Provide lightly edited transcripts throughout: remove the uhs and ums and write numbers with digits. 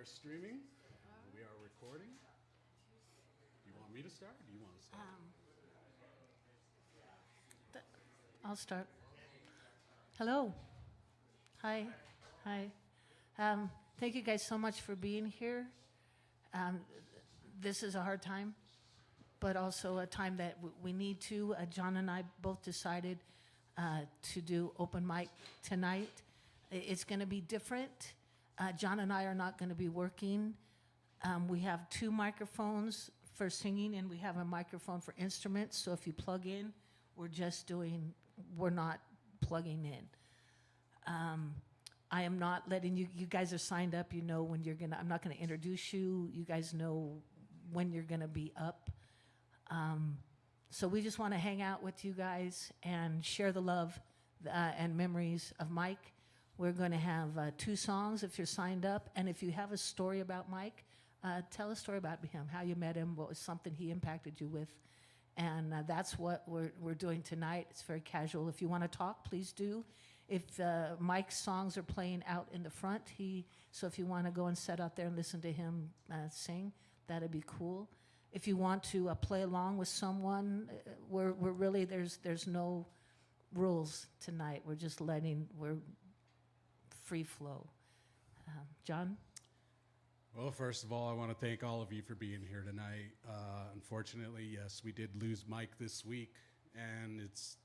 streaming. We are recording. You want me to start? Or do you want to start? I'll start. Hello. Hi. Hi. Thank you guys so much for being here. This is a hard time, but also a time that we need to. John and I both decided to do open mic tonight. It's going to be different. John and I are not going to be working. We have 2 microphones for singing, and we have a microphone for instruments. So if you plug in, we're not plugging in. I am not letting you guys are signed up, you know when you're gonna, I'm not gonna introduce you. You guys know when you're gonna be up. So we just wanna hang out with you guys and share the love and memories of Mike. We're gonna have 2 songs if you're signed up. And if you have a story about Mike, tell a story about him, how you met him, what was something he impacted you with. And that's what we're doing tonight. It's very casual. If you wanna talk, please do. If Mike's songs are playing out in the front, so if you want to go and sit out there and listen to him sing, that'd be cool. If you want to play along with someone, we're really there's no rules tonight. We're free flow. John? Well, first of all, I want to thank all of you for being here tonight. Unfortunately, yes, we did lose Mike this week, and it's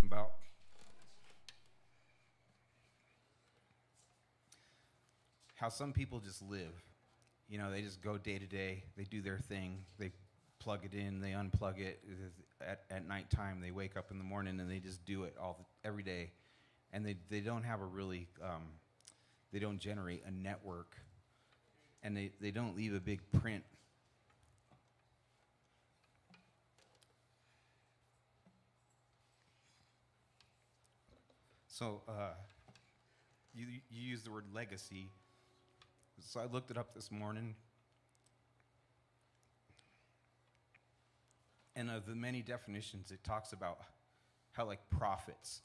about how some people just live. You know, they just go day to day. They do their thing. They plug it in. They unplug it. At nighttime, they wake up in the morning and they just do it every day. And they don't have a really, they don't generate a network. And they don't leave a big print. So you use the word legacy. So I looked it up this morning. And of the many definitions, it talks about how like prophets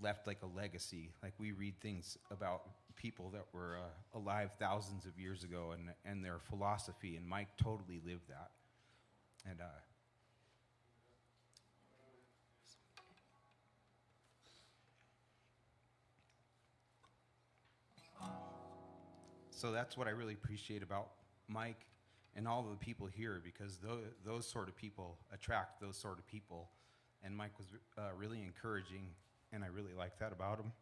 left like a legacy. Like we read things about people that were alive thousands of years ago and their philosophy, and Mike totally lived that. And so that's what I really appreciate about Mike and all of the people here, because those sort of people attract those sort of people. And Mike was really encouraging, and I really like that about him.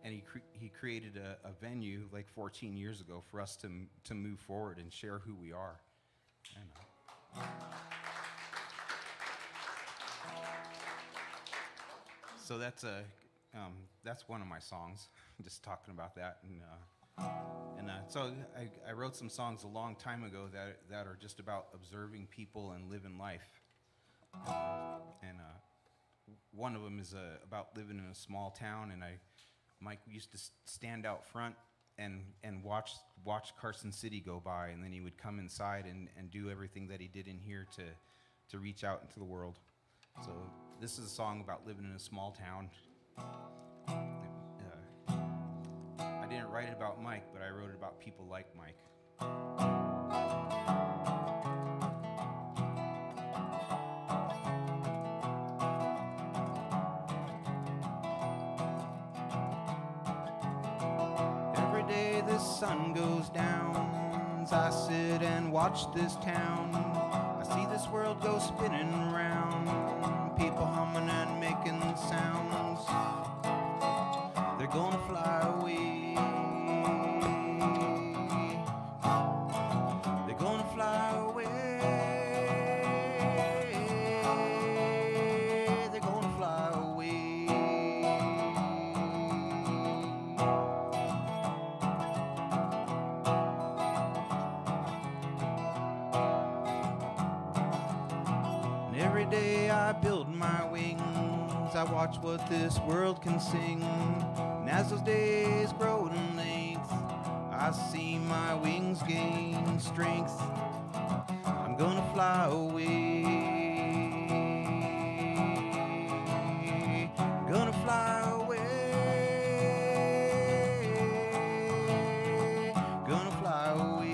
And he created a venue like 14 years ago for us to move forward and share who we are. And, so that's one of my songs. Just talking about that, and so I wrote some songs a long time ago that are just about observing people and living life. And one of them is about living in a small town, and Mike used to stand out front and watch Carson City go by, and then he would come inside and do everything that he did in here to reach out into the world. So this is a song about living in a small town. I didn't write it about Mike, but I wrote it about people like Mike. Every day the sun goes down, as I sit and watch this town. I see this world go spinning round, people humming and making sounds. They're gonna fly away. They're gonna fly away. They're gonna fly away. And every day I build my wings, I watch what this world can sing. And as those days grow in length, I see my wings gain strength. I'm gonna fly away. Gonna fly away. Gonna fly away.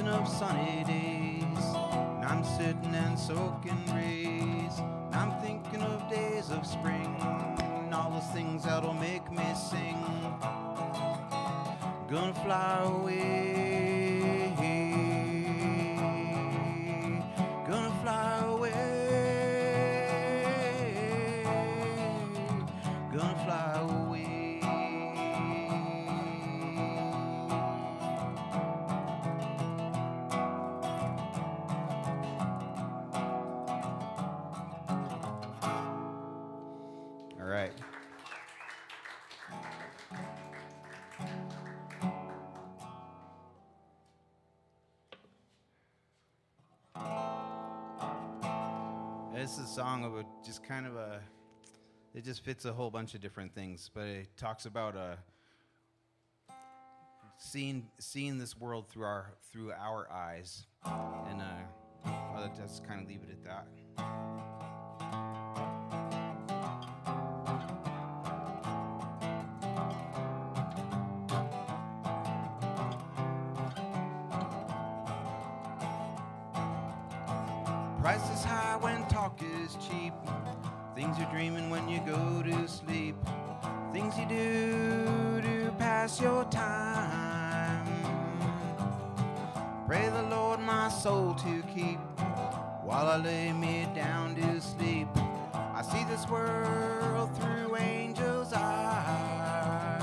Of sunny days, and I'm sitting and soaking rays, and I'm thinking of days of spring, and all those things that'll make me sing. I'm gonna fly away, gonna fly away, gonna fly away. This is a song of just kind of it just fits a whole bunch of different things, but it talks about seeing this world through our eyes, and I'll just kind of leave it at that. Price is high when talk is cheap. Things you're dreaming when you go to sleep. Things you do to pass your time. Pray the Lord my soul to keep while I lay me down to sleep. I see this world through angels' eyes.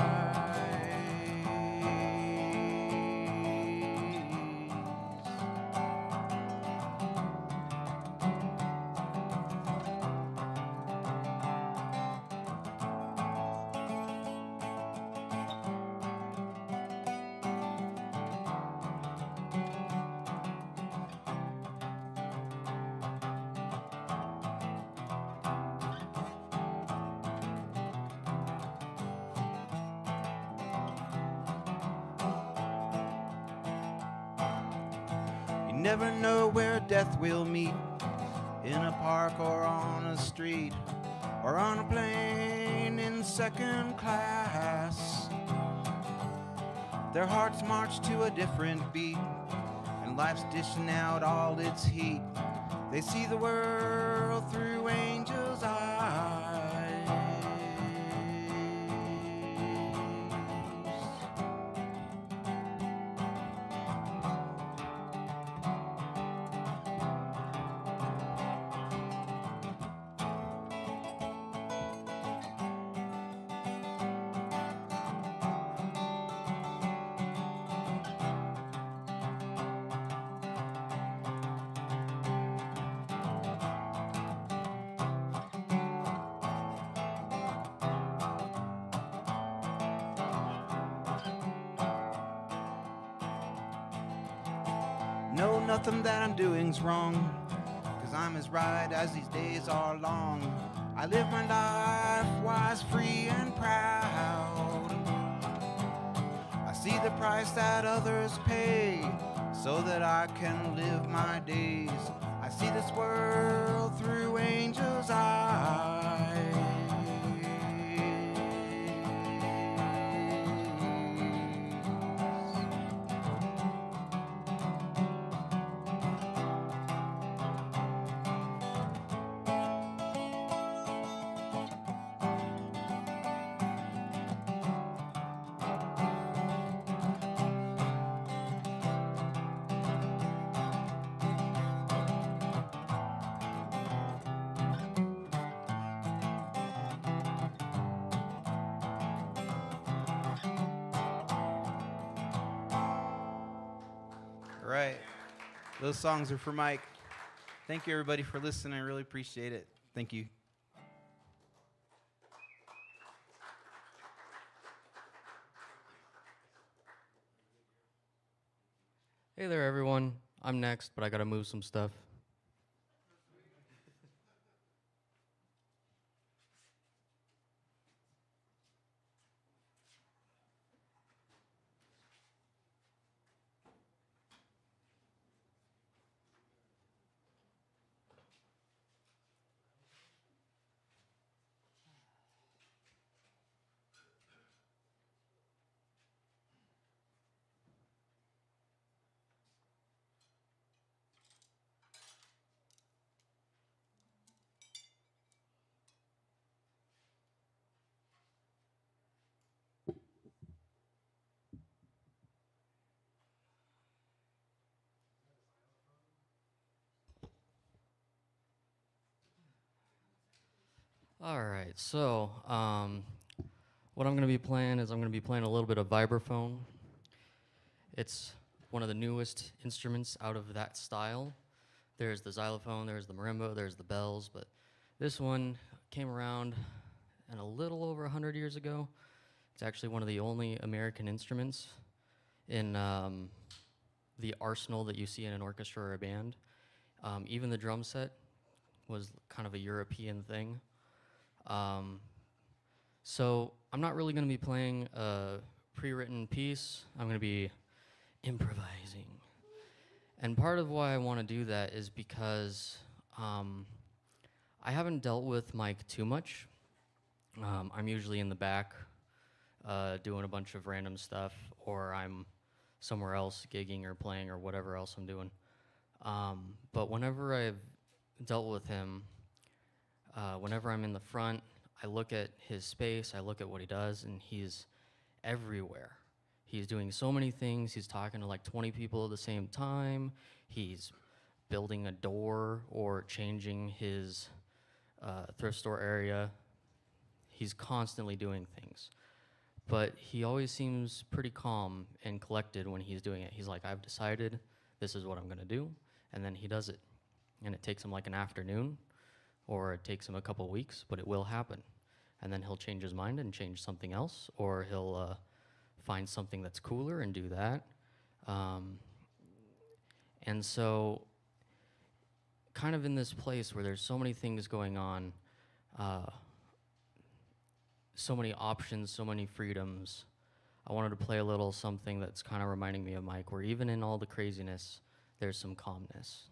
never know where death will meet, in a park or on a street, or on a plane in second class. Their hearts march to a different beat, and life's dishing out all its heat. They see the world through angels' eyes. No, nothing that I'm doing's wrong, 'cause I'm as right as these days are long. I live my life wise, free, and proud. I see the price that others pay so that I can live my days. I see this world through angels' eyes. Right. Those songs are for Mike. Thank you, everybody, for listening. I really appreciate it. Thank you. Hey there, everyone. I'm next, but I gotta move some stuff. All right, so what I'm gonna be playing is I'm gonna be playing a little bit of vibraphone. It's one of the newest instruments out of that style. There's the xylophone, there's the marimba, there's the bells, but this one came around and a little over 100 years ago. It's actually one of the only American instruments in the arsenal that you see in an orchestra or a band. Even the drum set was kind of a European thing. So I'm not really going to be playing a pre-written piece. I'm going to be improvising. And part of why I want to do that is because I haven't dealt with Mike too much. I'm usually in the back doing a bunch of random stuff, or I'm somewhere else gigging or playing or whatever else I'm doing. But whenever I've dealt with him, whenever I'm in the front, I look at his space, I look at what he does, and he's everywhere. He's doing so many things. He's talking to like 20 people at the same time. He's building a door or changing his thrift store area. He's constantly doing things. But he always seems pretty calm and collected when he's doing it. He's like, I've decided this is what I'm going to do, and then he does it. And it takes him like an afternoon, or it takes him a couple weeks, but it will happen. And then he'll change his mind and change something else, or he'll find something that's cooler and do that. And so kind of in this place where there's so many things going on, so many options, so many freedoms, I wanted to play a little something that's kind of reminding me of Mike, where even in all the craziness, there's some calmness.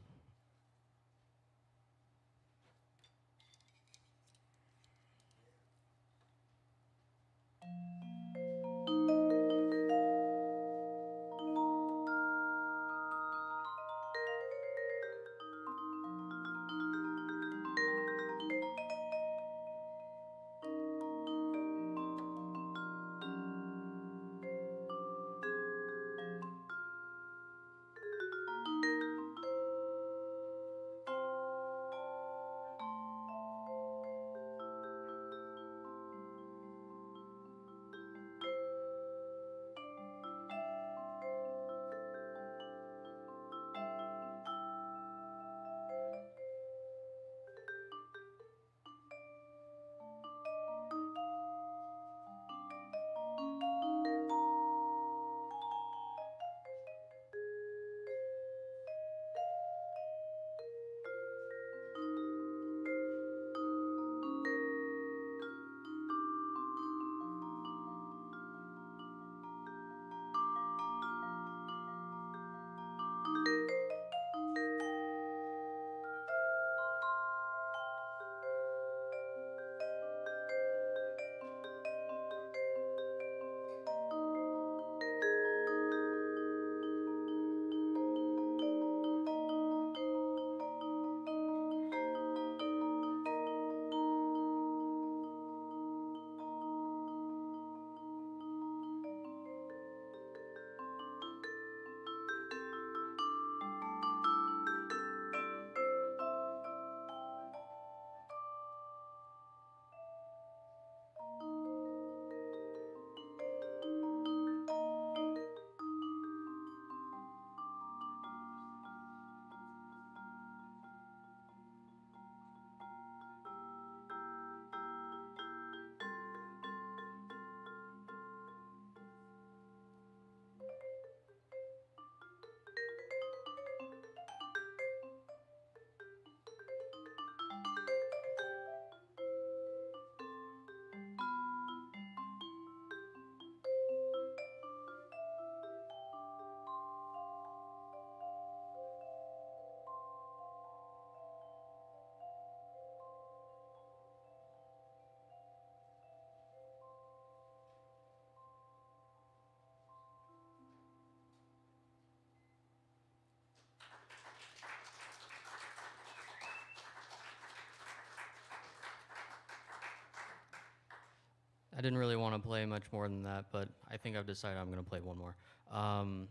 I didn't really want to play much more than that, but I think I've decided I'm going to play one more. I'm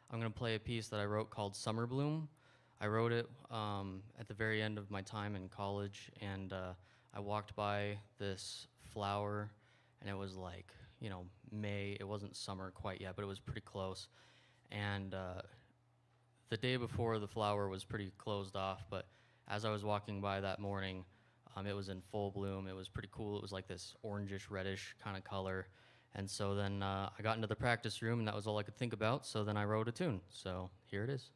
going to play a piece that I wrote called Summer Bloom. I wrote it at the very end of my time in college, and I walked by this flower, and it was like, you know, May. It wasn't summer quite yet, but it was pretty close. And the day before, the flower was pretty closed off, but as I was walking by that morning, it was in full bloom. It was pretty cool. It was like this orangish, reddish kind of color. And so then I got into the practice room, and that was all I could think about. So then I wrote a tune. So here it is.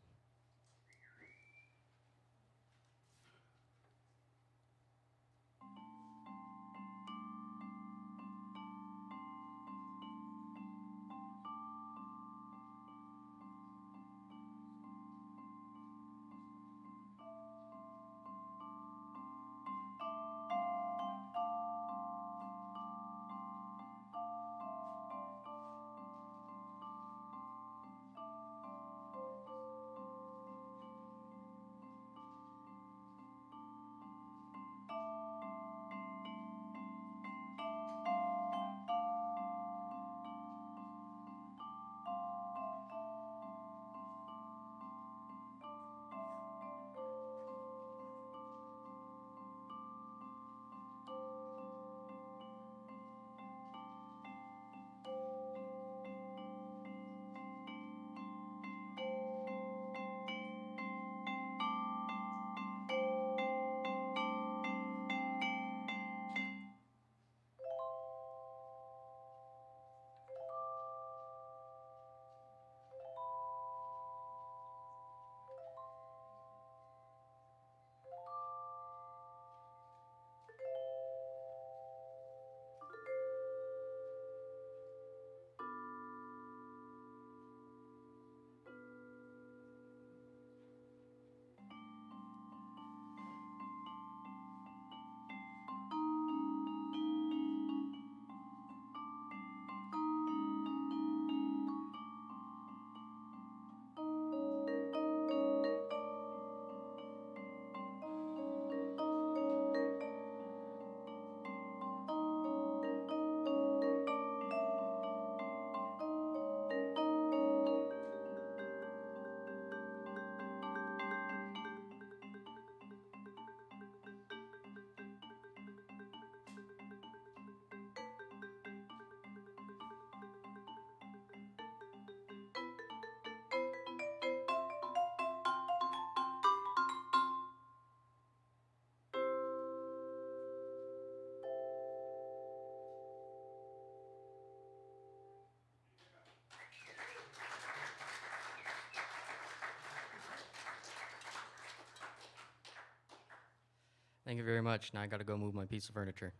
Thank you very much. Now I got to go move my piece of furniture.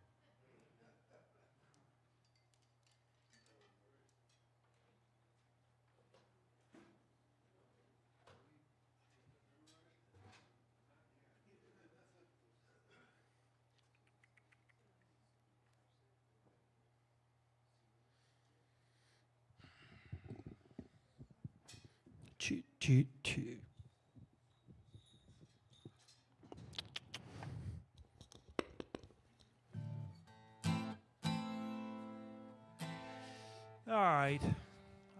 Choo, choo, choo. All right.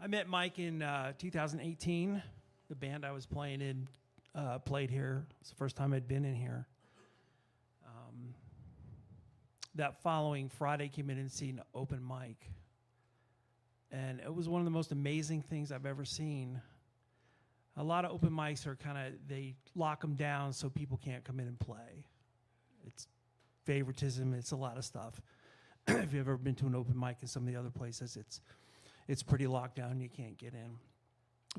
I met Mike in 2018. The band I was playing in played here. It's the first time I'd been in here. That following Friday, came in and seen an open mic. And it was one of the most amazing things I've ever seen. A lot of open mics are they lock them down so people can't come in and play. It's favoritism, it's a lot of stuff. If you've ever been to an open mic in some of the other places, it's pretty locked down, you can't get in.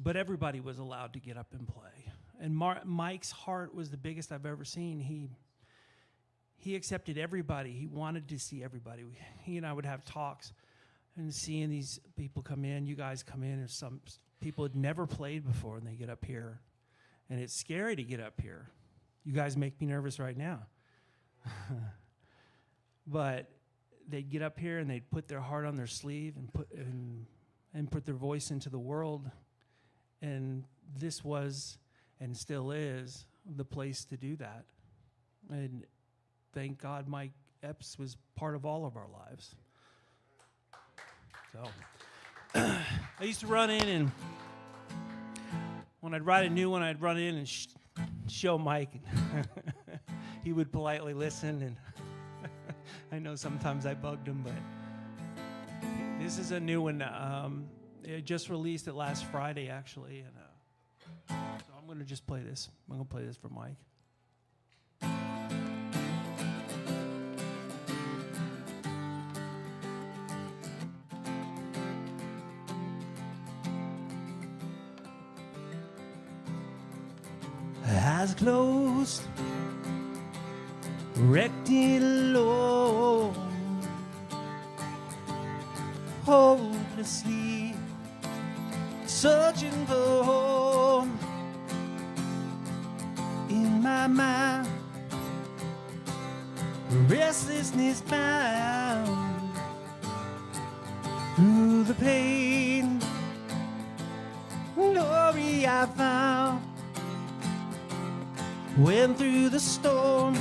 But everybody was allowed to get up and play. And Mike's heart was the biggest I've ever seen. He accepted everybody. He wanted to see everybody. He and I would have talks, and seeing these people come in, you guys come in, and some people had never played before, and they get up here. And it's scary to get up here. You guys make me nervous right now. But they'd get up here, and they'd put their heart on their sleeve and put their voice into the world. And this was, and still is, the place to do that. And thank God Mike Epps was part of all of our lives. So I used to run in, and when I'd write a new one, I'd run in and show Mike. He would politely listen, and I know sometimes I bugged him, but this is a new one. It just released it last Friday, actually, and so I'm going to just play this. I'm going to play this for Mike. Eyes closed, wrecked and alone, hopelessly searching for home. In my mind, restlessness bound through the pain. Glory I found. Went through the storm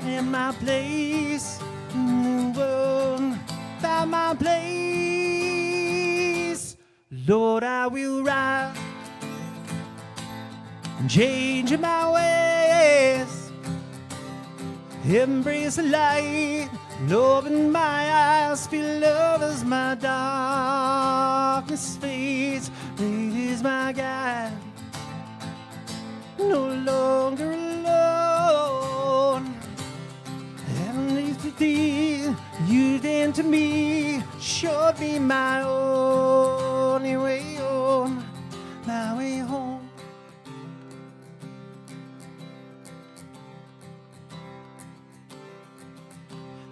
and my place in the world. Found my place. Lord, I will rise and change my ways. Embrace the light and open my eyes. Feel love as my darkness fades. Faith is my guide. No longer alone. And if thee you then to me showed me my only way home, my way home.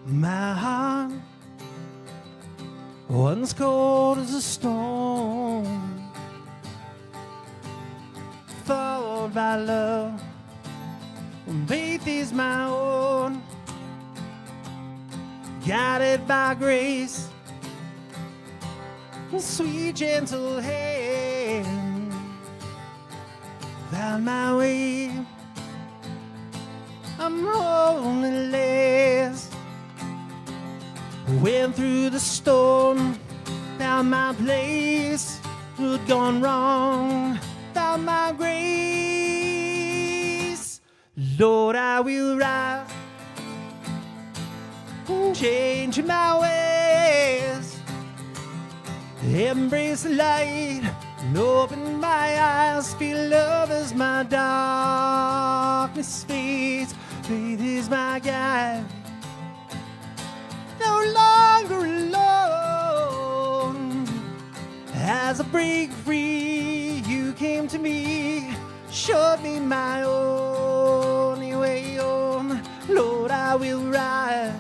My heart, once cold as a stone, followed by love, faith is my own. Guided by grace, sweet gentle hand, found my way. I'm loneliness. Went through the storm, found my place. Who'd gone wrong, found my grace. Lord, I will rise and change my ways. Embrace the light and open my eyes. Feel love as my darkness fades. Faith is my guide. No longer alone. As I break free, you came to me, showed me my only way home. Lord, Lord, I will rise,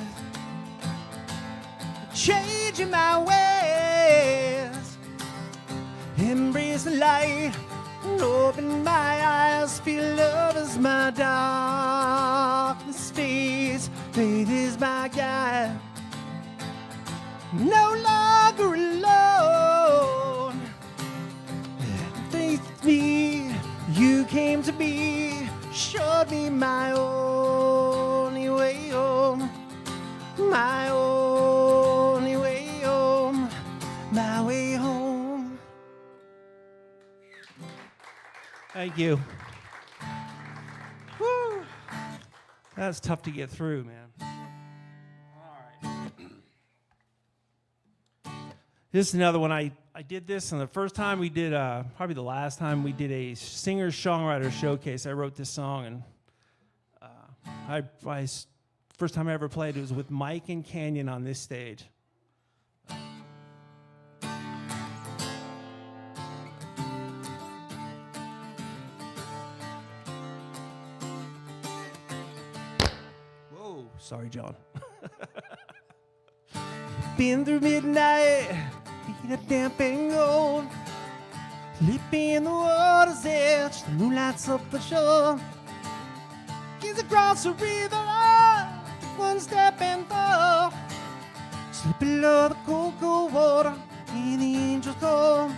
changing my ways, embrace the light, and open my eyes, feel love as my darkness fades, faith is my guide, no longer alone, faith with me, you came to me, showed me my only way home, my only way home, my way home. Thank you. Woo. That's tough to get through, man. All right. This is another one. I did this, and the first time we did, probably the last time we did a singer-songwriter showcase, I wrote this song, and first time I ever played it was with Mike and Canyon on this stage. Whoa, sorry, John. Been through midnight, feet are damp and cold, sleeping in the water's edge, the moon lights up the shore. Kids across the river, one step and fall, slip below the cold, cold water, hear the angels call.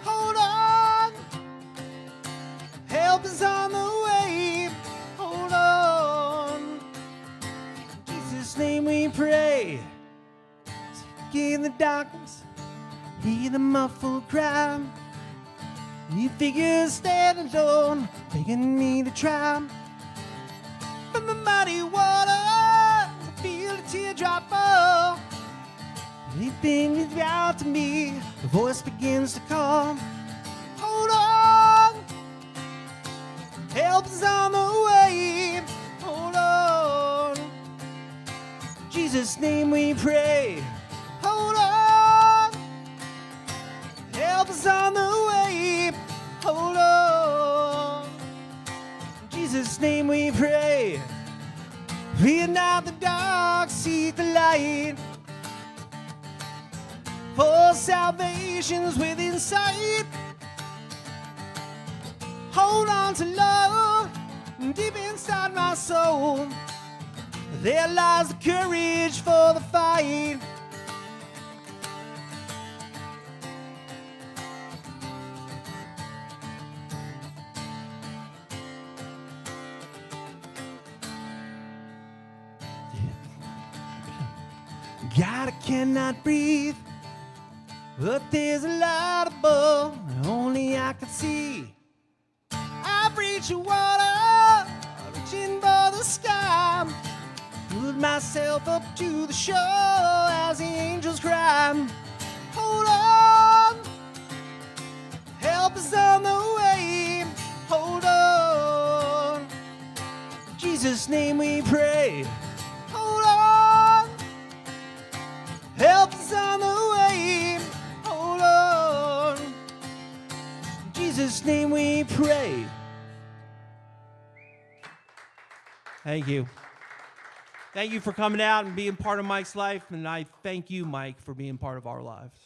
Hold on, help is on the way. Hold on, in Jesus' name we pray. In the darkness, hear the muffled cry. You figure stand alone, begging me to try. From the muddy water, I feel a teardrop fall. Anything is out to me, the voice begins to call. Hold on, help is on the way. Hold on, in Jesus' name we pray. Hold on, help is on the way. Hold on, in Jesus' name we pray. Fear not the dark, seek the light, for salvation's within sight. Hold on to love deep inside my soul. There lies the courage for the fight. God, I cannot breathe, but there's a light above that only I can see. I've reached the water, reaching for the sky, pulled myself up to the shore as the angels cry. Hold on, help is on the way. Hold on, in Jesus' name we pray. Hold on, help is on the way. Hold on, in Jesus' name we pray. Thank you. Thank you for coming out and being part of Mike's life, and I thank you, Mike, for being part of our lives.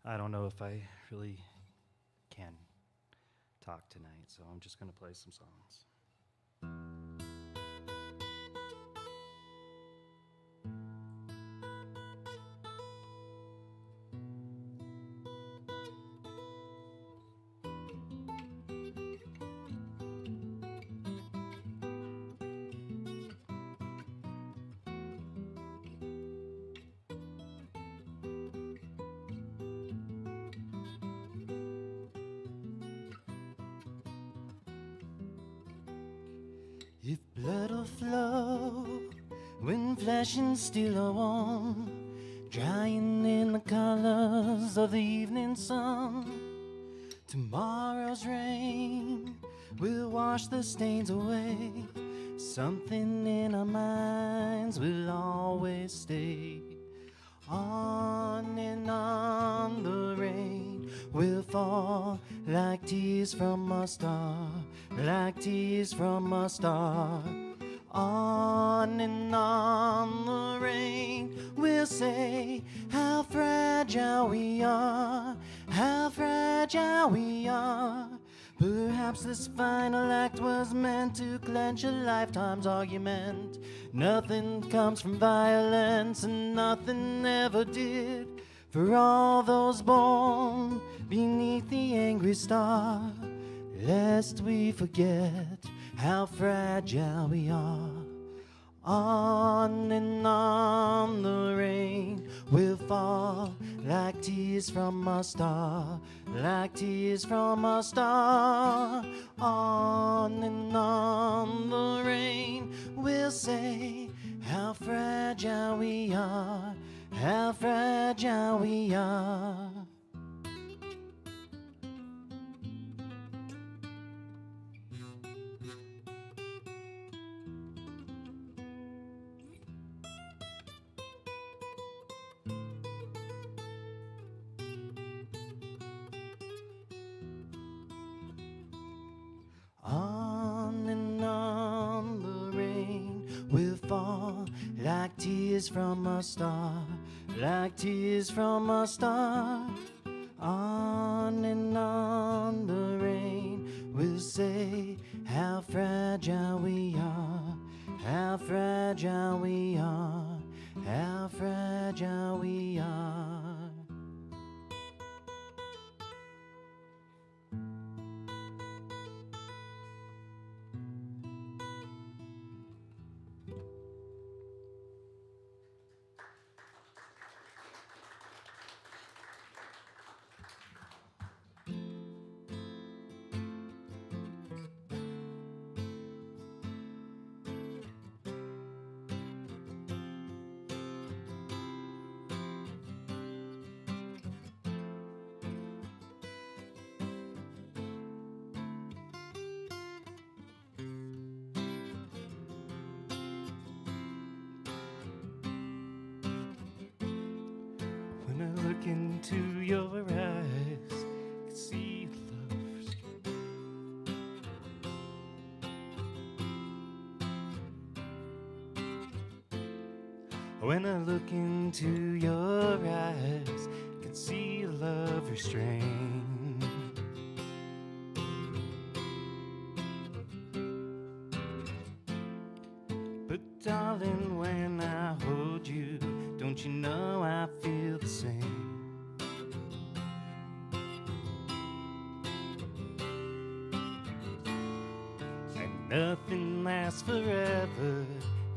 I don't know if I really can talk tonight, so I'm just going to play some songs. If blood will flow when flesh and steel are warm, drying in the colors of the evening sun, tomorrow's rain will wash the stains away. Something in our minds will always stay. On and on the rain will fall like tears from a star, like tears from a star. On and on the rain will say how fragile we are, how fragile we are. Perhaps this final act was meant to clench a lifetime's argument. Nothing comes from violence, and nothing ever did. For all those born beneath the angry star, lest we forget how fragile we are. On and on the rain will fall like tears from a star, like tears from a star. On and on the rain will say how fragile we are, how fragile we are. On and on the rain will fall like tears from a star, like tears from a star. On and on the rain will say how fragile we are, how fragile we are, how fragile we are. When I look into your eyes, I can see love's When I look into your eyes, I can see love restrained. But darling, when I hold you, don't you know I feel the same? And nothing lasts forever.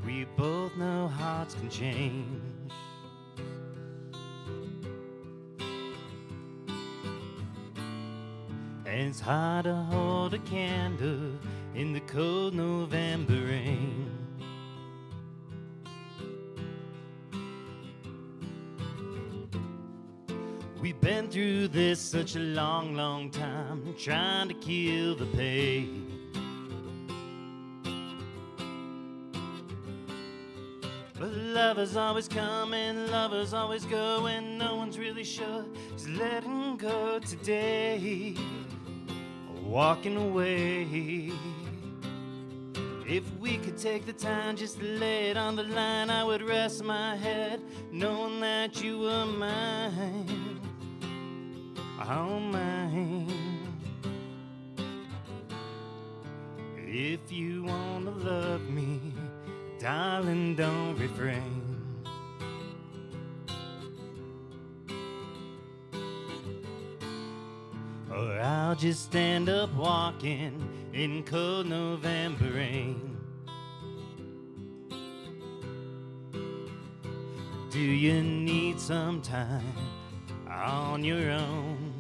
We both know hearts can change. And it's hard to hold a candle in the cold November rain. We've been through this such a long, long time, trying to kill the pain. But lovers always come and lovers always go, and no one's really sure. Just letting go today, walking away. If we could take the time just to lay it on the line, I would rest my head knowing that you were mine, all mine. If you wanna love me, darling, don't refrain. Or I'll just end up walking in cold November rain. Do you need some time on your own?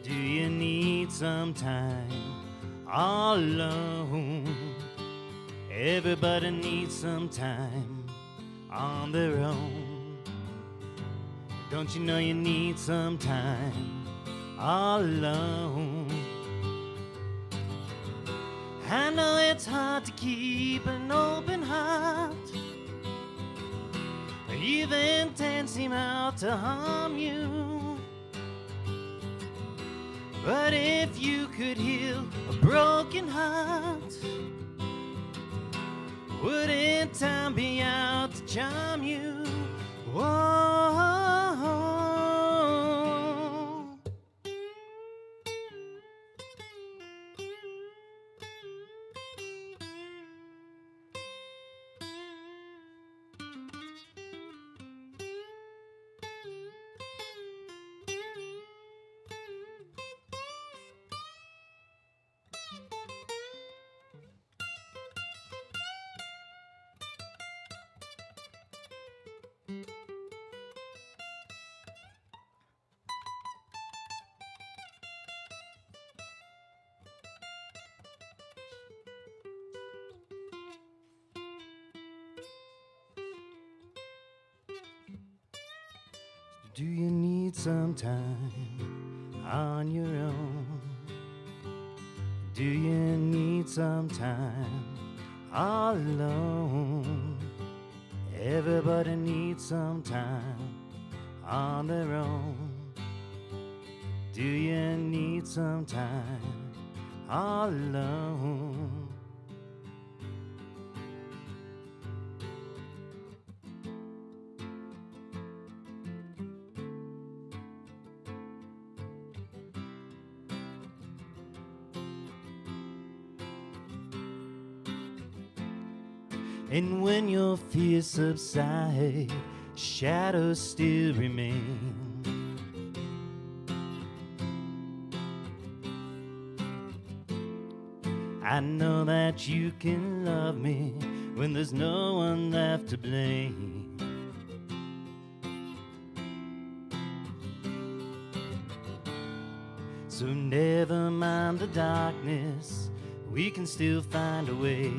Do you need some time all alone? Everybody needs some time on their own. Don't you know you need some time all alone? I know it's hard to keep an open heart. Even ten seem out to harm you. But if you could heal a broken heart, wouldn't time be out to charm you? Whoa. Do you need some time on your own? Do you need some time all alone? Everybody needs some time on their own. Do you need some time all alone? And when your fears subside, shadows still remain. I know that you can love me when there's no one left to blame. So never mind the darkness, we can still find a way.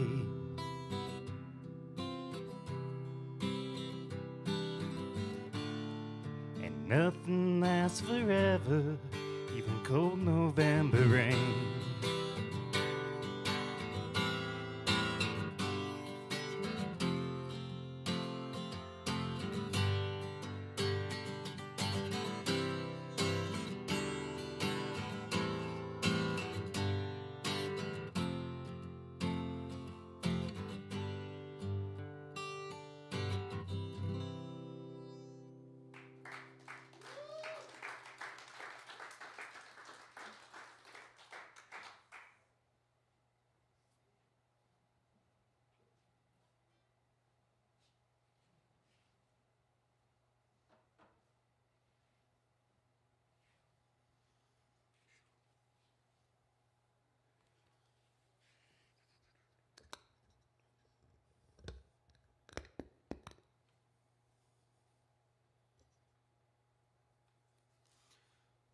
Nothing lasts forever, even cold November rain.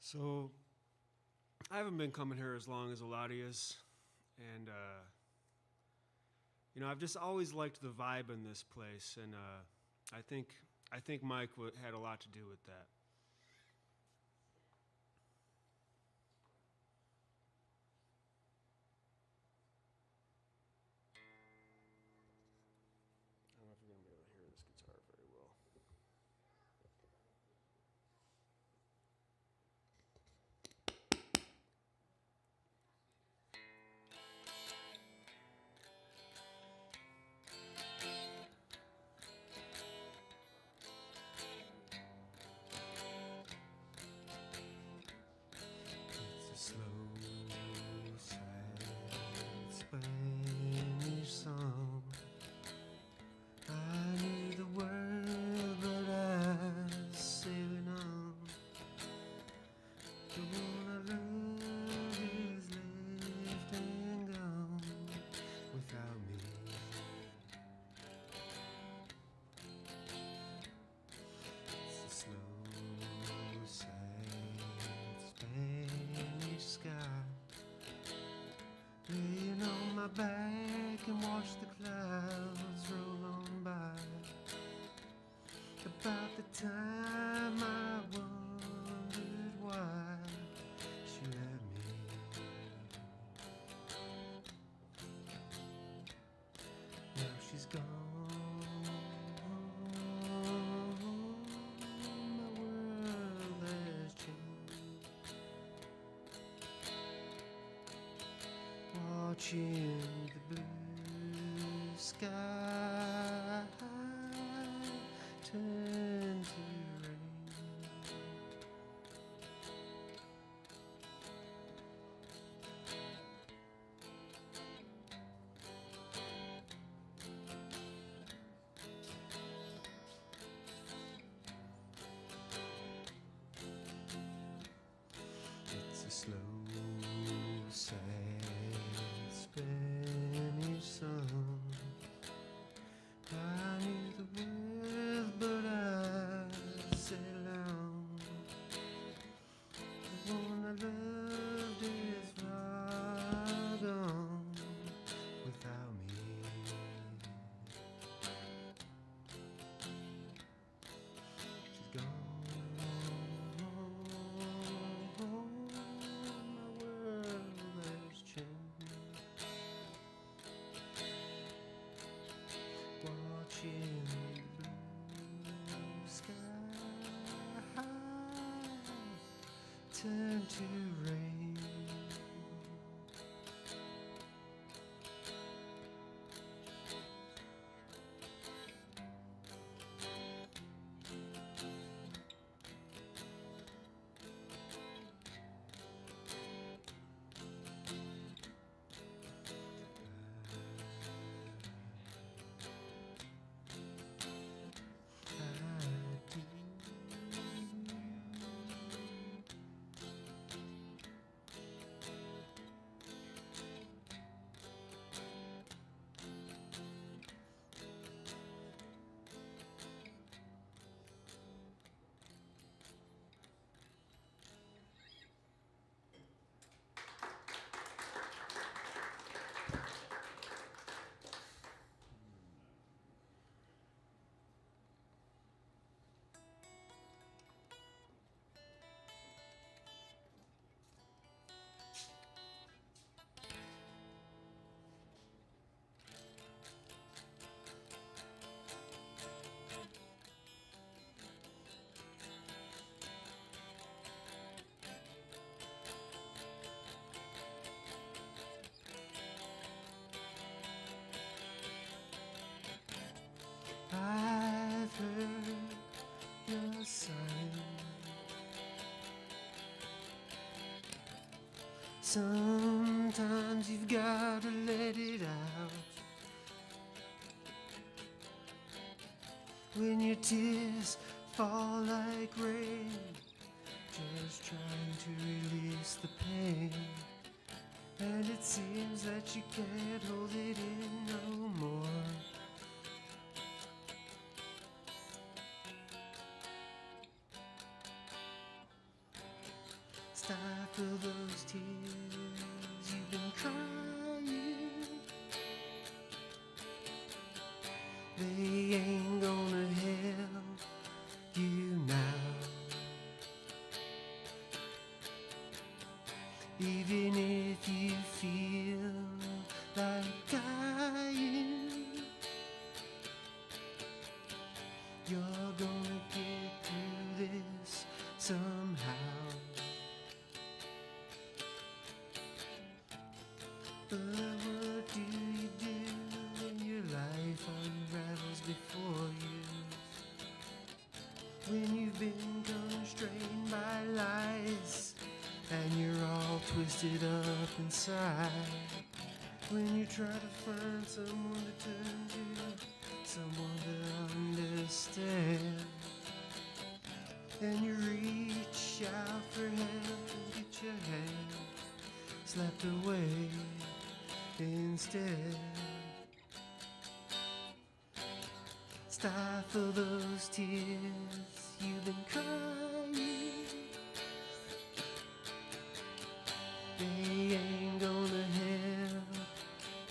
So, I haven't been coming here as long as Eladius, and you know, I've just always liked the vibe in this place, and I think Mike had a lot to do with that. I don't know if you're gonna be able to hear this guitar very well. It's a slow, sad Spanish song. I knew the word, but I was sailing on. The one I love is left and gone without me. It's a slow, sad Spanish sky laying on my back can watch the clouds roll on by. About the time I wondered why she let me. Now she's gone. My world has changed. Watching the blue sky turn to rain. It's a slow, sad Spanish song. I knew the words, but I said along. The one I loved is far gone without me. She's gone. My world has changed. Watching the blue sky turn to rain. I've heard your sign. Sometimes you've got to let it out. When your tears fall like rain, just trying to release the pain. And it seems that you can't hold it in no more. Stifle those tears you've been crying. They ain't gonna help you now. Even if you feel like dying, you're gonna get through this somehow. But what do you do when your life unravels before you? When you've been constrained by lies and you're all twisted up inside. When you try to find someone to turn to, someone to understand. And you reach out for help and get your hand slapped away instead. Stifle those tears you've been crying. They ain't gonna help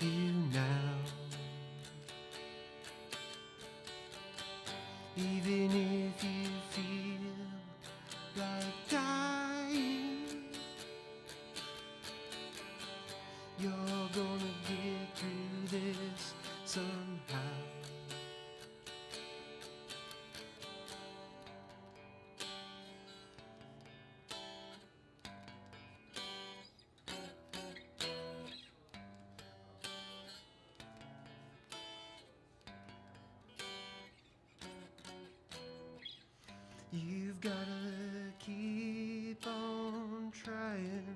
you now. Even if you feel like dying, you're gonna get through this somehow. You've gotta keep on trying.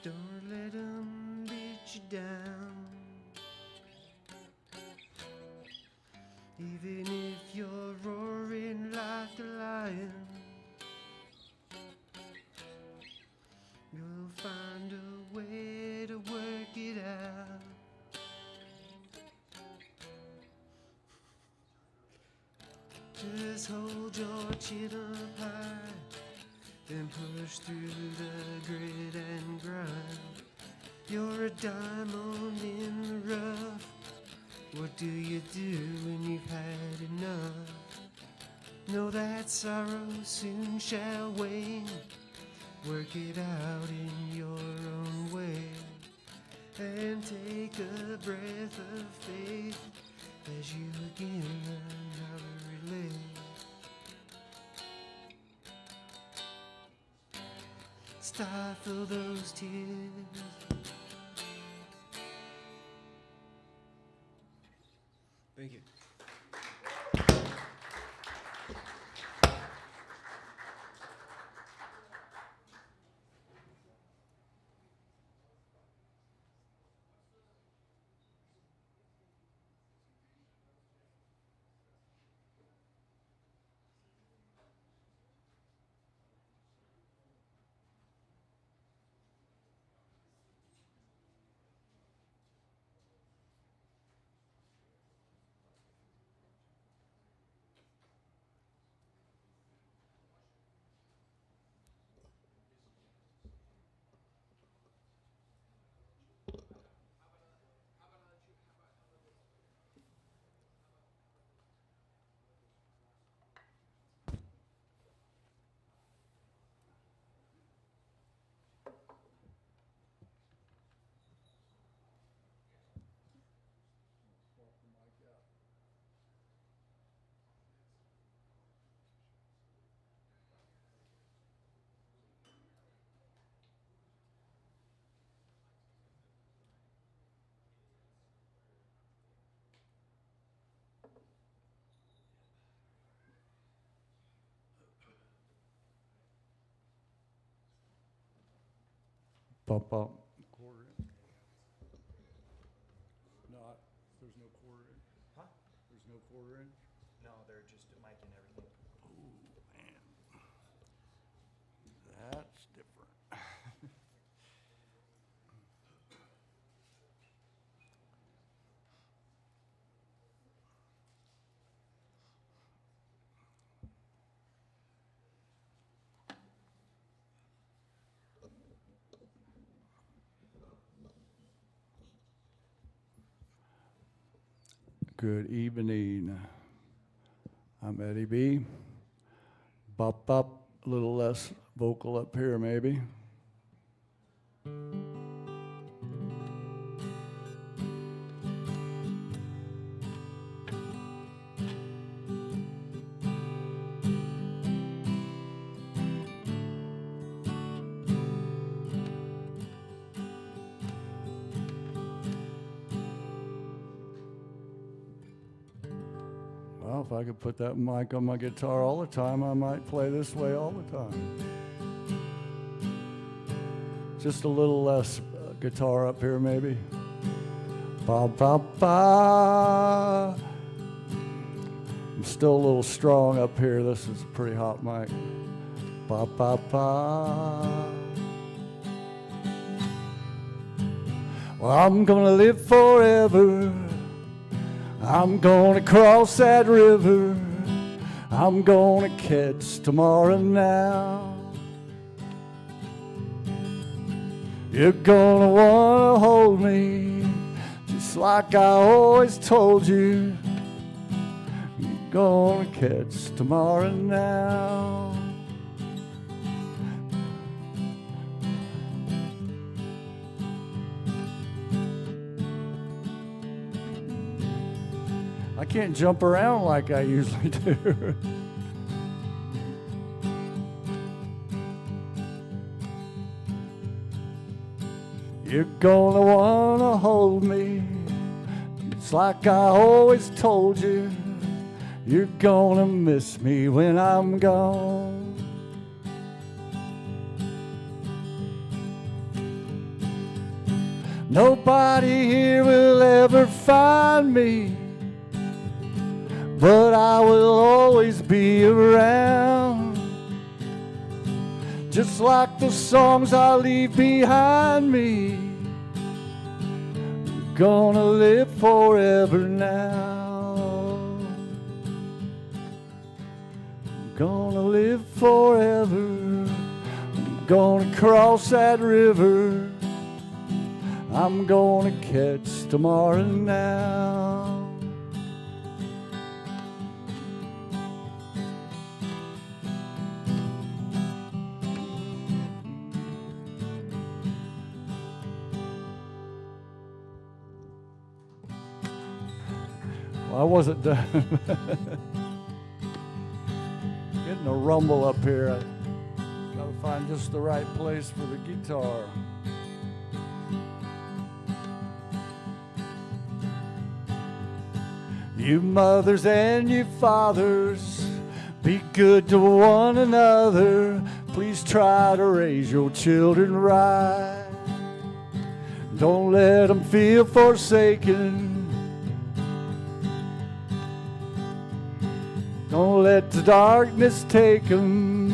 Don't let them beat you down. Even if you're roaring like a lion, you'll find a way to work it out. Just hold your chin up high and push through the grit and grind. You're a diamond in the rough. What do you do when you've had enough? Know that sorrow soon shall wane. Work it out in your own way. And take a breath of faith as you again learn how to relate. Stifle those tears. Thank you. Bump up. Quarter inch. No, there's no quarter inch. Huh? There's no quarter inch. No, they're just a mic and everything. Oh, man. That's different. Good evening. I'm Eddie B. Bop up, a little less vocal up here maybe. Well, if I could put that mic on my guitar all the time, I might play this way all the time. Just a little less guitar up here, maybe. Ba ba ba. I'm still a little strong up here. This is a pretty hot mic. Ba ba ba. Well, I'm gonna live forever. I'm gonna cross that river. I'm gonna catch tomorrow now. You're gonna wanna hold me just Just like I always told you, you're gonna catch tomorrow now. I can't jump around like I usually do. You're gonna wanna hold me, just like I always told you. You're gonna miss me when I'm gone. Nobody here will ever find me, but I will always be around. Just like the songs I leave behind me, I'm gonna live forever now. I'm gonna live forever. I'm gonna cross that river. I'm gonna catch tomorrow now. I wasn't done. Getting a rumble up here. I gotta find just the right place for the guitar. You mothers and you fathers, be good to one another. Please try to raise your children right. Don't let them feel forsaken. Don't let the darkness take them.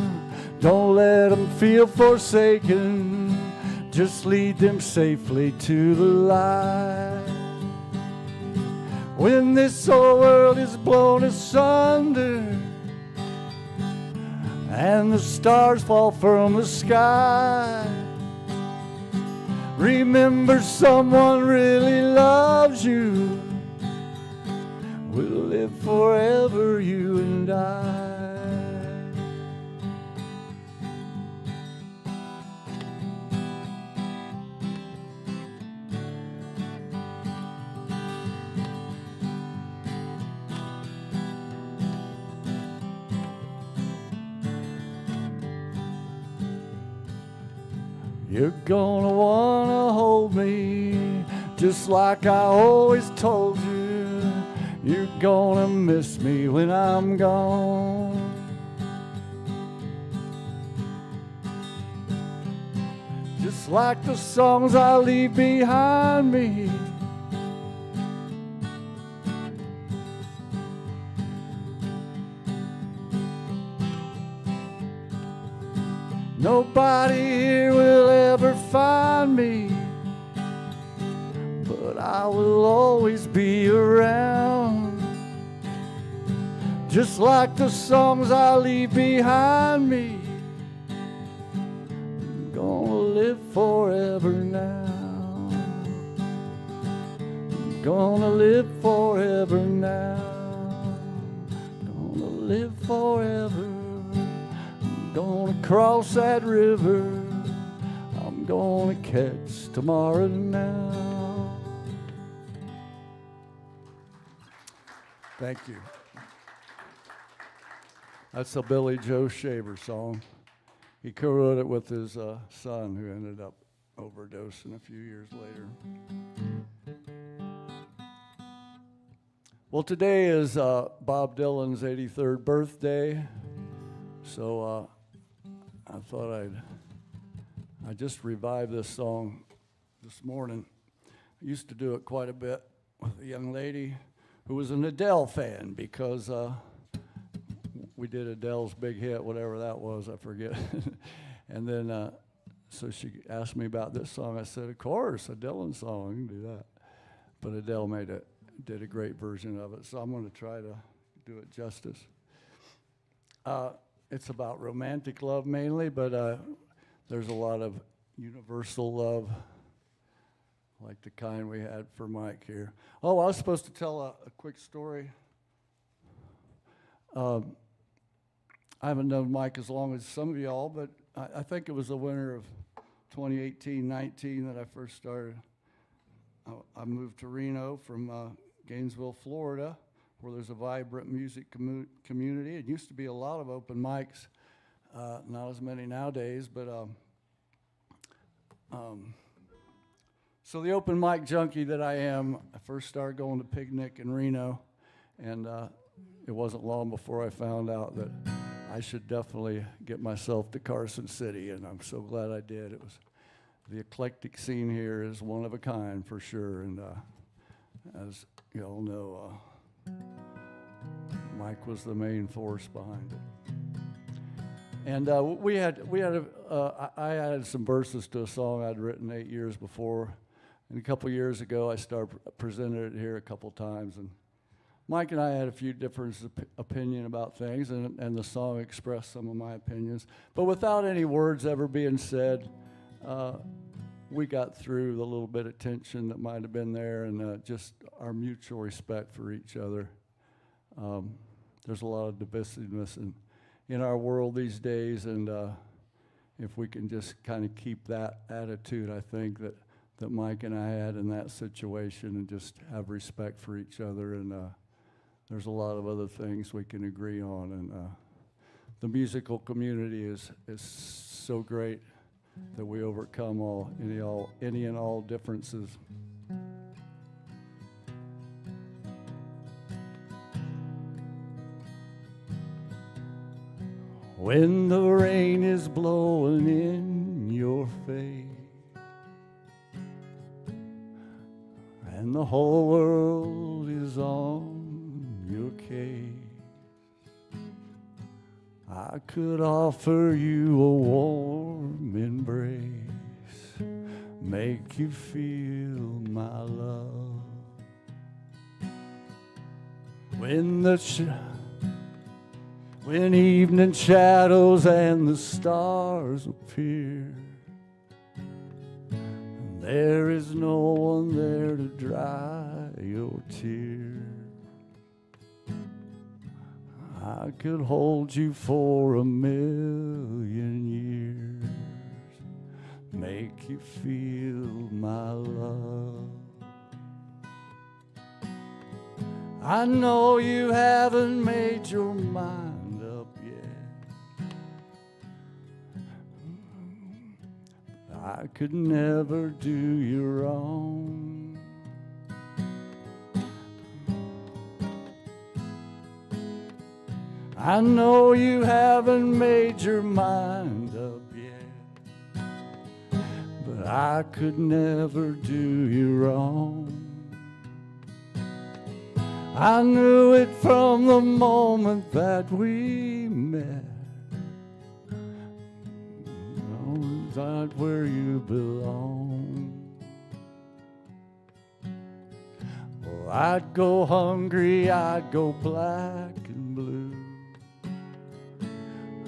Don't let them feel forsaken. Just lead them safely to the light. When this whole world is blown asunder and the stars fall from the sky, remember someone really loves you. We'll live forever, you and I. You're gonna wanna hold me, just like I always told you. You're gonna miss me when I'm gone. Just like the songs I leave behind me. Nobody here will ever find me, but I will always be around. Just like the songs I leave behind me. I'm gonna live forever now. I'm gonna live forever now. Gonna live forever. I'm gonna cross that river. I'm gonna catch tomorrow now. Thank you. That's a Billy Joe Shaver song. He co-wrote it with his son, who ended up overdosing a few years later. Well, today is Bob Dylan's 83rd birthday, so I thought I'd just revive this song this morning. I used to do it quite a bit with a young lady who was an Adele fan, because we did Adele's big hit, whatever that was, I forget. And then, so she asked me about this song. I said, of course, a Dylan song, you can do that. But Adele did a great version of it, so I'm going to try to do it justice. It's about romantic love mainly, but there's a lot of universal love, like the kind we had for Mike here. Oh, I was supposed to tell a quick story. I haven't known Mike as long as some of y'all, but I think it was the winter of 2018-19 that I first started. I moved to Reno from Gainesville, Florida, where there's a vibrant music community. It used to be a lot of open mics, not as many nowadays, but so the open mic junkie that I am, I first started going to Picnic in Reno, and it wasn't long before I found out that I should definitely get myself to Carson City, and I'm so glad I did. It was the eclectic scene here is one of a kind for sure, and as you all know, Mike was the main force behind it. And I added some verses to a song I'd written 8 years before, and a couple years ago I presented it here a couple times, and Mike and I had a few different opinion about things, and the song expressed some of my opinions. But without any words ever being said, we got through the little bit of tension that might have been there, and just our mutual respect for each other. There's a lot of divisiveness in our world these days, and if we can just kind of keep that attitude, I think that Mike and I had in that situation, and just have respect for each other, and there's a lot of other things we can agree on, and the musical community is so great that we overcome any and all differences. When the rain is blowing in your face and the whole world is on your case, I could offer you a warm embrace, make you feel my love. When evening shadows and the stars appear, there is no one there to dry your tears, I could hold you for 1,000,000 years, make you feel my love. I know you haven't made your mind up yet. I could never do you wrong. I know you haven't made your mind up yet, but I could never do you wrong. I knew it from the moment that we met. Oh, is that where you belong? Oh, I'd go hungry, I'd go black and blue,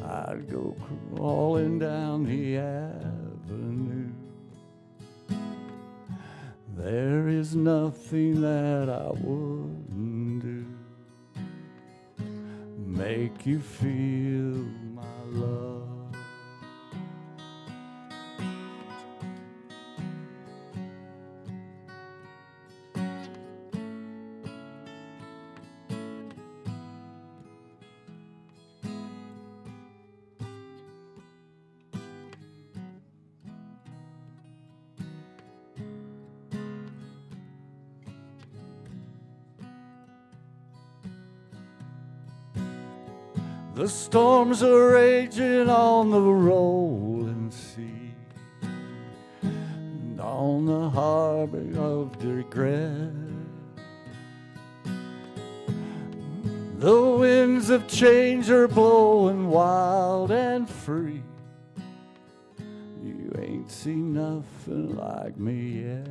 I'd go crawling down the avenue. There is nothing that I wouldn't do, make you feel my love. The storms are raging on the rolling sea, and on the harbor of regret. The winds of change are blowing wild and free. You ain't seen nothing like me yet.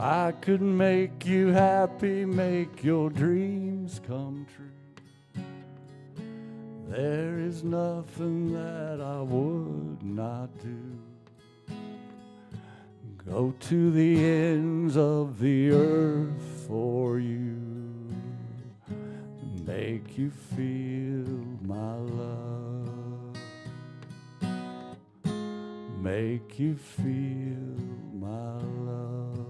I could make you happy, make your dreams come true. There is nothing that I would not do, Go to the ends of the earth for you, make you feel my love, make you feel my love.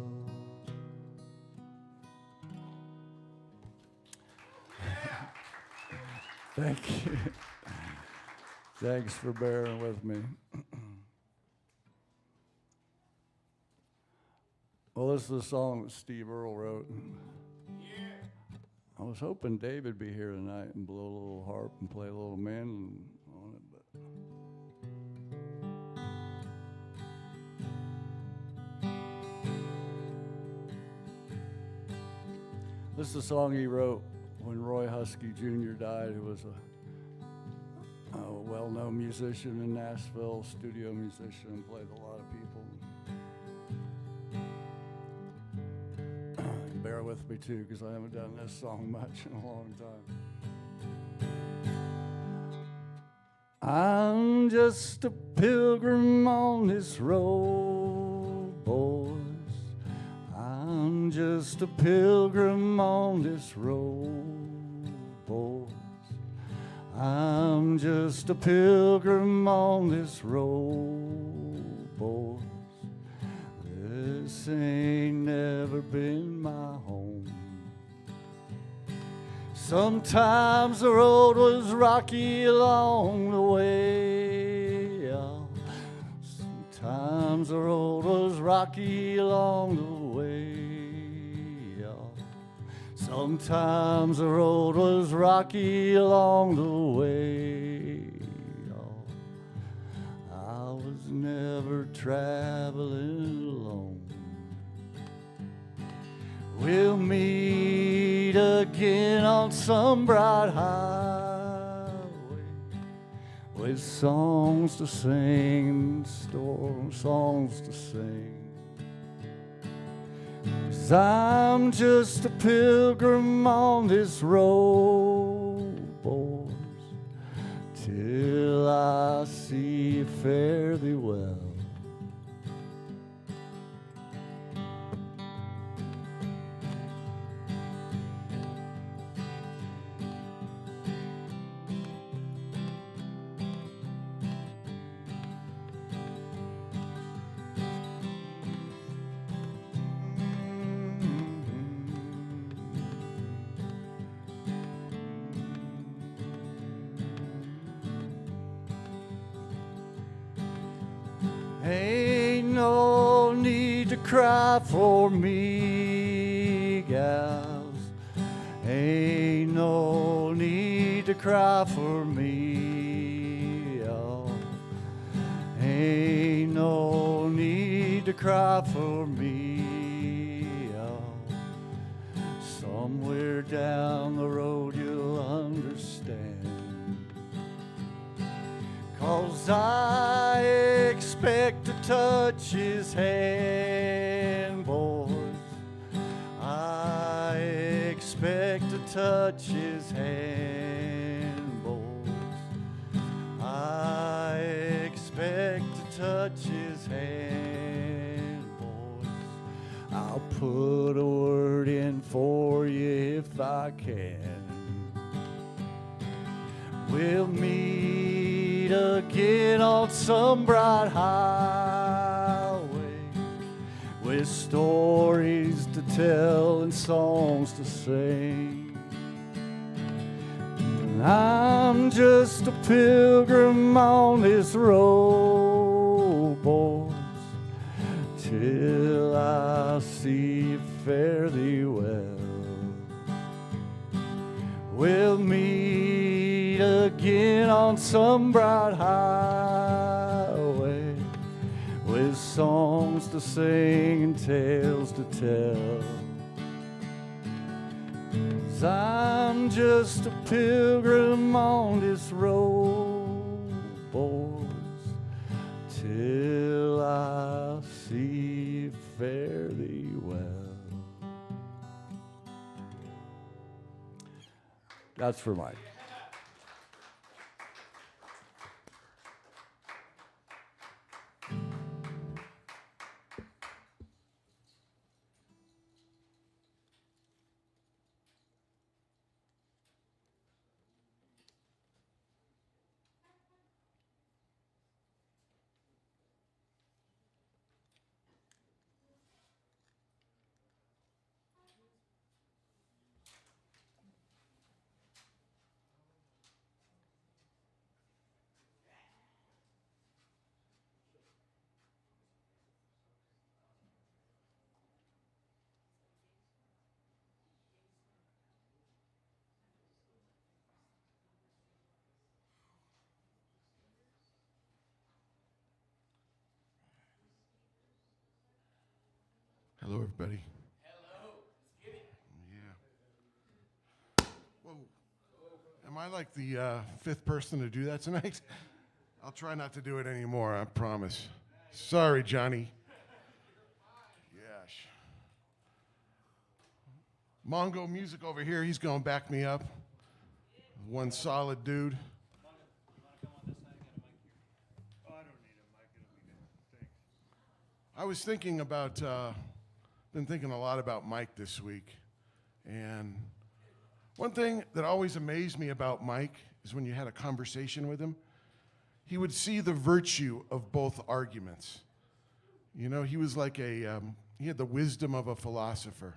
Thank you. Thanks for bearing with me. Well, this is a song that Steve Earle wrote. I was hoping David'd be here tonight and blow a little harp and play a little mandolin on it, but this is a song he wrote when Roy Husky Jr. died, who was a well-known musician in Nashville, studio musician, and played with a lot of people. Bear with me too, because I haven't done this song much in a long time. I'm just a pilgrim on this road, boys. I'm just a pilgrim on this road, boys. I'm just a pilgrim on this road, boys. This ain't never been my home. Sometimes the road was rocky along the way. Sometimes the road was rocky along the way. Sometimes the road was rocky along the way. I was never traveling alone. We'll meet again on some bright highway with songs to sing, songs to sing. 'Cause I'm just a pilgrim on this road, boys, till I see you fare thee well. Ain't no need to cry for me, gals. Ain't no need to cry for me, y'all. Ain't no need to cry for me, y'all. Somewhere down the road you'll understand. 'Cause I expect to touch his hand, boys. I expect to touch his hand, boys. I expect to touch his hand, boys. I'll put a word in for you if I can. We'll meet again on some bright highway with stories to tell and songs to sing. And I'm just a pilgrim on this road, boys, till I see you fare thee well. We'll meet again on some bright highway with songs to sing and tales to tell. 'Cause I'm just a pilgrim on this road, boys, till I see you fare thee well. That's for Mike. Hello, everybody. Hello. Yeah. Whoa. Am I like the fifth person to do that tonight? I'll try not to do it anymore, I promise. Sorry, Johnny. Yes. Mongo Music over here, he's going to back me up. One solid dude. I was thinking about, been thinking a lot about Mike this week. And one thing that always amazed me about Mike is when you had a conversation with him, he would see the virtue of both arguments. You know, he was like he had the wisdom of a philosopher,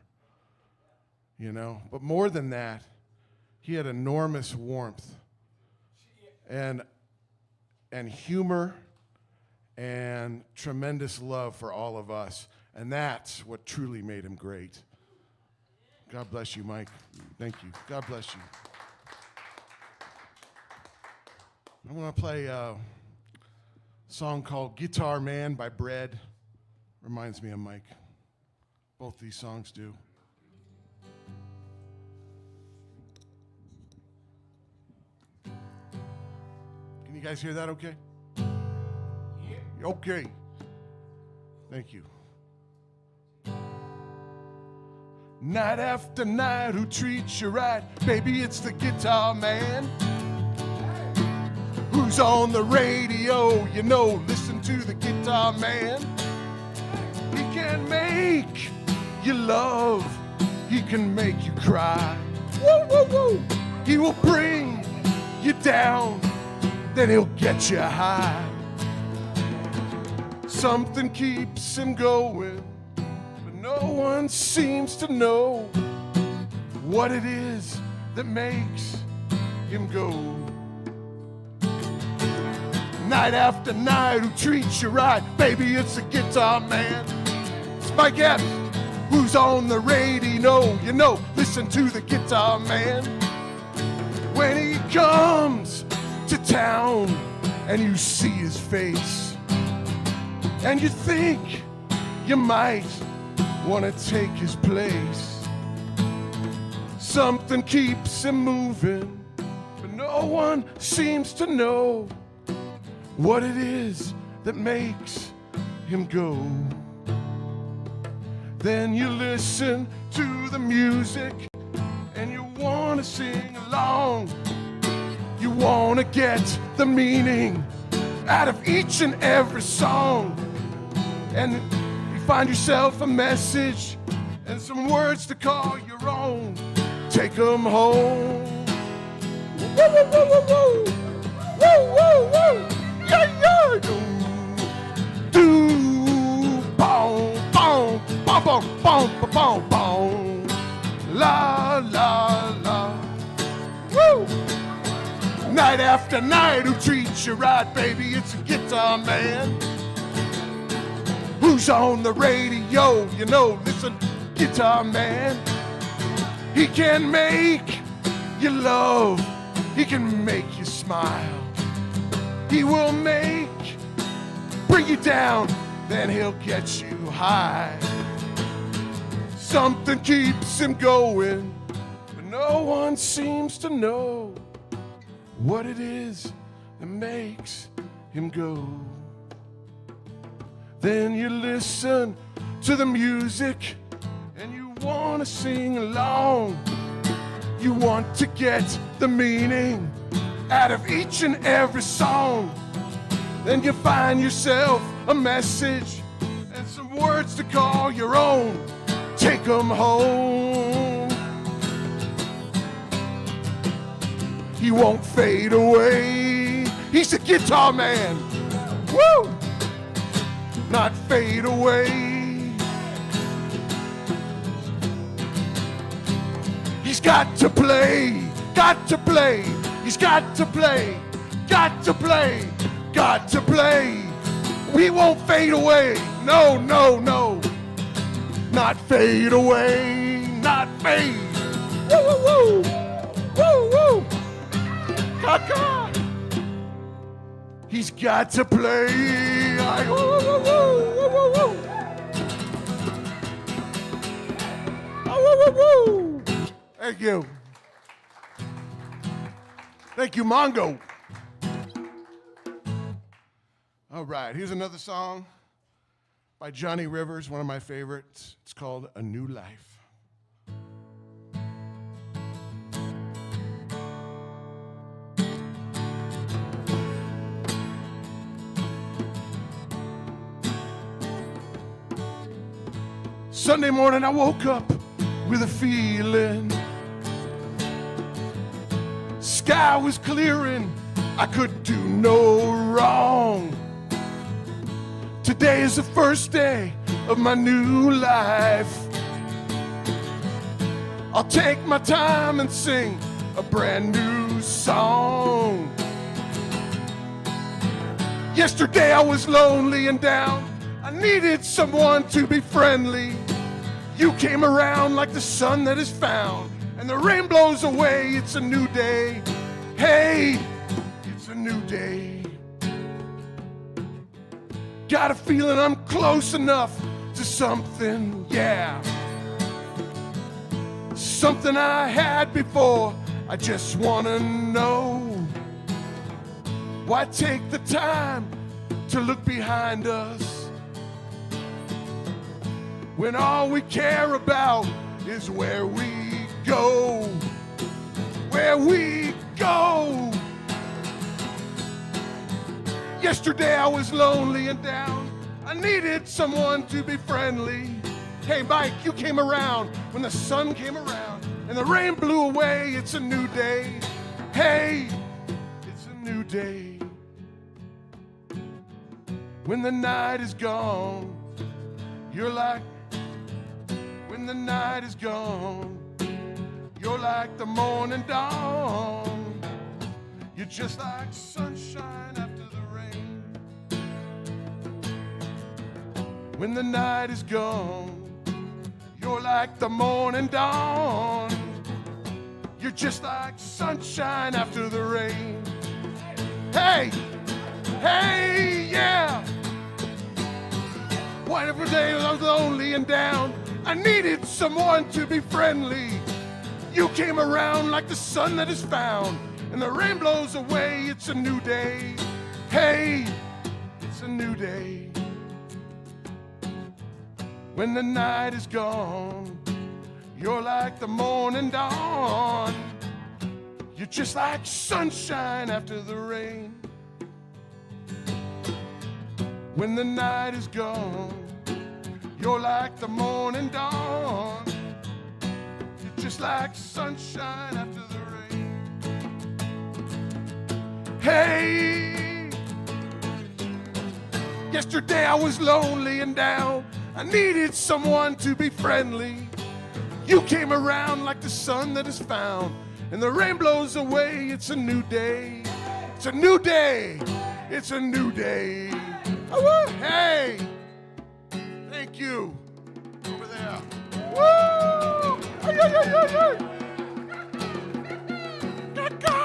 you know. But more than that, he had enormous warmth and humor and tremendous love for all of us. And that's what truly made him great. God bless you, Mike. Thank you. God bless you. I'm going to play a song called Guitar Man by Bread. Reminds me of Mike. Both these songs do. Can you guys hear that okay? Yeah. Okay. Thank you. Night after night, who treats you right? Baby, it's the guitar man. Who's on the radio? You know, listen to the guitar man. He can make you love. He can make you cry. Woo, woo, woo. He will bring you down, then he'll get you high. Something keeps him going, but no one seems to know what it is that makes him go. Night after night, who treats you right? Baby, it's the guitar man. It's Mike Evans, who's on the radio. You know, listen to the guitar man. When he comes to town and you see his face, and you think you might want to take his place. Something keeps him moving, but no one seems to know what it is that makes him go. Then you listen to the music and you want to sing along. You want to get the meaning out of each and every song. And you find yourself a message and some words to call your own. Take them home. Woo, woo, woo, woo, woo. Woo, woo, woo. Yeah, yeah. Do, boom, boom, boom, boom, boom, boom, boom. La, la, la. Woo. Night after night, who treats you right, baby? It's a guitar man. Who's on the radio? You know, listen, guitar man. He can make you love. He can make you smile. He will bring you down, then he'll get you high. Something keeps him going, but no one seems to know what it is that makes him go. Then you listen to the music and you want to sing along. You want to get the meaning out of each and every song. Then you find yourself a message and some words to call your own. Take them home. He won't fade away. He's a guitar man. Woo! Not fade away. He's got to play, got to play. He's got to play, got to play, got to play. We won't fade away. No, no, no. Not fade away, not fade. Woo, woo, woo. Woo, woo. Ka-ka. He's got to play. Woo, woo, woo, woo, woo, woo. woo, woo. Thank you. Thank you, Mongo. All right, here's another song by Johnny Rivers, one of my favorites. It's called A New Life. Sunday morning I woke up with a feeling. Sky was clearing, I could do no wrong. Today is the first day of my new life. I'll take my time and sing a brand new song. Yesterday I was lonely and down. I needed someone to be friendly. You came around like the sun that is found, and the rain blows away. It's a new day. Hey, it's a new day. Got a feeling I'm close enough to something, yeah. Something I had before. I just wanna know. Why take the time to look behind us when all we care about is where we go? Where we go. Yesterday I was lonely and down. I needed someone to be friendly. Hey Mike, you came around when the sun came around and the rain blew away. It's a new day. Hey, it's a new day. When the night is gone, you're like, when the night is gone, you're like the morning dawn. You're just like sunshine after the rain. When the night is gone, you're like the morning dawn. You're just like sunshine after the rain. Hey, hey, yeah. Whatever day I was lonely and down, I needed someone to be friendly. You came around like the sun that is found, and the rain blows away. It's a new day. Hey, it's a new day. When the night is gone, you're like the morning dawn. You're just like sunshine after the rain. When the night is gone, you're like the morning dawn. You're just like sunshine after the rain. Hey, yesterday I was lonely and down. I needed someone to be friendly. You came around like the sun that is found, and the rain blows away. It's a new day. It's a new day. It's a new day. Oh, hey, thank you. Over there. Woo! Ay, ay, ay, ay, ay. Ga-ga!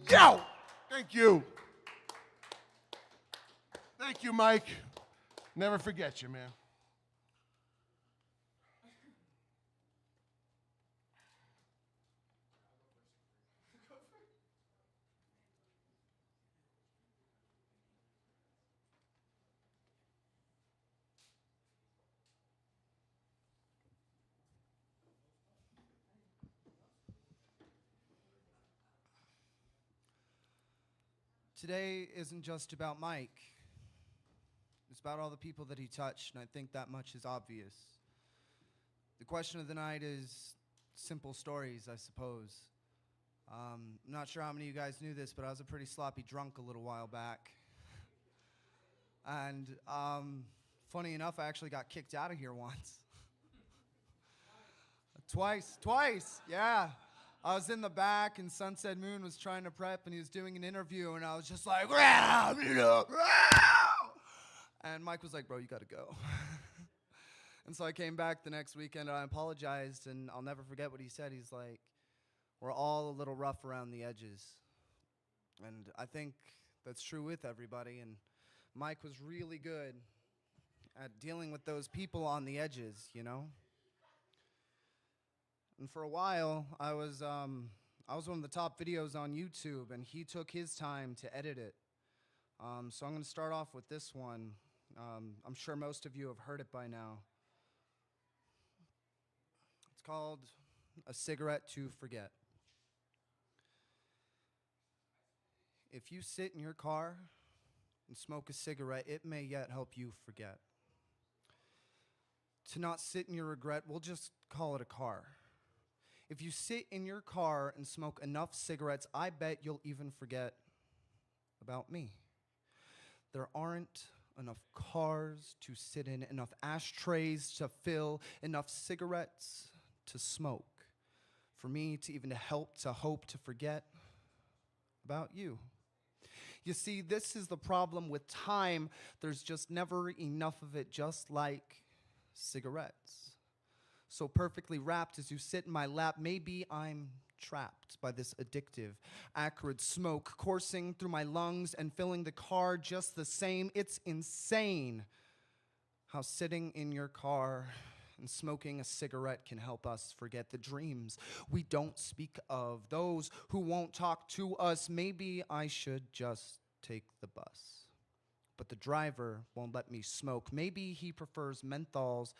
Yo! Thank you. Thank you, Mike. Never forget you, man. Today isn't just about Mike. It's about all the people that he touched, and I think that much is obvious. The question of the night is simple stories, I suppose. I'm not sure how many of you guys knew this, but I was a pretty sloppy drunk a little while back. And funny enough, I actually got kicked out of here once. Twice, yeah. I was in the back, and Sunset Moon was trying to prep, and he was doing an interview, and I was just like, and Mike was like, bro, you gotta go. And so I came back the next weekend, and I apologized, and I'll never forget what he said. He's like, we're all a little rough around the edges. And I think that's true with everybody, and Mike was really good at dealing with those people on the edges, you know? And for a while, I was one of the top videos on YouTube, and he took his time to edit it. So I'm going to start off with this one. I'm sure most of you have heard it by now. It's called A Cigarette to Forget. If you sit in your car and smoke a cigarette, it may yet help you forget. To not sit in your regret, we'll just call it a car. If you sit in your car and smoke enough cigarettes, I bet you'll even forget about me. There aren't enough cars to sit in, enough ashtrays to fill, enough cigarettes to smoke, for me to even hope to forget about you. You see, this is the problem with time. There's just never enough of it, just like cigarettes. So perfectly wrapped as you sit in my lap, maybe I'm trapped by this addictive, acrid smoke coursing through my lungs and filling the car just the same. It's insane how sitting in your car and smoking a cigarette can help us forget the dreams we don't speak of, those who won't talk to us. Maybe I should just take the bus. But the driver won't let me smoke. Maybe he prefers menthols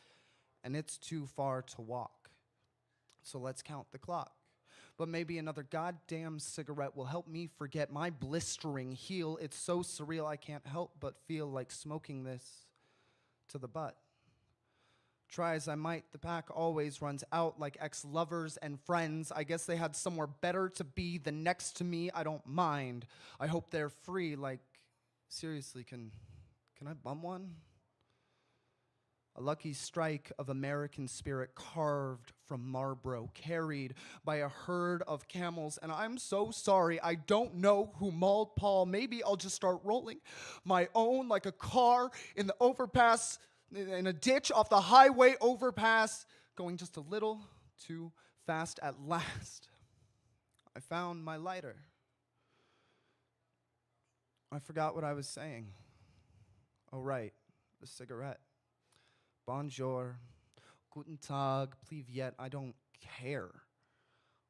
and it's too far to walk. So let's count the clock. But maybe another goddamn cigarette will help me forget my blistering heel. It's so surreal I can't help but feel like smoking this to the butt. Try as I might, the pack always runs out like ex-lovers and friends. I guess they had somewhere better to be than next to me. I don't mind. I hope they're free. Like, seriously, can I bum one? A lucky strike of American spirit carved from Marlboro, carried by a herd of camels. And I'm so sorry, I don't know who mauled Paul. Maybe I'll just start rolling my own like a car in the overpass, in a ditch off the highway overpass, going just a little too fast at last. I found my lighter. I forgot what I was saying. Oh, right, the cigarette. Bonjour, guten Tag, please yet, I don't care.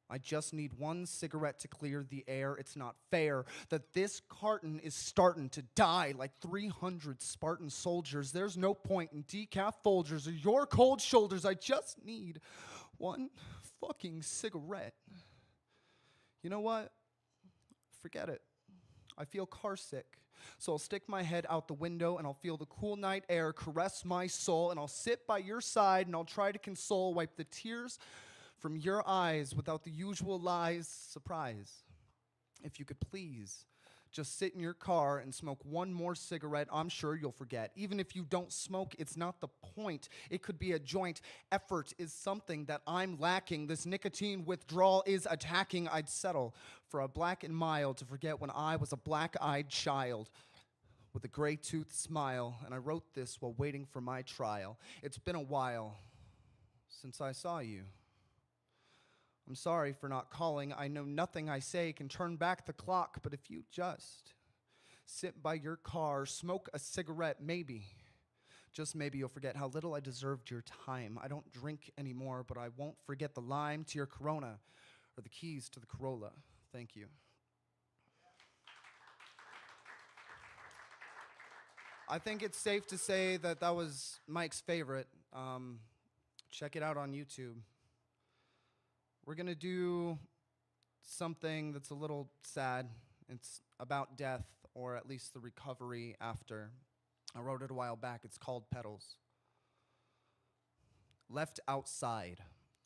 I just need one cigarette to clear the air. It's not fair that this carton is starting to die like 300 Spartan soldiers. There's no point in decaf Folgers or your cold shoulders. I just need one fucking cigarette. You know what? Forget it. I feel car sick. So I'll stick my head out the window and I'll feel the cool night air caress my soul, and I'll sit by your side and I'll try to console, wipe the tears from your eyes without the usual lies. Surprise. If you could please just sit in your car and smoke one more cigarette, I'm sure you'll forget. Even if you don't smoke, it's not the point. It could be a joint. Effort is something that I'm lacking. This nicotine withdrawal is attacking. I'd settle for a black and mild to forget when I was a black-eyed child with a gray-toothed smile, and I wrote this while waiting for my trial. It's been a while since I saw you. I'm sorry for not calling. I know nothing I say can turn back the clock, but if you just sit by your car, smoke a cigarette, maybe, just maybe you'll forget how little I deserved your time. I don't drink anymore, but I won't forget the lime to your Corona or the keys to the Corolla. Thank you. I think it's safe to say that that was Mike's favorite. Check it out on YouTube. We're going to do something that's a little sad. It's about death, or at least the recovery after. I wrote it a while back. It's called Petals. Left outside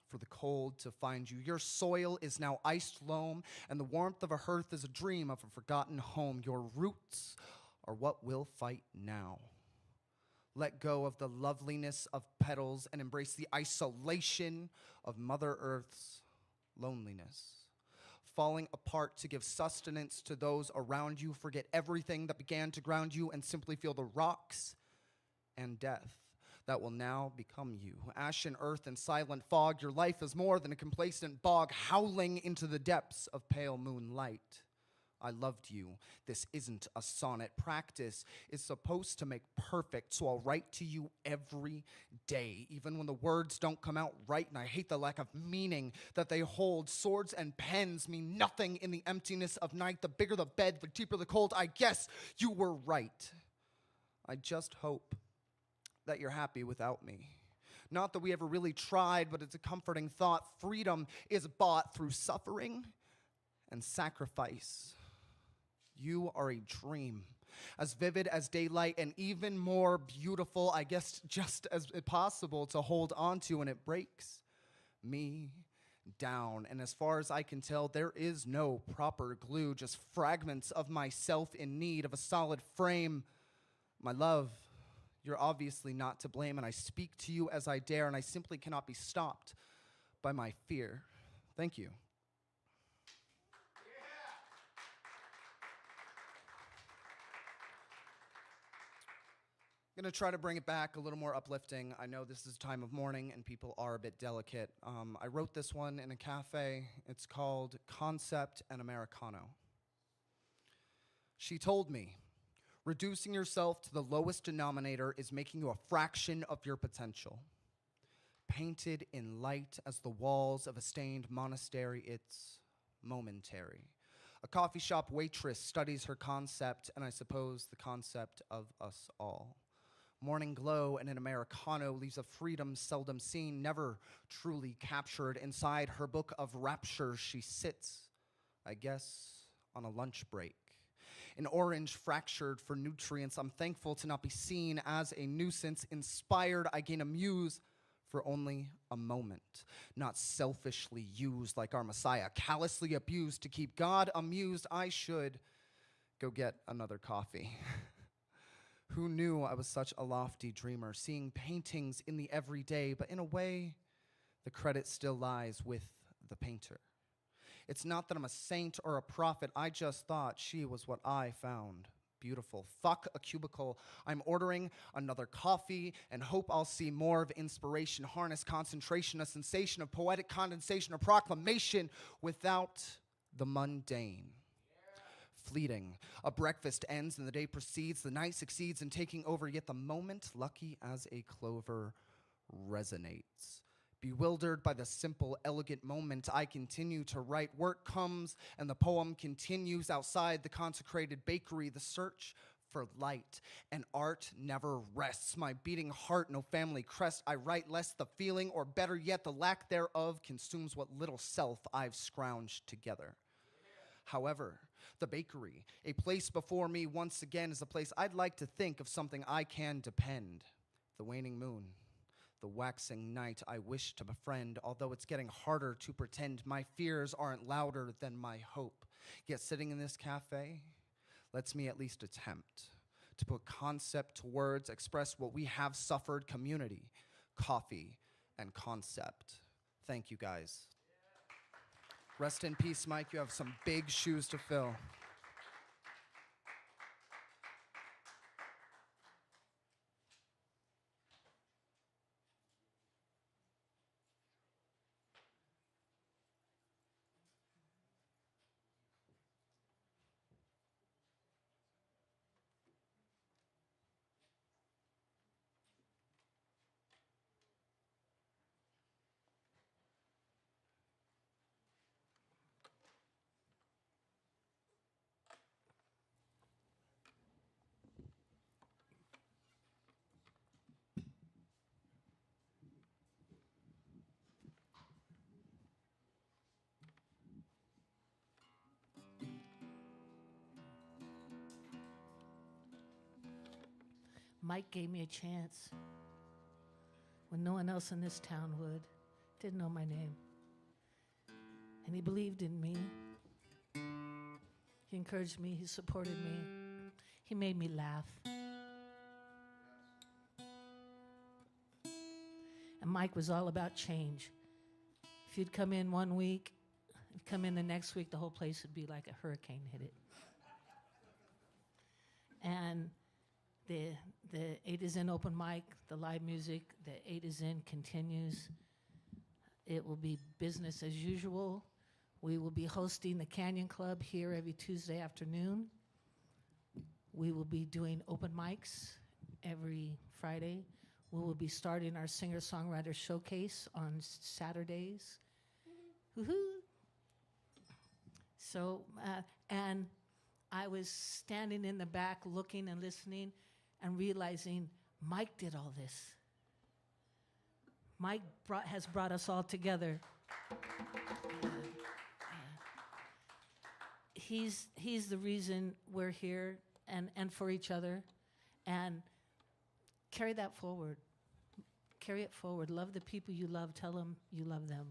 for the cold to find you. Your soil is now iced loam, and the warmth of a hearth is a dream of a forgotten home. Your roots are what we'll fight now. Let go of the loveliness of petals and embrace the isolation of Mother Earth's loneliness. Falling apart to give sustenance to those around you. Forget everything that began to ground you and simply feel the rocks and death that will now become you. Ash and earth and silent fog. Your life is more than a complacent bog howling into the depths of pale moonlight. I loved you. This isn't a sonnet. Practice is supposed to make perfect, so I'll write to you every day, even when the words don't come out right, and I hate the lack of meaning that they hold. Swords and pens mean nothing in the emptiness of night. The bigger the bed, the deeper the cold. I guess you were right. I just hope that you're happy without me. Not that we ever really tried, but it's a comforting thought. Freedom is bought through suffering and sacrifice. You are a dream, as vivid as daylight and even more beautiful, I guess just as possible to hold on to, and it breaks me down. And as far as I can tell, there is no proper glue, just fragments of myself in need of a solid frame. My love, you're obviously not to blame, and I speak to you as I dare, and I simply cannot be stopped by my fear. Thank you. I'm going to try to bring it back a little more uplifting. I know this is a time of mourning and people are a bit delicate. I wrote this one in a cafe. It's called Concept and Americano. She told me, reducing yourself to the lowest denominator is making you a fraction of your potential. Painted in light as the walls of a stained monastery, it's momentary. A coffee shop waitress studies her concept, and I suppose the concept of us all. Morning glow and an Americano leaves a freedom seldom seen, never truly captured. Inside her book of rapture, she sits, I guess, on a lunch break. An orange fractured for nutrients. I'm thankful to not be seen as a nuisance. Inspired, I gain a muse for only a moment. Not selfishly used like our Messiah, callously abused to keep God amused. I should go get another coffee. Who knew I was such a lofty dreamer, seeing paintings in the everyday, but in a way, the credit still lies with the painter. It's not that I'm a saint or a prophet, I just thought she was what I found beautiful. Fuck a cubicle. I'm ordering another coffee and hope I'll see more of inspiration, harness concentration, a sensation of poetic condensation, a proclamation without the mundane. Fleeting. A breakfast ends and the day proceeds. The night succeeds in taking over, yet the moment, lucky as a clover, resonates. Bewildered by the simple, elegant moment, I continue to write. Work comes and the poem continues outside the consecrated bakery. The search for light and art never rests. My beating heart, no family crest. I write lest the feeling, or better yet, the lack thereof, consumes what little self I've scrounged together. However, the bakery, a place before me once again, is a place I'd like to think of something I can depend. The waning moon, the waxing night I wish to befriend, although it's getting harder to pretend my fears aren't louder than my hope. Yet sitting in this cafe lets me at least attempt to put concept to words, express what we have suffered: community, coffee, and concept. Thank you, guys. Rest in peace, Mike. You have some big shoes to fill. Mike gave me a chance when no one else in this town would. Didn't know my name. And he believed in me. He encouraged me. He supported me. He made me laugh. And Mike was all about change. If you'd come in one week, you'd come in the next week, the whole place would be like a hurricane hit it. And the 8 is in open mic, the live music, the 8 is in continues. It will be business as usual We will be hosting the Canyon Club here every Tuesday afternoon. We will be doing open mics every Friday. We will be starting our singer-songwriter showcase on Saturdays. Woohoo! So, and I was standing in the back looking and listening and realizing Mike did all this. Mike has brought us all together. He's the reason we're here and for each other. And carry that forward. Carry it forward. Love the people you love. Tell them you love them.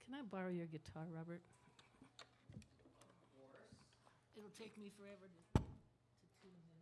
Can I borrow your guitar, Robert? Of course. It'll take me forever to tune this.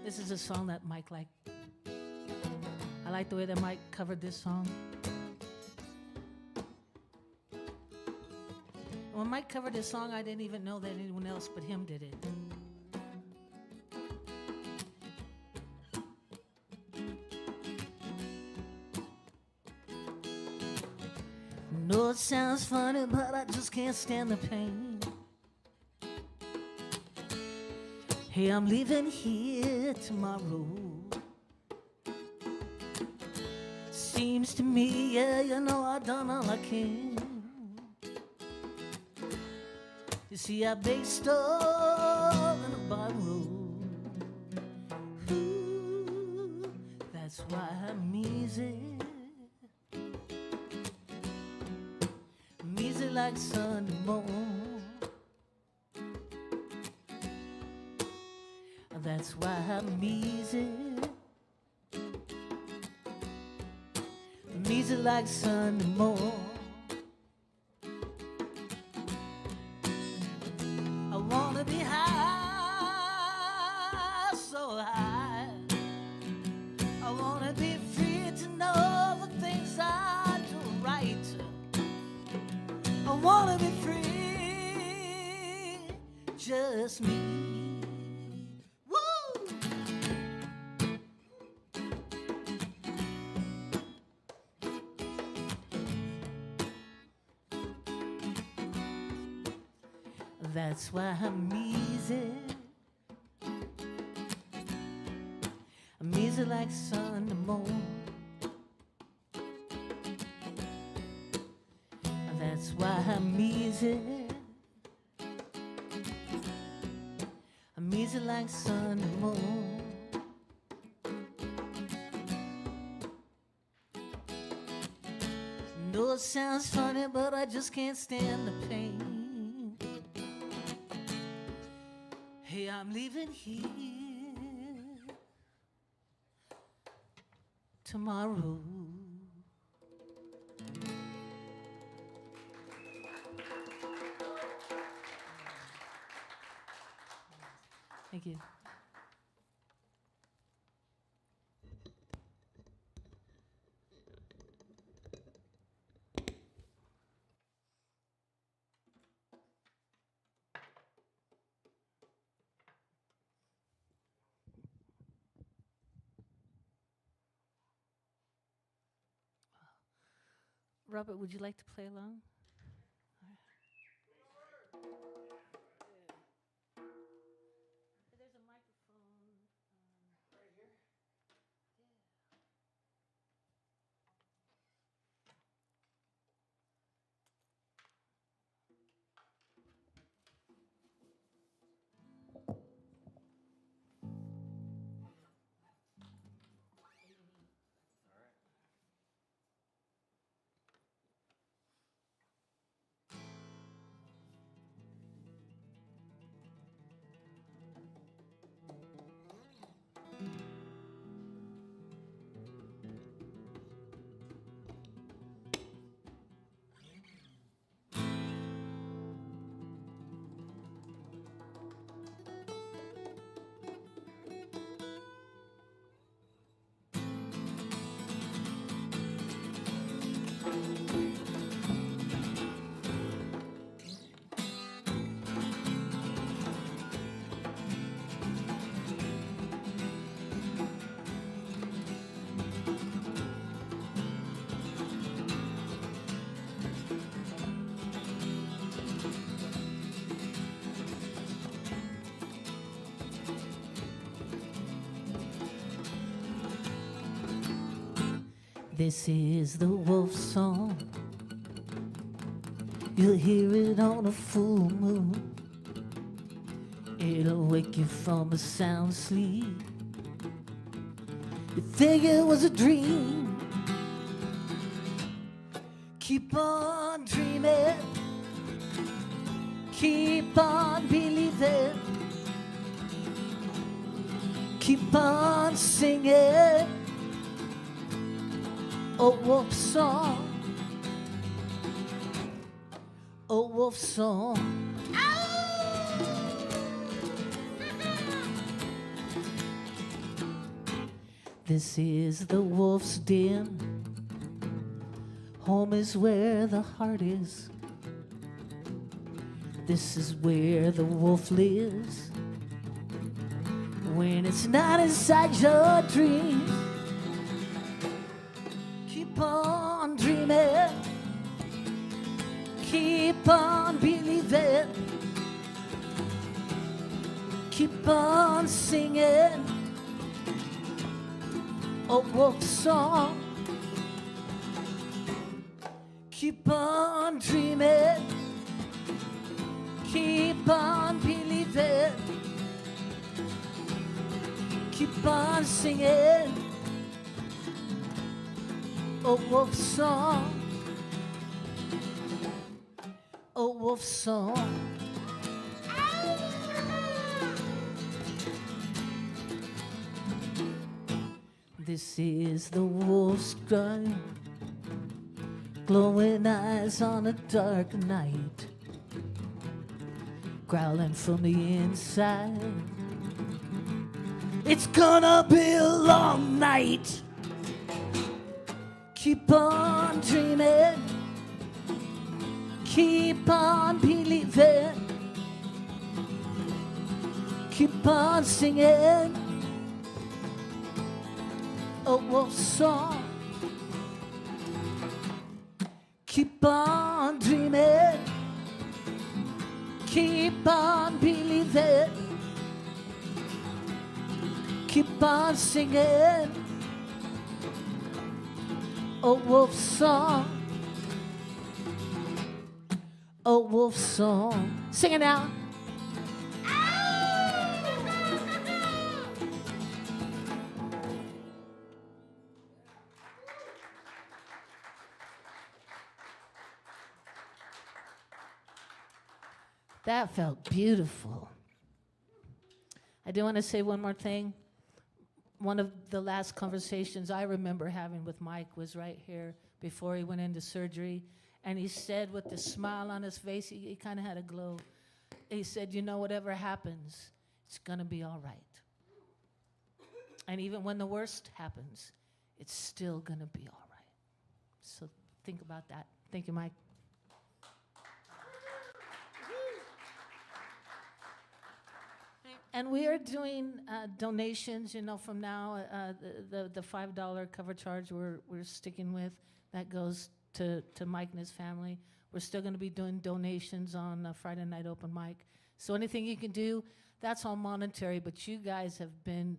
This is a song that Mike liked. I like the way that Mike covered this song. When Mike covered this song, I didn't even know that anyone else but him did it. No, it sounds funny, but I just can't stand the pain. Hey, I'm leaving here tomorrow. Seems to me, yeah, you know I done all I can. You see, I based all in a borrow. Ooh, that's why I'm easy. I'm easy like Sunday morning. That's why I'm easy. I'm easy like Sunday morning. I wanna be high, so high. I wanna be free to know the things I do right. I wanna be free, just me. That's why I'm easy. I'm easy like Sunday morning. That's why I'm easy. I'm easy like Sunday morning. No, it sounds funny, but I just can't stand the pain. Hey, I'm leaving here tomorrow. Thank you. Robert, would you like to play along? There's a microphone right here. This is the wolf song. You'll hear it on a full moon. It'll wake you from a sound sleep. You think it was a dream. Keep on dreaming. Keep on believing. Keep on singing a wolf song. A wolf song. This is the wolf's den. Home is where the heart is. This is where the wolf lives. When it's not inside your dreams, keep on dreaming. Keep on believing. Keep on singing a wolf song. Keep on dreaming. Keep on believing. Keep on singing a wolf song. A wolf song. This is the wolf's cry, glowing eyes on a dark night, growling from the inside. It's gonna be a long night. Keep on dreaming. Keep on believing. Keep on singing a wolf song. Keep on dreaming. Keep on believing. Keep on singing a wolf song. A wolf song. Sing it now. That felt beautiful. I do want to say one more thing. One of the last conversations I remember having with Mike was right here before he went into surgery. And he said with a smile on his face, he kind of had a glow. He said, you know, whatever happens, it's going to be all right. And even when the worst happens, it's still going to be all right. So think about that. Thank you, Mike. And we are doing donations, you know, from now. The $5 cover charge we're sticking with, that goes to Mike and his family. We're still going to be doing donations on Friday night open mic. So anything you can do, that's all monetary, but you guys have been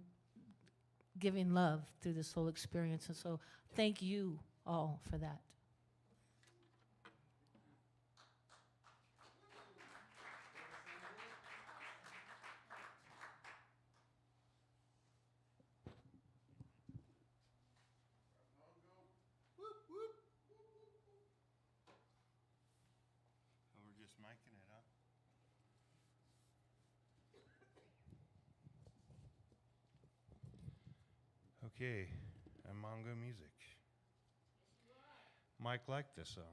giving love through this whole experience. And so thank you all for that. We're just miking it, huh? Okay, and Mongo Music. Mike liked this song.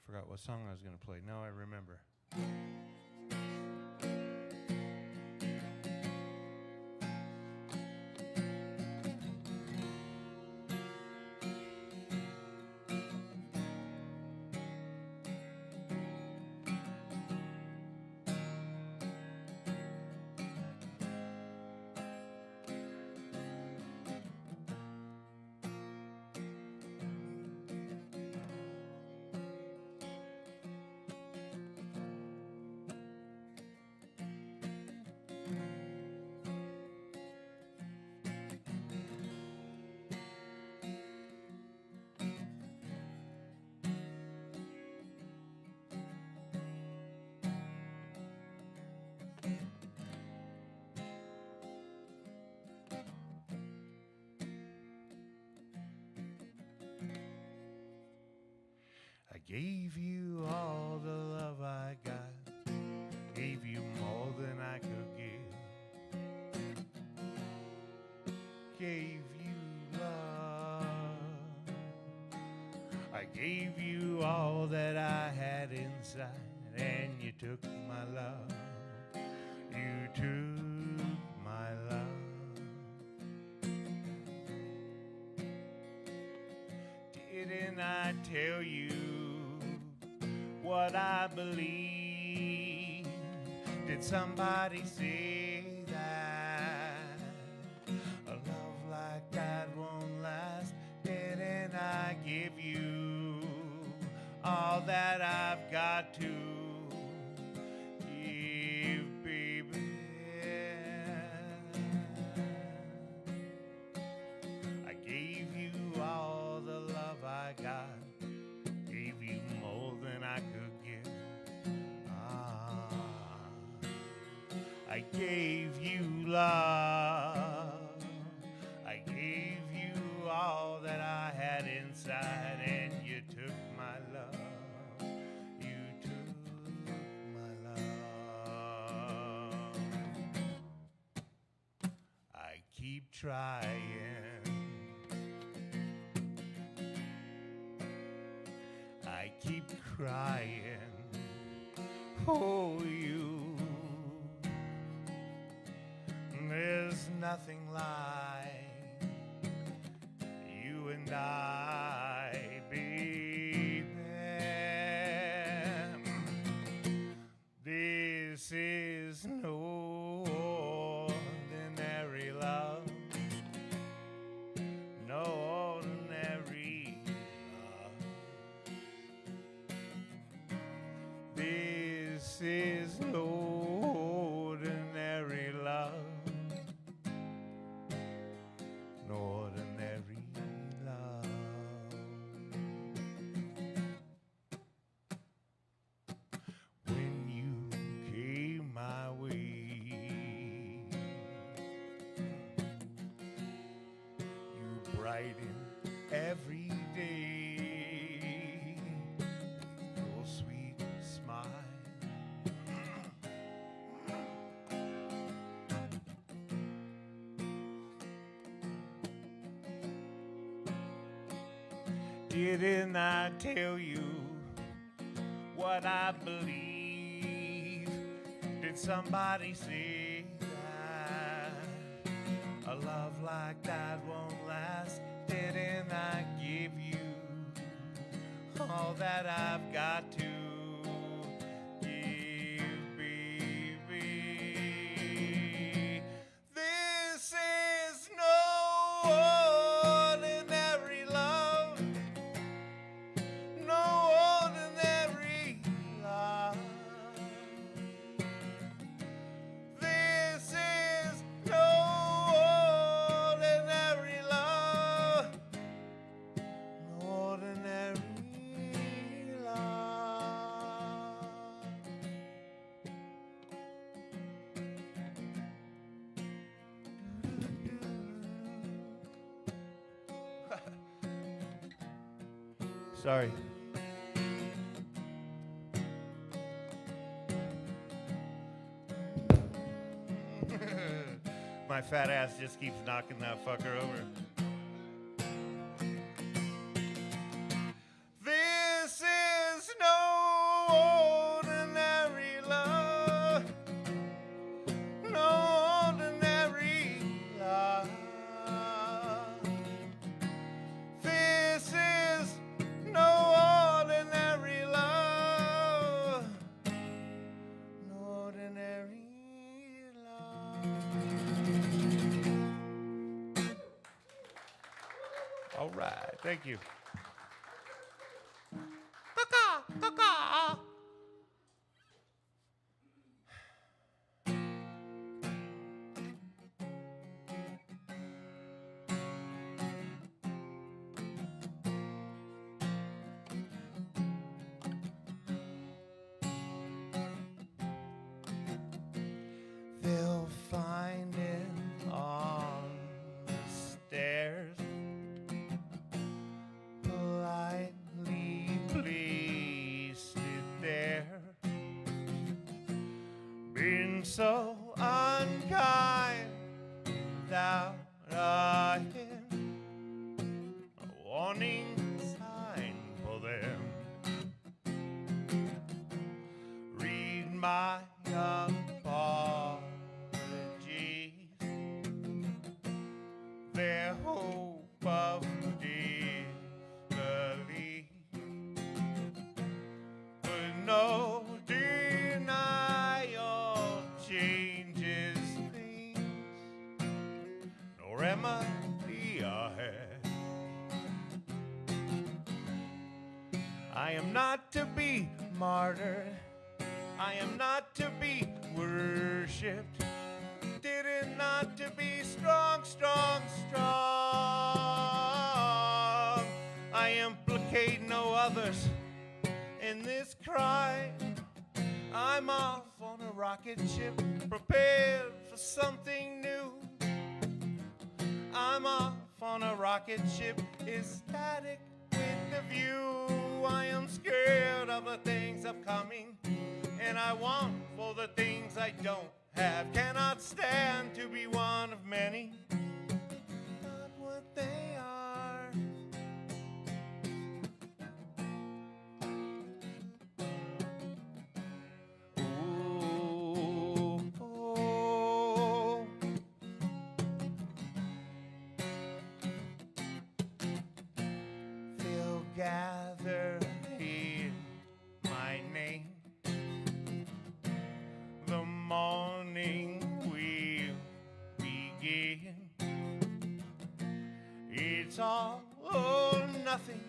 Forgot what song I was going to play. Now I remember. gave you all the love I got, gave you more than I could give, gave you love. I gave you all that I had inside, and you took my love. You took my love. Didn't I tell you what I believe? Did somebody say that a love like that won't last? Didn't I give you all that I've got to give, baby? I gave you all the love I got, gave you more than I could give. I gave you love. I gave you all that I had inside, and you took my love. You took my love. I keep trying. I keep crying for you. There's nothing like you and I, baby. This is no ordinary love, no ordinary love. This is no ordinary love, no ordinary love. When you came my way, you brightened every day with your sweet smile. Didn't I tell you what I believe? Did somebody say that a love like that won't last? Didn't I give you all that I've got to give, baby? This is no ordinary love, no ordinary love. This is no ordinary love, no ordinary love. Sorry. My fat ass just keeps knocking that fucker over. This is no ordinary love, no ordinary love. This is no ordinary love, no ordinary love. All right, thank you. They'll find it on the stairs, politely please. so unkind without a hint, a warning sign for them. Read my apologies, their hope of disbelief, but no denial changes things, no remedy ahead. I am not to be martyred, I am not to be worshipped, did it not to be strong, strong, strong. I implicate no others in this crime. I'm off on a rocket ship, prepared for something new. I'm off on a rocket ship, ecstatic with the view. I am scared of the things upcoming, and I want for the things I don't have. Cannot stand to be one of many, not what they are. Ooh, oh. They'll gather here my name, the morning will begin. It's all or nothing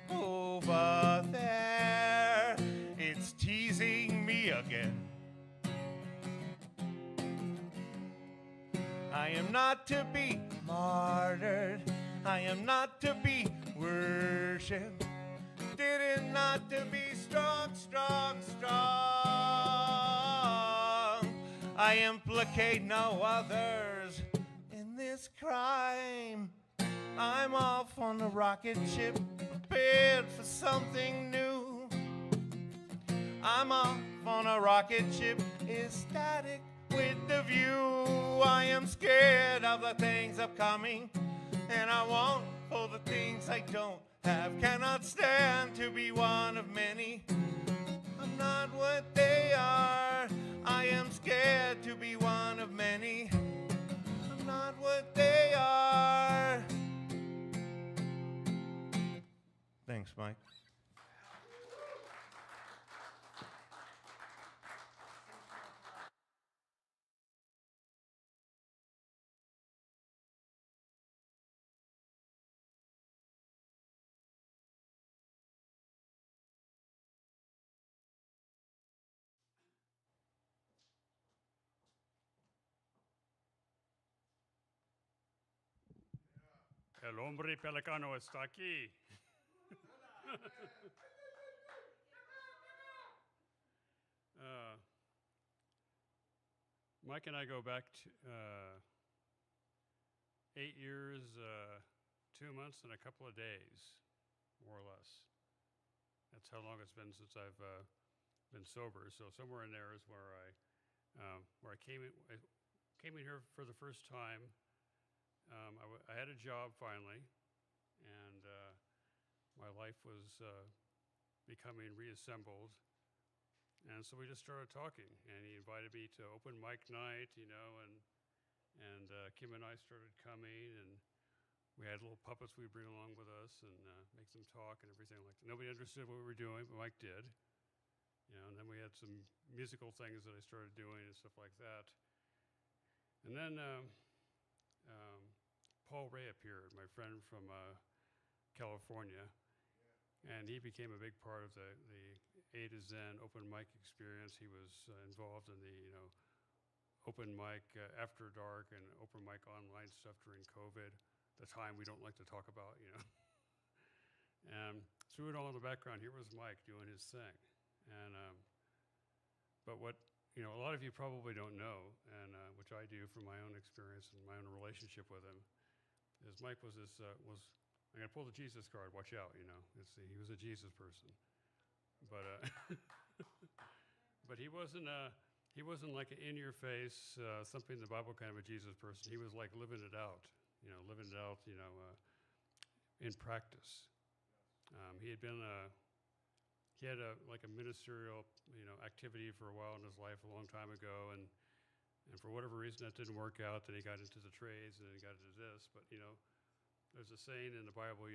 over there. It's teasing me again. I am not to be martyred, I am not to be worshipped, did it not to be strong, strong, strong. I implicate no others in this crime. I'm off on a rocket ship, prepared for something new. I'm off on a rocket ship, ecstatic with the view. I am scared of the things upcoming, and I want for the things I don't have. Cannot stand to be one of many, I'm not what they are. I am scared to be one of many, I'm not what they are. Thanks, Mike. El hombre pelicano está aquí. Mike and I go back to 8 years, 2 months, and a couple of days, more or less. That's how long it's been since I've been sober. So somewhere in there is where I came in. I came in here for the first time. I had a job finally, and my life was becoming reassembled. And so we just started talking, and he invited me to open mic night, you know, and Kim and I started coming, and we had little puppets we'd bring along with us and make them talk and everything like that. Nobody understood what we were doing, but Mike did. You know, and then we had some musical things that I started doing and stuff like that. And then Paul Ray appeared, my friend from California, and he became a big part of the A to Zen open mic experience. He was involved in the open mic after dark and open mic online stuff during COVID, the time we don't like to talk about, you know. And through it all in the background, here was Mike doing his thing. And but what a lot of you probably don't know, and which I do from my own experience and my own relationship with him, is Mike was this I'm gonna pull the Jesus card. Watch out, you know. He was a Jesus person, but but he wasn't he wasn't like an in-your-face, something in the Bible kind of a Jesus person. He was like living it out, in practice. He had been like a ministerial, activity for a while in his life a long time ago, and for whatever reason that didn't work out. Then he got into the trades, and then he got into this. But there's a saying in the Bible,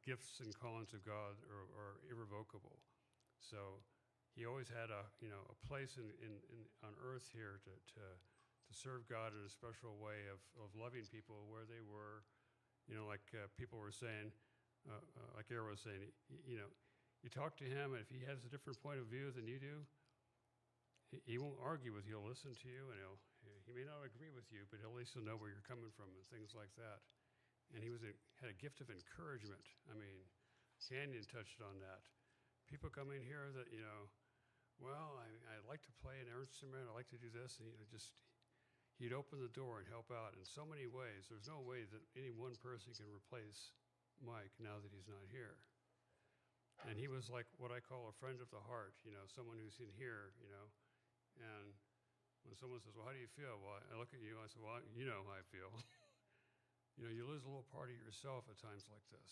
gifts and callings of God are irrevocable. So he always had a place on earth here to serve God in a special way of loving people where they were. Like people were saying, like Era was saying, you talk to him, and if he has a different point of view than you do, he won't argue with you. He'll listen to you, and he may not agree with you, but at least he'll know where you're coming from and things like that. And he had a gift of encouragement. I mean, Canyon touched on that. People come in here that, well, I like to play an instrument, I like to do this, and he'd open the door and help out in so many ways. There's no way that any one person can replace Mike now that he's not here. And he was like what I call a friend of the heart, someone who's in here, and when someone says, well, how do you feel? Well, I look at you, I say, well, you know how I feel. You lose a little part of yourself at times like this.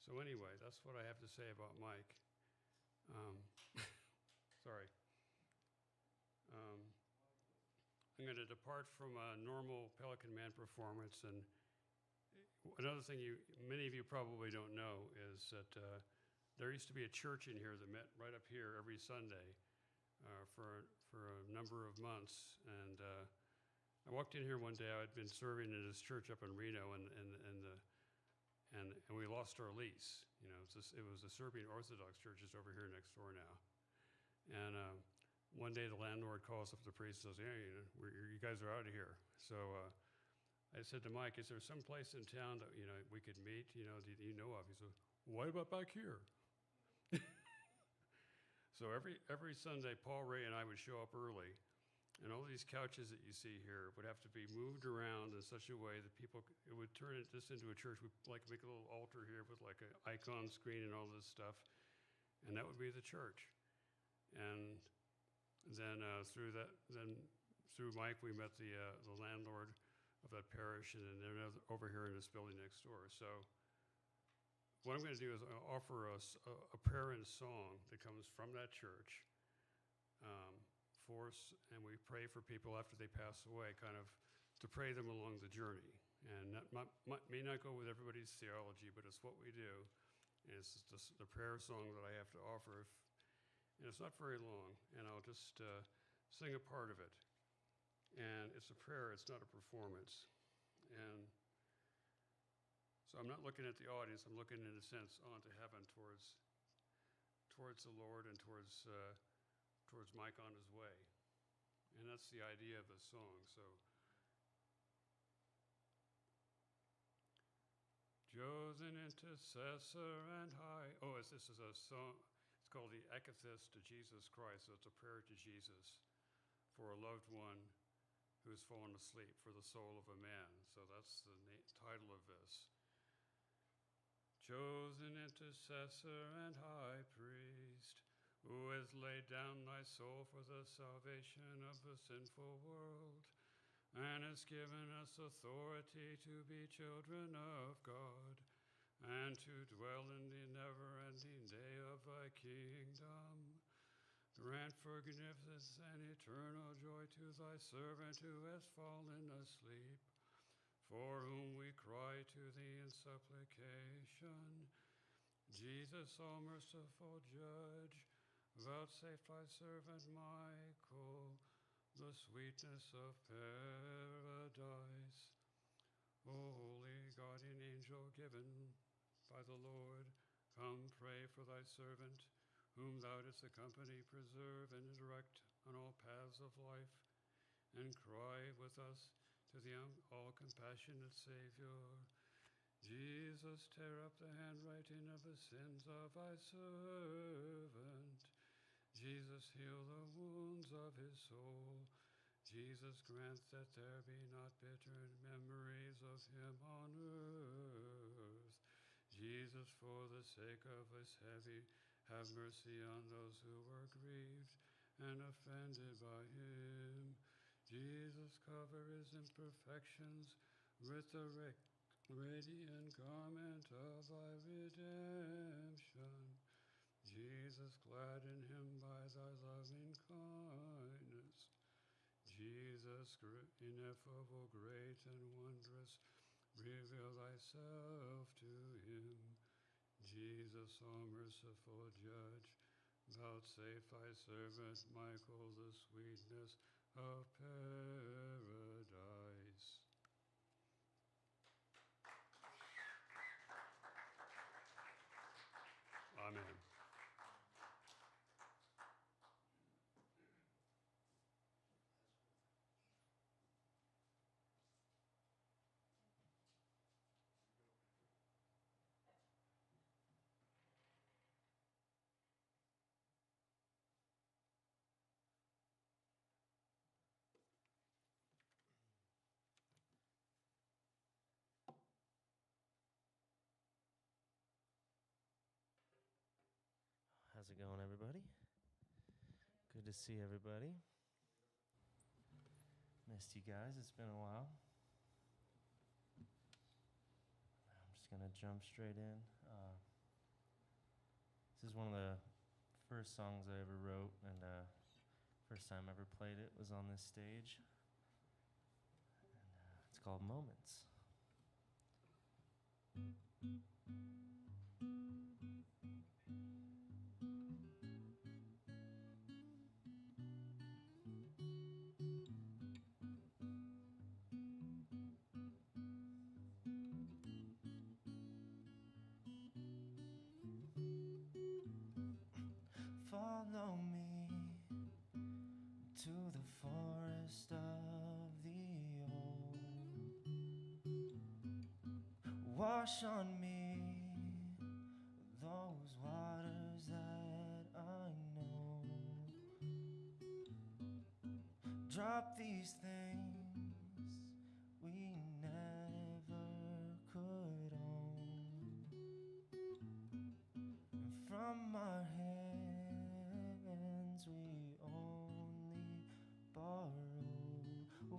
So anyway, that's what I have to say about Mike. Sorry. I'm going to depart from a normal Pelican Man performance, and another thing many of you probably don't know is that there used to be a church in here that met right up here every Sunday for a number of months, and I walked in here one day. I had been serving in this church up in Reno, and we lost our lease. It was the Serbian Orthodox church is over here next door now, and one day the landlord calls up the priest and says, "Hey, you guys are out of here." So I said to Mike, "Is there some place in town that we could meet? Do you know of?" He said, "What about back here?" So every Sunday, Paul, Ray, and I would show up early, and all these couches that you see here would have to be moved around in such a way that it would turn this into a church. We'd make a little altar here with like an icon screen and all this stuff, and that would be the church. And then through Mike, we met the landlord of that parish, and then they're over here in this building next door. So what I'm going to do is offer us a prayer and song that comes from that church for us, and we pray for people after they pass away, kind of to pray them along the journey. And that may not go with everybody's theology, but it's what we do. And it's just the prayer song that I have to offer. And it's not very long, and I'll just sing a part of it. And it's a prayer, it's not a performance. And so I'm not looking at the audience, I'm looking in a sense onto heaven towards the Lord and towards Mike on his way. And that's the idea of the song. So, chosen intercessor and high. This is a song. It's called the Ekathist to Jesus Christ. So it's a prayer to Jesus for a loved one who's fallen asleep, for the soul of a man. So that's the title of this. Chosen intercessor and high priest, who has laid down thy soul for the salvation of the sinful world, and has given us authority to be children of God, and to dwell in the never-ending day of thy kingdom. Grant forgiveness and eternal joy to thy servant who has fallen asleep, for whom we cry to thee in supplication. Jesus, all merciful judge, vouchsafe thy servant Michael the sweetness of paradise. O holy guardian angel given by the Lord, come pray for thy servant, whom thou didst accompany, preserve, and direct on all paths of life, and cry with us to the all-compassionate Savior. Jesus, tear up the handwriting of the sins of thy servant. Jesus, heal the wounds of his soul. Jesus, grant that there be not bitter memories of him on earth. Jesus, for the sake of his Have mercy on those who were grieved and offended by him. Jesus, cover his imperfections with the radiant garment of thy redemption. Jesus, gladden him by thy loving kindness. Jesus, ineffable, great, and wondrous, reveal thyself to him. Jesus, all merciful judge, vouchsafe thy servant Michael the sweetness of paradise. Amen. How's it going, everybody? Good to see everybody. Missed you guys. It's been a while. I'm just going to jump straight in. This is one of the first songs I ever wrote, and first time I ever played it was on this stage. And it's called Moments. Follow me to the forest of the old. Wash on me those waters that I know. Drop these things we never could own. And from our hands we only borrow. Ooh.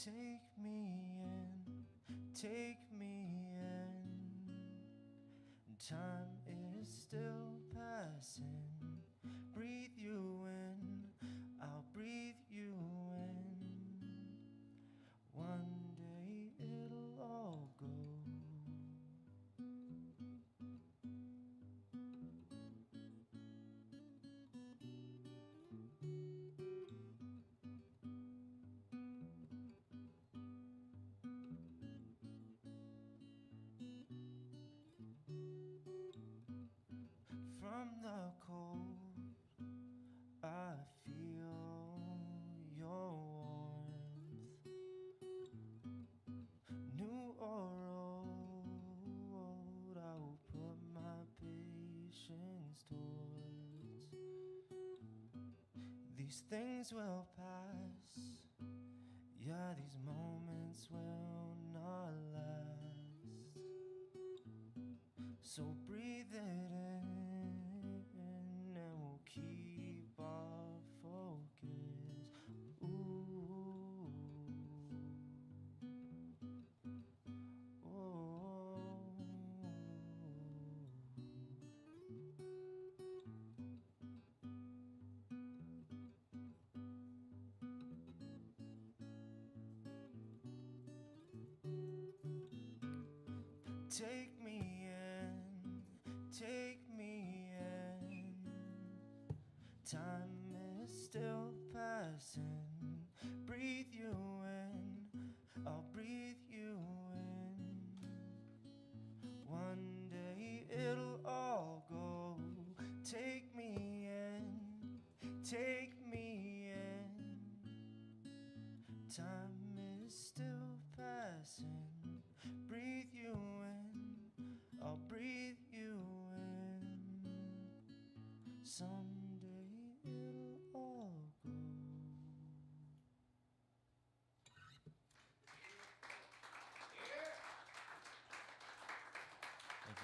Take me in, take me in. Time is still passing. Breathe you in, I'll breathe you in. One day it'll all go. From the cold, I feel your warmth. New or old, I will put my patience towards. These things will pass, yeah, these moments will not last. So breathe it in and we'll keep our focus. Ooh. Oh. Take me in, take me in. Time is still passing. Breathe you in, I'll breathe you in. One day it'll all go. Take me in, take me in. Time is still passing.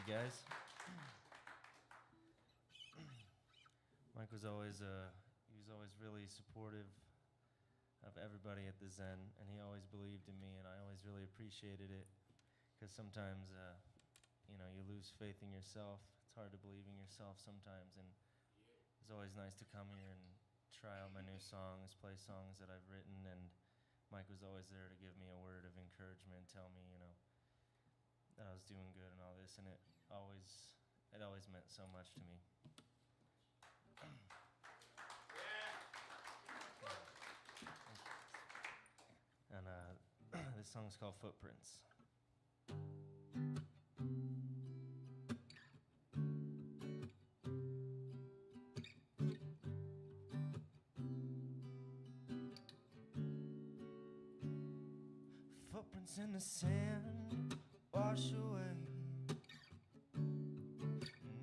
you guys. Mike was always he was always really supportive of everybody at the Zen, and he always believed in me, and I always really appreciated it. Because sometimes, you know, you lose faith in yourself. It's hard to believe in yourself sometimes, and it's always nice to come here and try out my new songs, play songs that I've written, and Mike was always there to give me a word of encouragement, tell me, you know, that I was doing good and all this, and it always meant so much to me. And this song's called Footprints. Footprints in the sand wash away.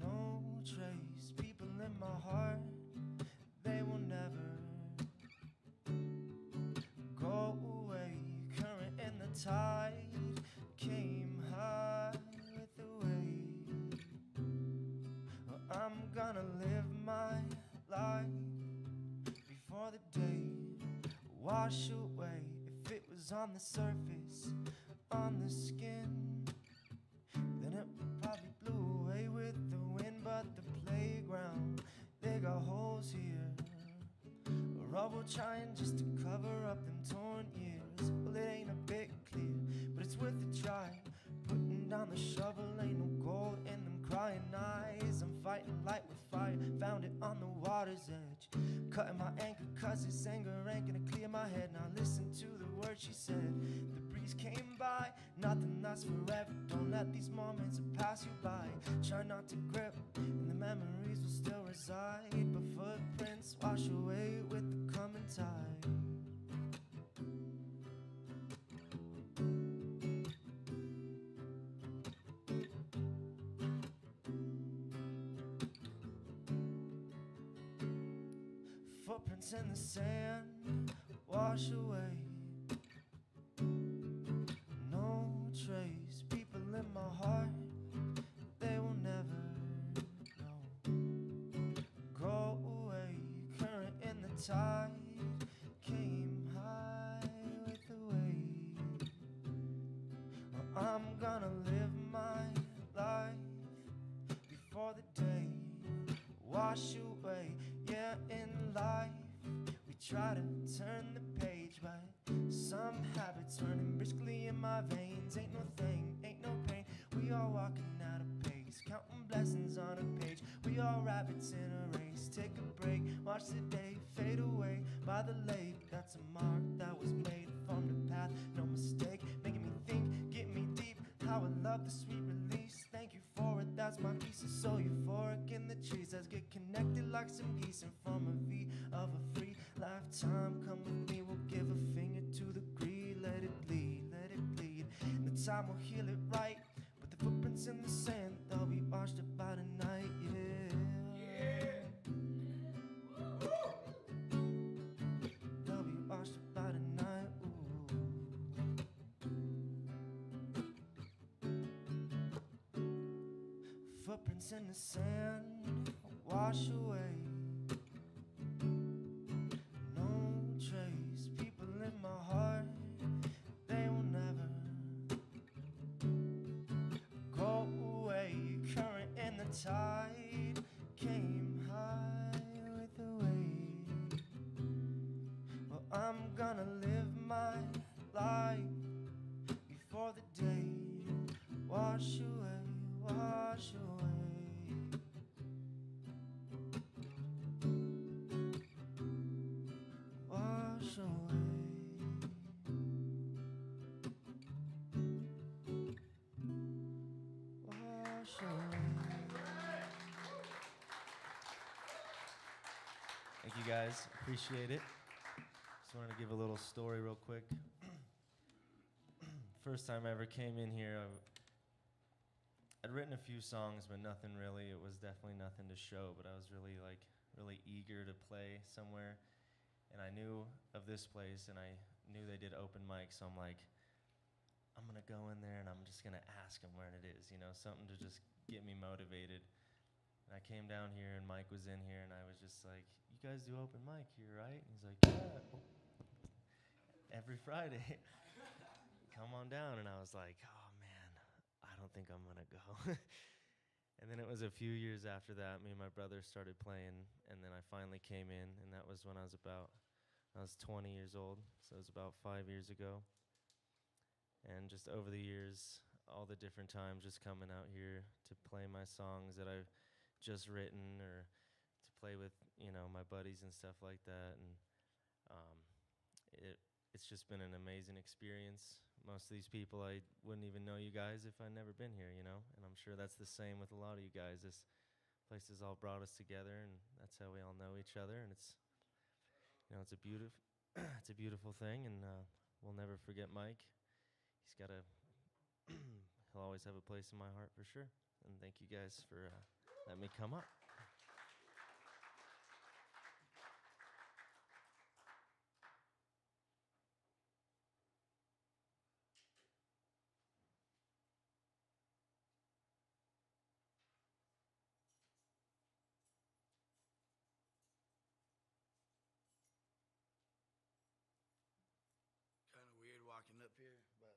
No trace, people in my heart, they will never go away. Current in the tide came high with the wave. Well, I'm gonna live my life before the day wash away. If it was on the surface, on the skin, then it probably blew away with the wind. But the playground, they got holes here, rubble trying just to cover up them torn years. Well, it ain't a bit clear, but it's worth a try. Putting down the shovel, ain't no gold in them crying eyes. I'm fighting light with fire, found it on the water's edge. Cutting my anchor cause this anger ain't gonna clear my head. Now listen to the words she said. The breeze came by, nothing lasts forever. Don't let these moments pass you by. Try not to grip, and the memories will still reside. But footprints wash away with the coming tide. Footprints in the sand wash away. No trace, people in my heart, they will never go away. Current in the tide came high with the wave. Well, I'm gonna live my life before the day wash away. Yeah, in life we try to turn the page, but some habits running briskly in my veins. Ain't no thing, ain't no pain. We all walking out of pace, counting blessings on a page. We all rabbits in a race. Take a break, watch the day fade away by the lake. That's a mark that was made from the path, no mistake. Making me think, getting me deep. How I love the sweet release. Thank you for it, that's my piece. It's so euphoric in the trees. Let's get connected like some geese and form a V of a free lifetime. Come with me, we'll give a finger to the greed. Let it bleed, let it bleed. And the time will heal it right. But the footprints in the sand, they'll be washed up by the night, yeah. They'll be washed up by the night, ooh. Footprints in the sand wash away. No trace, people in my heart, they will never go away. Current in the tide came high with the wave. Well, I'm gonna live my life before the day wash away, wash away. Wash away. Wash away. Thank you guys, appreciate it. Just wanted to give a little story real quick. First time I ever came in here, I'd written a few songs, but nothing really. It was definitely nothing to show, but I was really eager to play somewhere. And I knew of this place, and I knew they did open mics, so I'm like, I'm gonna go in there and I'm just gonna ask them where it is, you know, something to just get me motivated. And I came down here, and Mike was in here, and I was just like, "You guys do open mic here, right?" And he's like, "Yeah, every Friday. Come on down." And I was like, "Oh man, I don't think I'm gonna go." And then it was a few years after that, me and my brother started playing, and then I finally came in, and that was when I was 20 years old, so it was about 5 years ago. And just over the years, all the different times just coming out here to play my songs that I've just written, or to play with, my buddies and stuff like that. And it's just been an amazing experience. Most of these people, I wouldn't even know you guys if I'd never been here, and I'm sure that's the same with a lot of you guys. This place has all brought us together, and that's how we all know each other, and it's a beautiful it's a beautiful thing, and we'll never forget Mike. He'll always have a place in my heart for sure. And thank you guys for letting me come up. Kind of weird walking up here, but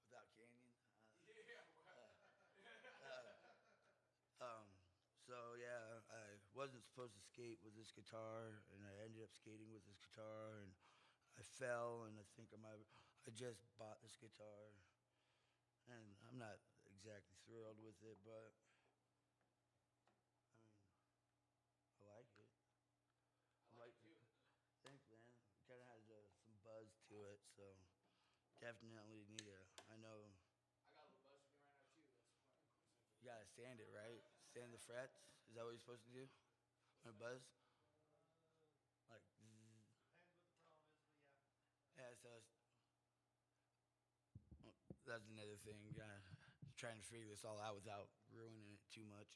without Canyon. So yeah, I wasn't supposed to skate with this guitar, and I ended up skating with this guitar, and I fell, and I think I just bought this guitar, and I'm not exactly thrilled with it, but I mean, I like it. I like it. Thanks, man. Kind of has some buzz to it, so definitely need to. I know. I got a little buzz from me right now too. You gotta sand it, right? Sand the frets. Is that what you're supposed to do? When it buzz? Like. Depends what the problem is, but yeah. Yeah, so that's another thing. Trying to figure this all out without ruining it too much,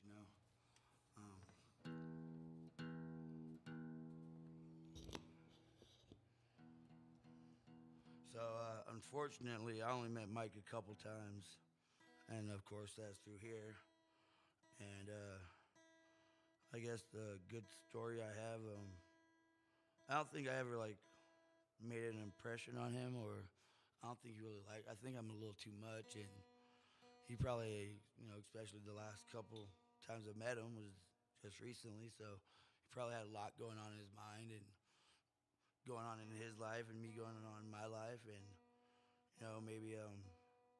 So, unfortunately, I only met Mike a couple times, and of course that's through here. And I guess the good story I have, I don't think I ever made an impression on him, or I don't think he really I think I'm a little too much, and he probably, especially the last couple times I met him was just recently, so he probably had a lot going on in his mind and going on in his life and me going on in my life, and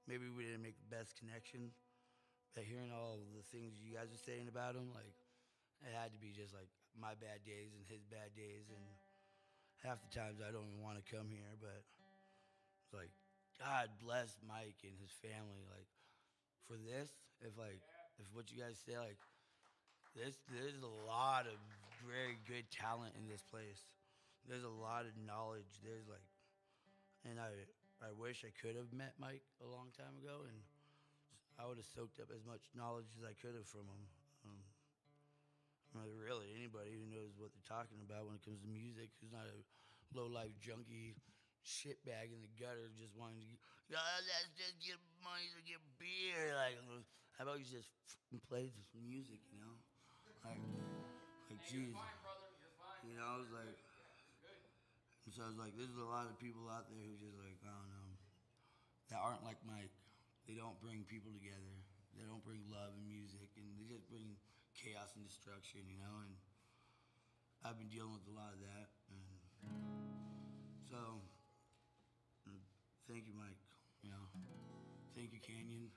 maybe we didn't make the best connection. But hearing all the things you guys are saying about him, it had to be just my bad days and his bad days, and half the times I don't even want to come here, but it's God bless Mike and his family, for this, if what you guys say, there's a lot of very good talent in this place. There's a lot of knowledge. And I wish I could have met Mike a long time ago, and I would have soaked up as much knowledge as I could have from him. Really, anybody who knows what they're talking about when it comes to music, who's not a low-life junkie shitbag in the gutter just wanting to, let's just get money to get beer. How about you just play some music, geez. You're fine, brother. You're fine. It's Good. and so I was there's a lot of people out there who just I don't know, that aren't like Mike. They don't bring people together. They don't bring love and music, and they just bring chaos and destruction, and I've been dealing with a lot of that, and so thank you, Mike. Thank you, Canyon.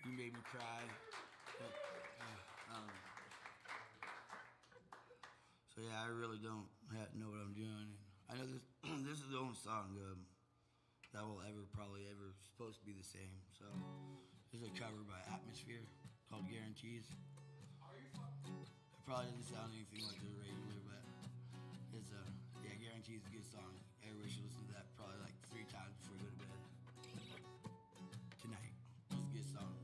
You made me cry. So yeah, I really don't know what I'm doing. And I know this this is the only song that will probably ever supposed to be the same. So this is a cover by Atmosphere called Guarantees. It probably doesn't sound anything like the regular, but it's Guarantees is a good song. Everybody should listen to that probably 3 times before you go to bed. Tonight. It's a good song.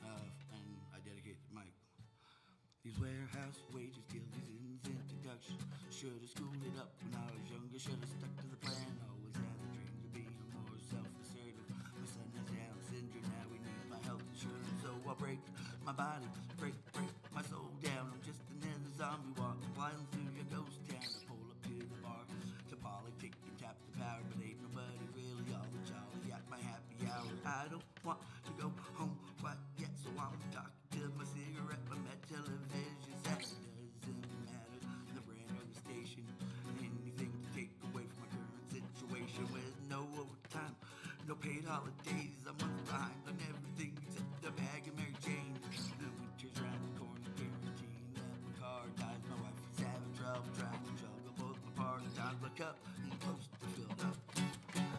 And I dedicate it to Mike. These warehouse wages, deals, introduction. Should've schooled it up when I was younger. Should've stuck to the plan. Always had the dream to be more self-assertive. My son has Down syndrome. Now he needs my health insurance. So I break my body, break my soul down. I'm just another zombie walking flying through your ghost town. I pull up to the bar to politic and tap the power, but ain't nobody really all the jolly at my happy hour. I don't want to go home quite yet, so I'm talking to my cigarette, my met television set. Doesn't matter the brand or the station, anything to take away from my current situation with no overtime, no paid holidays. I'm months behind on everything except a bag of Mary Jane. The winter's round the corner, guaranteeing that my car dies. My wife is having trouble trying to juggle both my part times. My cup is close to filled up.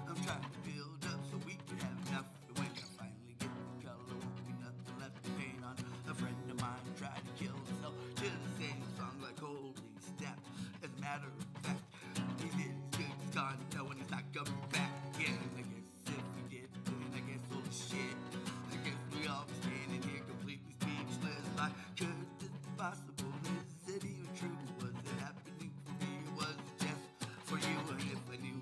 I'm trying to build up so we can have enough. And when I finally get the color, won't be nothing left to paint on. A friend of mine tried to kill himself to the same song, like holy snap. As a matter of fact, he did his good, he's gone, knowing he's not coming back again. I guess if we did, then I guess holy shit. I guess we all be standing here completely speechless. Like, could this be possible? Is it even true? Was it happening for me? Was it just for you? And if I knew,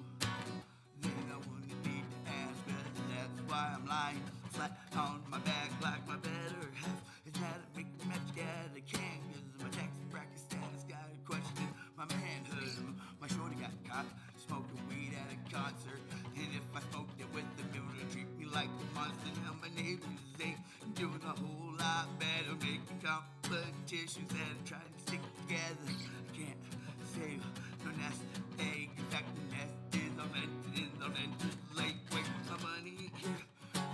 then I wouldn't need to ask. Cause that's why I'm lying flat on my back like my better half. Is that it make the match that I can? Cause my tax bracket status got a question. My manhood, my shorty got caught smoking weed at a concert. And if I smoked it with them, it would treat me like a monster. Now my neighbors ain't doing a whole lot better, making competitions that are trying to stick together. I can't save no nest egg. In fact, the nest is on rented late. Wait for my money here,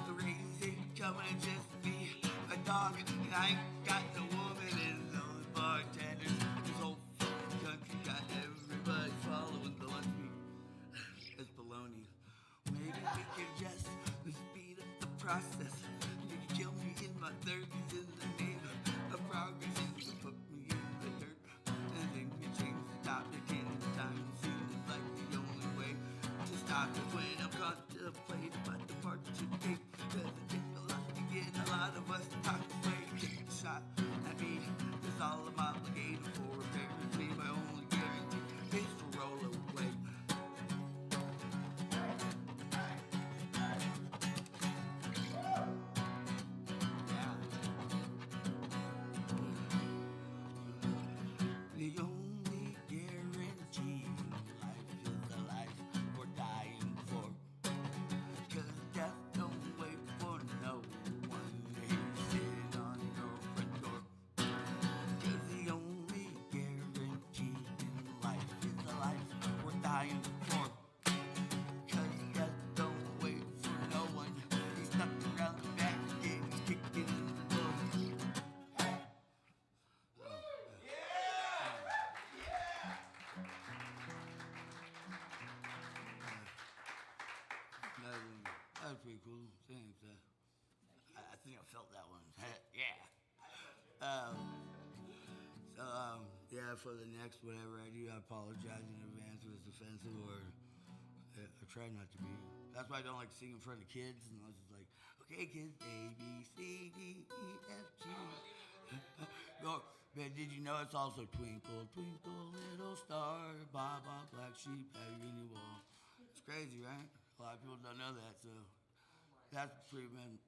the raise income and just be a dog. And I ain't got no woman and those bartenders. This whole fucking country got everybody following the lunch meat. It's baloney. Maybe we can just speed up the process. You can kill me in my 30s in the name of progress. You can put me in the dirt and then you change the topic anytime. Seems like the only way to stop it when I'm contemplating about the part to take. Cause it takes a lot to get a lot of us to talk away. Take a shot at me. That's all I'm obligated for. Apparently my only guarantee is to roll away. The only guarantee in life is the life we're dying for. Cause death don't wait for no one. He's sitting on your front door. Cause the only guarantee in life is the life we're dying for. Cause death don't wait for no one. He's stuck around the back again, he's kicking in the door. That was pretty cool. Thanks. I think I felt that one. Yeah. Yeah, for the next whatever I do, I apologize in advance if it's offensive or I try not to be. That's why I don't like to sing in front of kids. And I was just like, okay, kids, A, B, C, D, E, F, G. Go. But did you know it's also twinkle, twinkle, little star, Bob, Bob, black sheep, have you in your wall? It's crazy, right? A lot of people don't know that, so that's pretty much,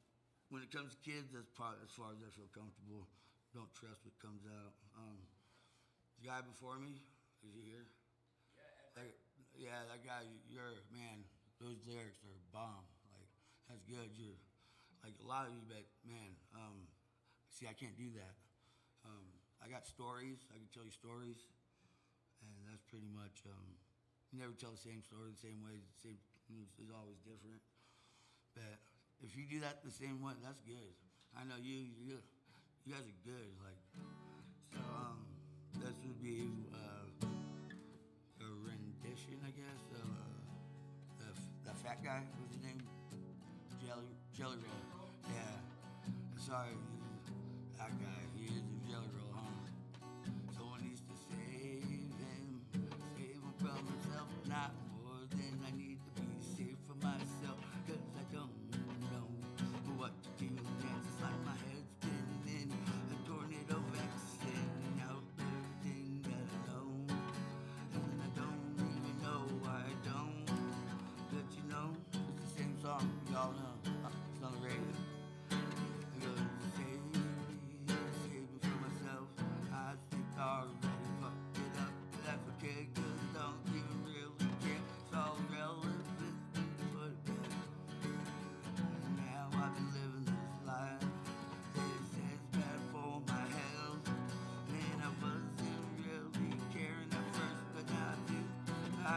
when it comes to kids, that's probably as far as I feel comfortable. Don't trust what comes out. The guy before me, is he here? Yeah, that guy, man, those lyrics are bomb. Like, that's good. You're, like, a lot of you, but, man, see, I can't do that. I got stories. I can tell you stories, and that's pretty much, you never tell the same story the same way. The same, it's always different. But if you do that the same way, that's good. I know you guys are good. Like, so this would be a rendition, I guess, of the fat guy. What's his name? Jelly Roll. Yeah. Sorry, that guy. He is a Jelly Roll, huh? Someone needs to save him from himself. Not more than I need to be saved from myself. Cause I don't know what to do next. It's like my head's spinning in a tornado vexing out everything that I know. And I don't even know why I don't. But you know, it's the same song y'all know. It's on the radio. It goes, save me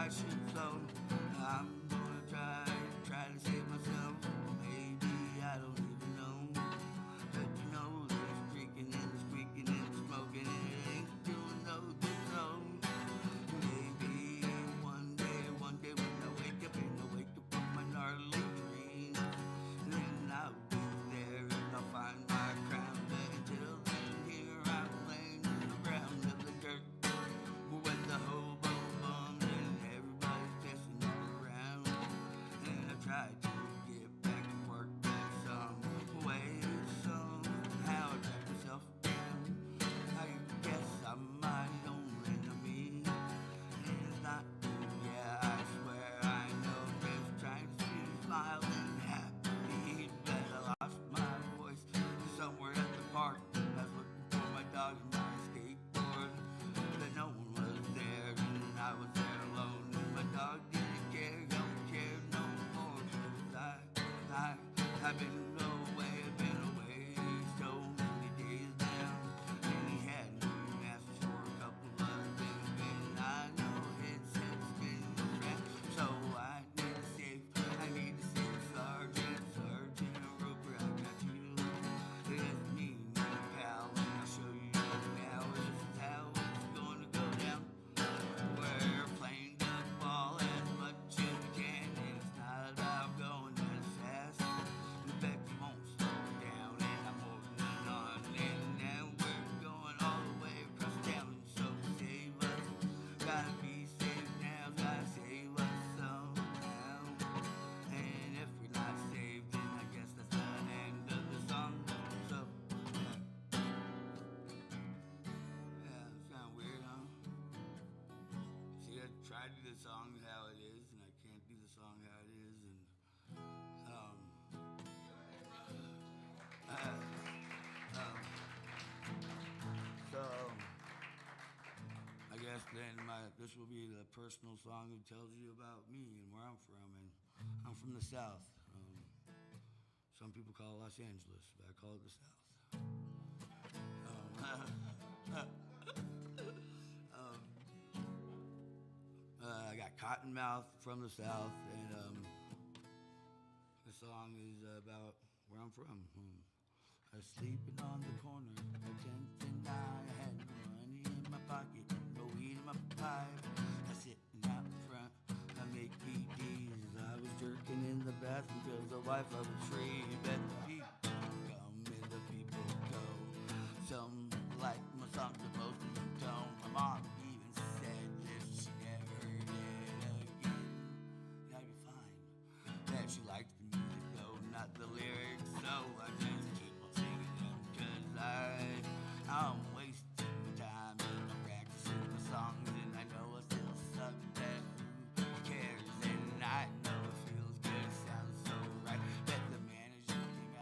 I should slow. I'm gonna try to save myself. Maybe I don't even know. But you know there's creaking and there's squeaking and there's smoking and it ain't doing no good, no. Maybe one day when I wake up and I wake up from my gnarly dream, then I'll be there and I'll find my crown. But until then, here I'm laying in the ground of the dirt with the hobo bums and everybody's pissing all around. And I tried to get back to work, but some way, somehow I dragged myself down. I guess I'm my own enemy. And it's not good, yeah, I swear I know. Just trying to be smiling happy, but I lost my voice somewhere at the park. I was looking for my dog and my skateboard, but no one was there, and I was there alone. And my dog didn't care, don't care no more. 'Cause I've been away so many days now, and he hadn't asked for a couple of things, and I know his head's been wrecked. So I need to save Sergeant Roper, I got you. It's me, my pal, and I'll show you now. This is how it's gonna go down. We're playing dodgeball as much as we can, and it's not about going as fast. The bet you won't slow down, and I'm holding on, and now we're going all the way across town. So save us, gotta be saved now, gotta save us somehow. And if we're not saved, then I guess that's the end of the song. So yeah, it's kind of weird, huh? See, I tried to do the song how it is, and I can't do the song how it is, and so I guess then this will be the personal song that tells you about me and where I'm from, and I'm from the South. Some people call it Los Angeles, but I call it the South. I got Cottonmouth from the South, and the song is about where I'm from. I was sleeping on the corner of 10th and I had no money in my pocket, no weed in my pipe. I sitting out front, I make PDs. I was jerking in the bathroom because the wife of a tree. Bet the people come and the people go. Some like my songs, the most of them don't. My mom even said if she never heard it again, I'd be fine. Bet she liked the music though, not the lyrics. So I just keep on singing them, 'cause I'm wasting my time and I'm practicing the songs, and I know I still suck, but who cares? And I know it feels good, it sounds so right. Bet the manager came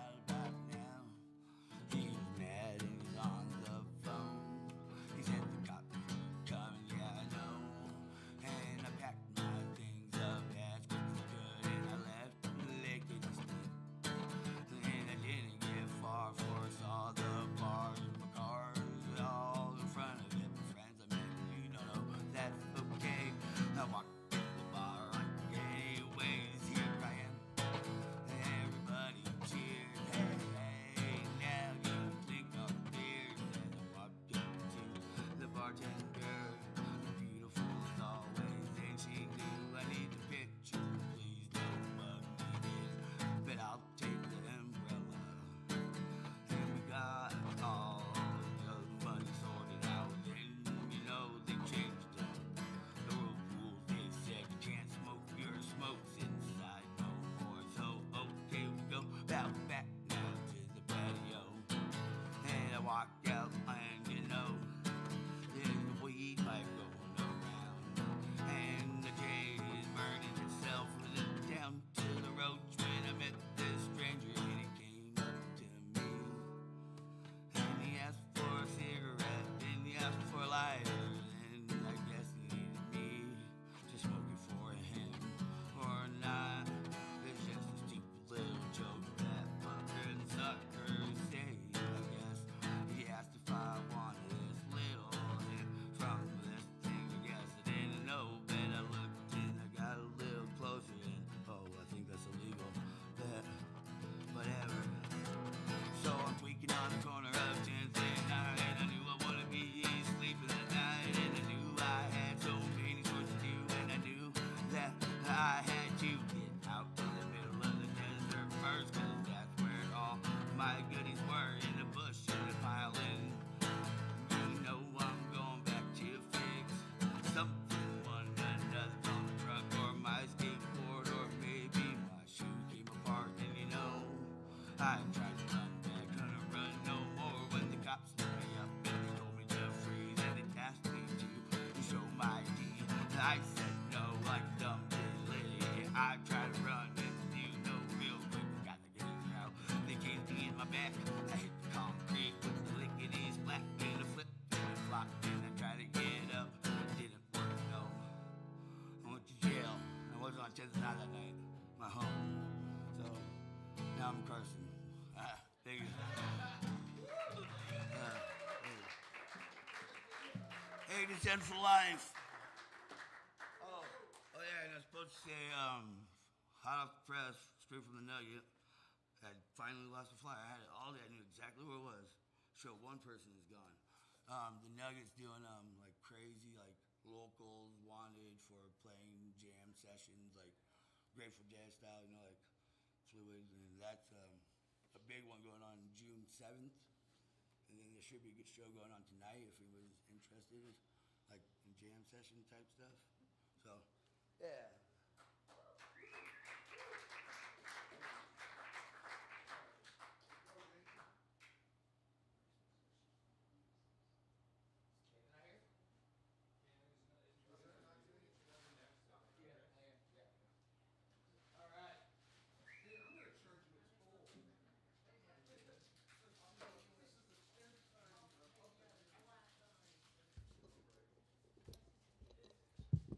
I tried to run back, couldn't run no more when the cops looked me up and they told me to freeze and they asked me to show my ID. And I said no like a dumb lady. I tried to run and you know real quick, got to get it out. They gave me in my back, I hit the concrete with the lickety splat and a flip and a flop and I tried to get up, but it didn't work no. I went to jail. I was on 10th night that night, my home. So now I'm Carson. Thank you. Hey, Descent for life. Oh yeah, and I was supposed to say, hot off the press, straight from the Nugget. I finally lost the flyer. I had it all day. I knew exactly where it was. Show one person is gone. The Nuggets doing like crazy, like locals wanted for playing jam sessions, like Grateful Dead style, you know, like Fluids, and that's a big one going on June 7th. And then there should be a good show going on tonight if anyone's interested, like in jam session type stuff. So, yeah.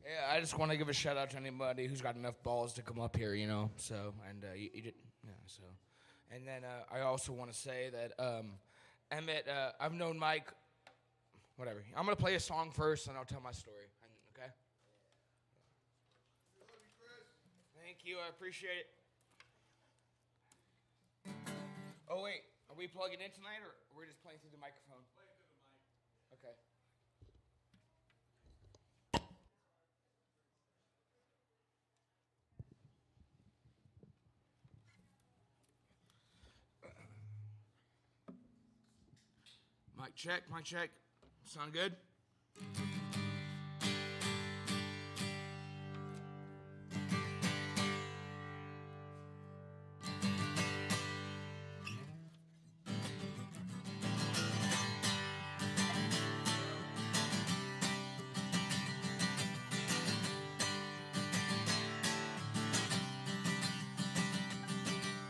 Yeah, I just want to give a shout out to anybody who's got enough balls to come up here, you know. So, and you did, yeah. So, and then I also want to say that Emmett, I've known Mike. Whatever. I'm gonna play a song first, and I'll tell my story. Okay. Thank you. I appreciate it. Oh wait, are we plugging in tonight, or we're just playing through the microphone? Playing through the mic. Okay. Mic check, mic check. Sound good?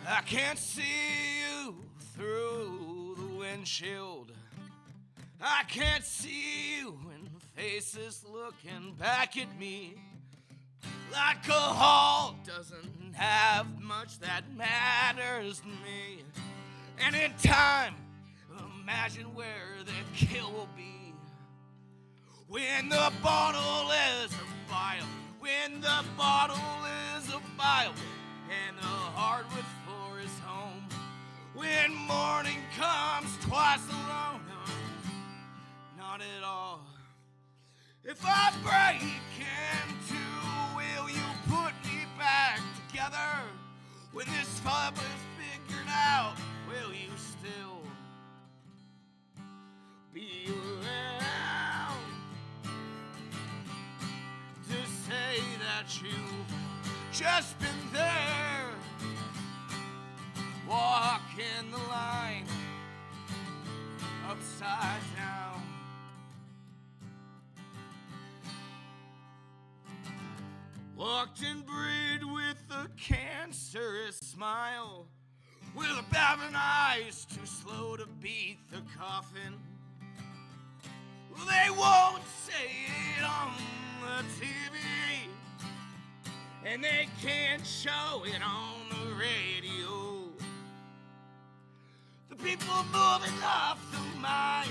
I can't see you through the windshield. I can't see you when faces looking back at me. Alcohol doesn't have much that matters to me. And in time, imagine where the kill will be. When the bottle is a vial, when the bottle is a vial, and the hardwood floor is home. When morning comes twice alone, not at all. If I break in two, will you put me back together? When this club is figured out, will you still be around to say that you've just been there, walking the line upside down? Walked and breathed with a cancerous smile, with a babbling eyes too slow to beat the coffin. Well, they won't say it on the TV, and they can't show it on the radio. The people moving off the minds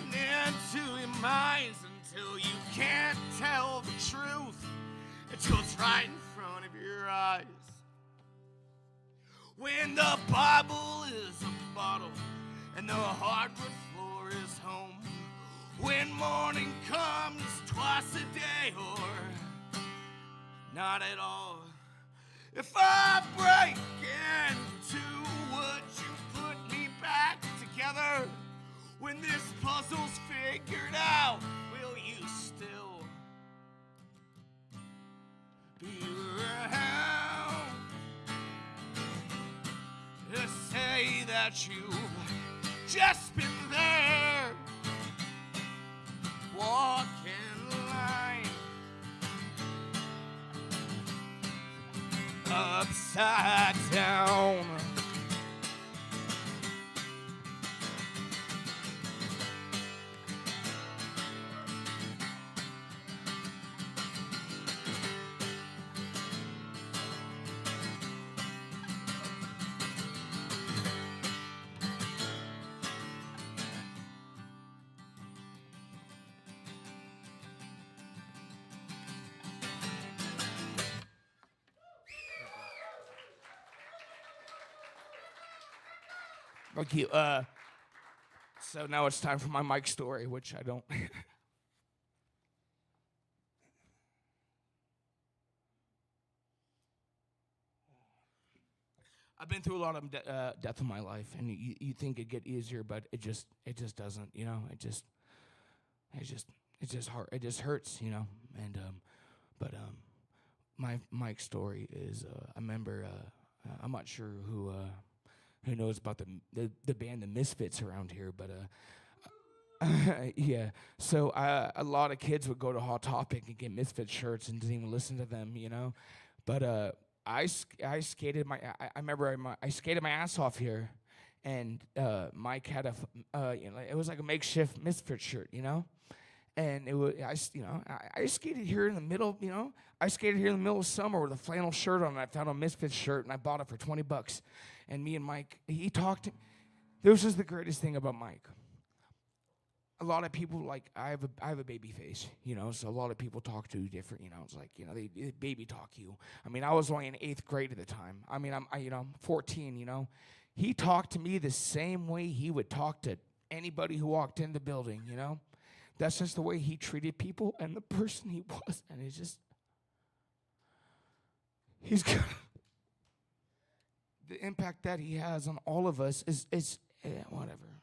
and into your minds until you can't tell the truth. Until it's right in front of your eyes. When the Bible is a bottle and the hardwood floor is home. When morning comes twice a day or not at all. If I break into, would you put me back together? When this puzzle's figured out, will you still be around to that you've just been there, walking the line upside down. Thank you. So now it's time for my mic story, which I don't. I've been through a lot of death in my life, and you think it'd get easier, but it just doesn't. You know, it just hard. It just hurts. You know, and my mic story is I remember I'm not sure who knows about the band The Misfits around here, but yeah. So a lot of kids would go to Hot Topic and get Misfits shirts and didn't even listen to them, you know. But I skated I remember I skated my ass off here, and Mike had it was like a makeshift Misfits shirt, you know. And it was I skated here in the middle, you know. I skated here in the middle of summer with a flannel shirt on, and I found a Misfits shirt, and I bought it for $20. And me and Mike, he talked. This is the greatest thing about Mike. A lot of people, like, I have a baby face, you know, so a lot of people talk to you different, you know. It's like, you know, they baby talk you. I mean, I was only in 8th grade at the time. I mean, I'm 14, you know. He talked to me the same way he would talk to anybody who walked in the building, you know. That's just the way he treated people and the person he was, and it's just, he's got the impact that he has on all of us is whatever.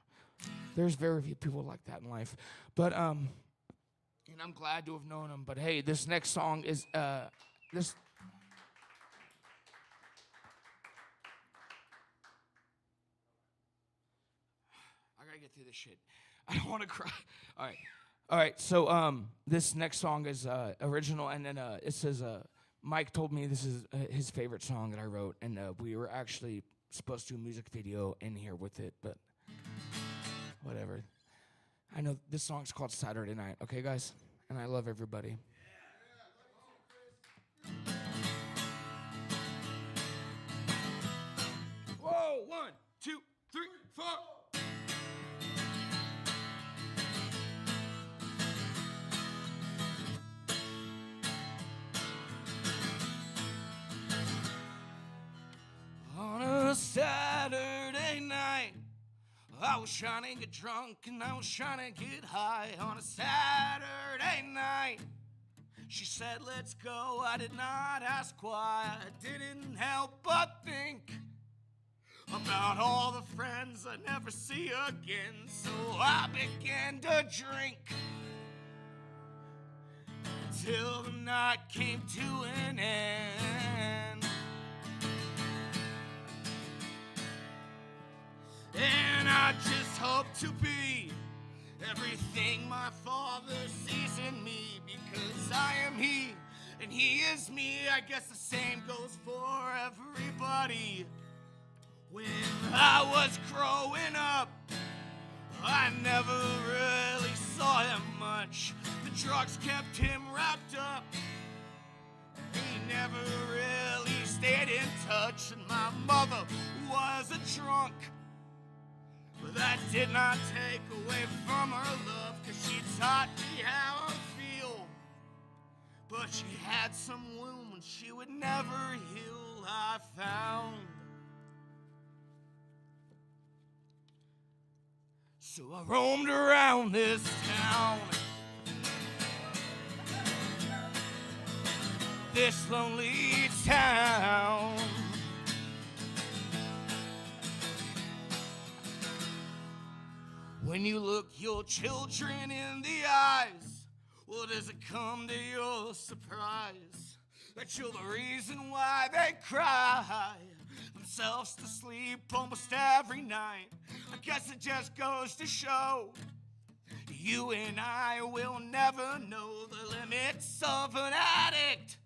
There's very few people like that in life, but and I'm glad to have known him. But hey, this next song is this. I gotta get through this shit. I don't want to cry. All right. So this next song is original, and then it says Mike told me this is his favorite song that I wrote, and we were actually supposed to do a music video in here with it, but whatever. I know this song's called Saturday Night, okay, guys? And I love everybody. Whoa, 1, 2, 3, 4. On a Saturday night, I was trying to get drunk and I was trying to get high. On a Saturday night, she said, let's go. I did not ask why. I didn't help but think about all the friends I never see again. So I began to drink till the night came to an end. And I just hope to be everything my Father sees in me, because I am He and He is me. I guess the same goes for everybody. When I was growing up, I never really saw him much. The drugs kept him wrapped up. He never really stayed in touch, and my mother was a drunk. But that did not take away from her love, 'cause she taught me how to feel. But she had some wounds she would never heal, I found. So I roamed around this town, this lonely town. When you look your children in the eyes, well, does it come to your surprise that you're the reason why they cry? I'm themselves to sleep almost every night. I guess it just goes to show you and I will never know the limits of an addict.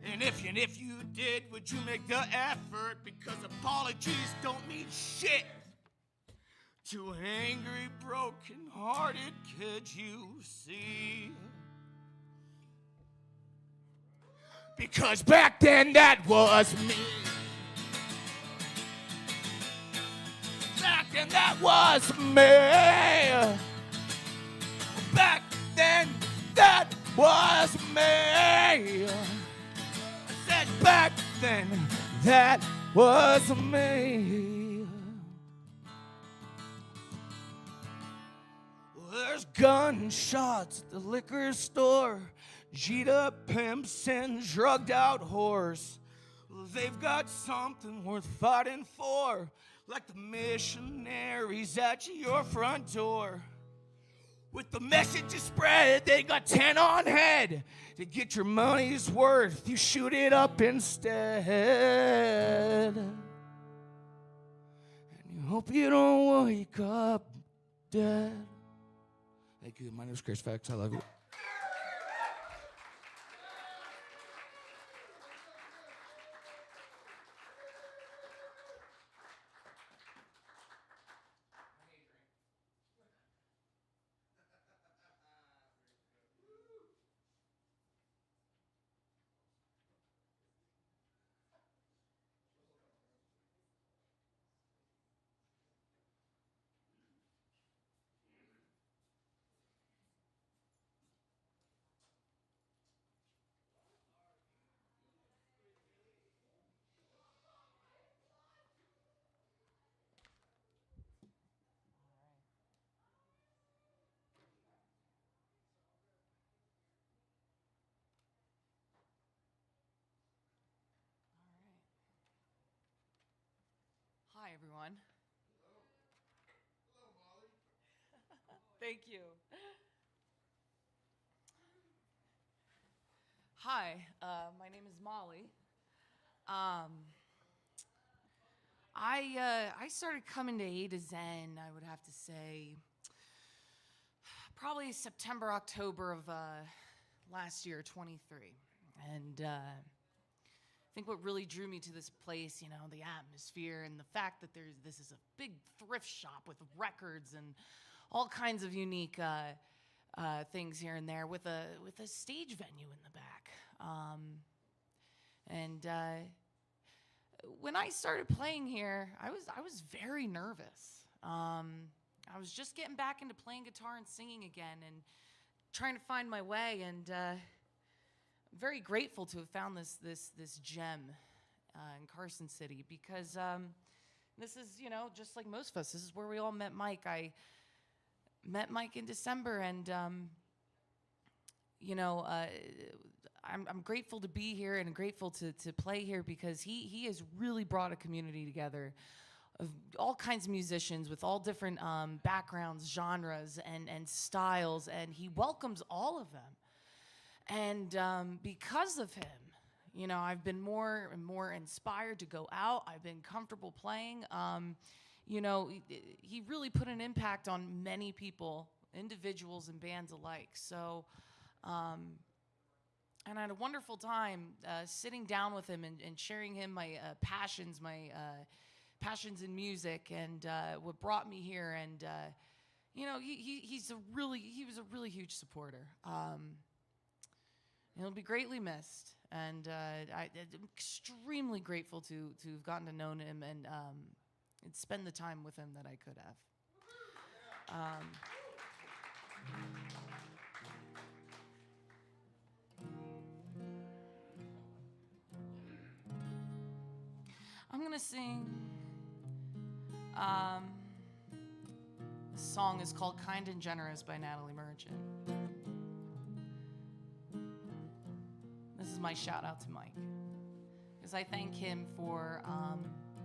And if you did, would you make the effort? Because apologies don't mean shit to angry, broken-hearted kids, you see. Because back then that was me. Back then that was me. Back then that was me. I said back then that was me. Well, there's gunshots at the liquor store, G'd up pimps and drugged out whores. Well, they've got something worth fighting for, like the missionaries at your front door. With the message you spread, they got 10 on head. To get your money's worth, you shoot it up instead. And you hope you don't wake up dead. Thank you. My name is Chris Fax. I love you. Hi, everyone. Hello, Molly. Thank you. Hi, my name is Molly. I started coming to A to Zen, I would have to say, probably September, October of last year, 23. And I think what really drew me to this place, you know, the atmosphere and the fact that this is a big thrift shop with records and all kinds of unique things here and there with a stage venue in the back. When I started playing here, I was very nervous. I was just getting back into playing guitar and singing again and trying to find my way, and I'm very grateful to have found this gem in Carson City, because this is, you know, just like most of us, this is where we all met Mike. I met Mike in December, and I'm grateful to be here and grateful to play here, because he has really brought a community together of all kinds of musicians with all different backgrounds, genres, and styles, and he welcomes all of them. And because of him, you know, I've been more and more inspired to go out. I've been comfortable playing. You know, he really put an impact on many people, individuals and bands alike. So, and I had a wonderful time sitting down with him and sharing him my passions in music, and what brought me here. And you know, he was a really huge supporter. He'll be greatly missed, and I'm extremely grateful to have gotten to know him and spend the time with him that I could have. I'm gonna sing. The song is called "Kind and Generous" by Natalie Merchant. This is my shout out to Mike, because I thank him for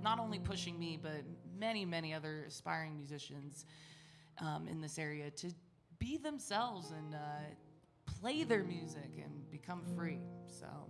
not only pushing me, but many other aspiring musicians in this area to be themselves and play their music and become free. So.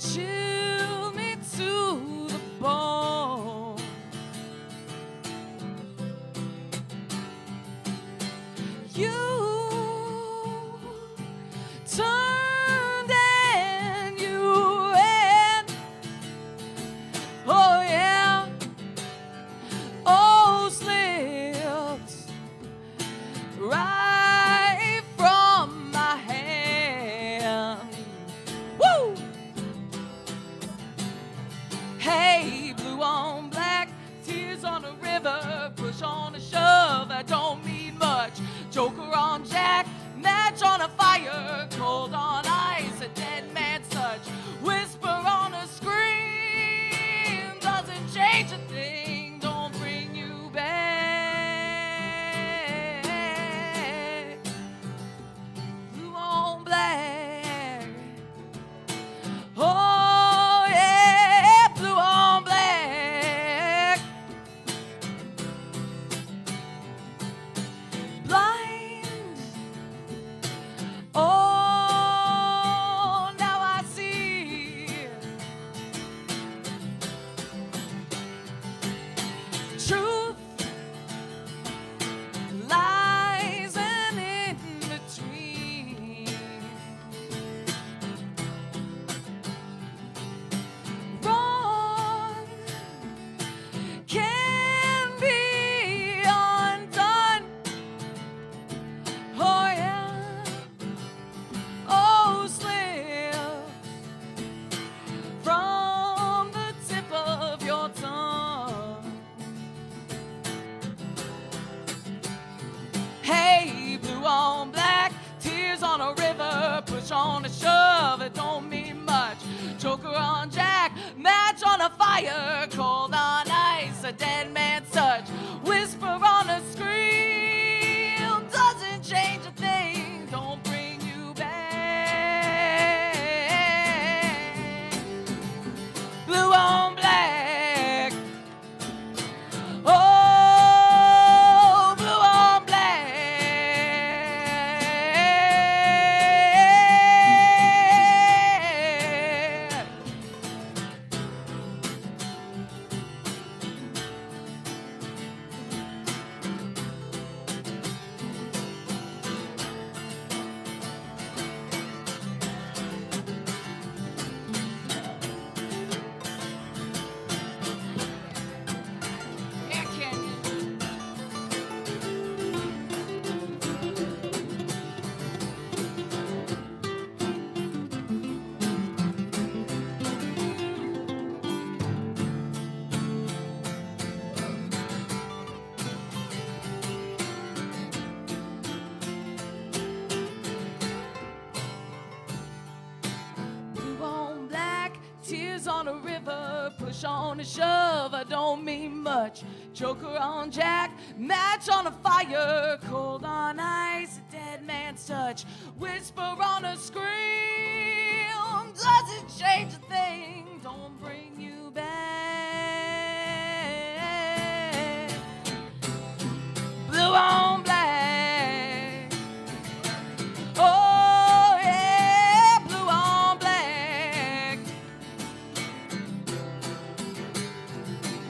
chill me to the bone. You turned and you ran. Oh yeah, oh slipped right from my hand. Woo! Hey, blue on black, tears on a river, push on a shove, that don't mean much. Joker on Jack, match on a fire, cold on ice, a dead man's touch. Whisper on a scream, doesn't change a thing, don't bring you back. Blue on black. Oh yeah, blue on black. Blind. Oh, now I see. Truth lies and in between. Wrong can be undone. Oh yeah, oh slip from the tip of your tongue. Hey, blue on black, tears on a river, push on a shove, it don't mean much. Joker on Jack, match on a fire, cold on ice, a dead man's touch. Whisper on a scream, doesn't change a thing, don't bring you back. Blue on black. Oh, blue on black. Yeah, Canyon. Blue on black, tears on a river, push on a shove, I don't mean much. Joker on Jack, match on a fire, cold on ice, a dead man's touch. Whisper on a scream, doesn't change a thing, don't bring you back. Blue on black. Oh yeah, blue on black.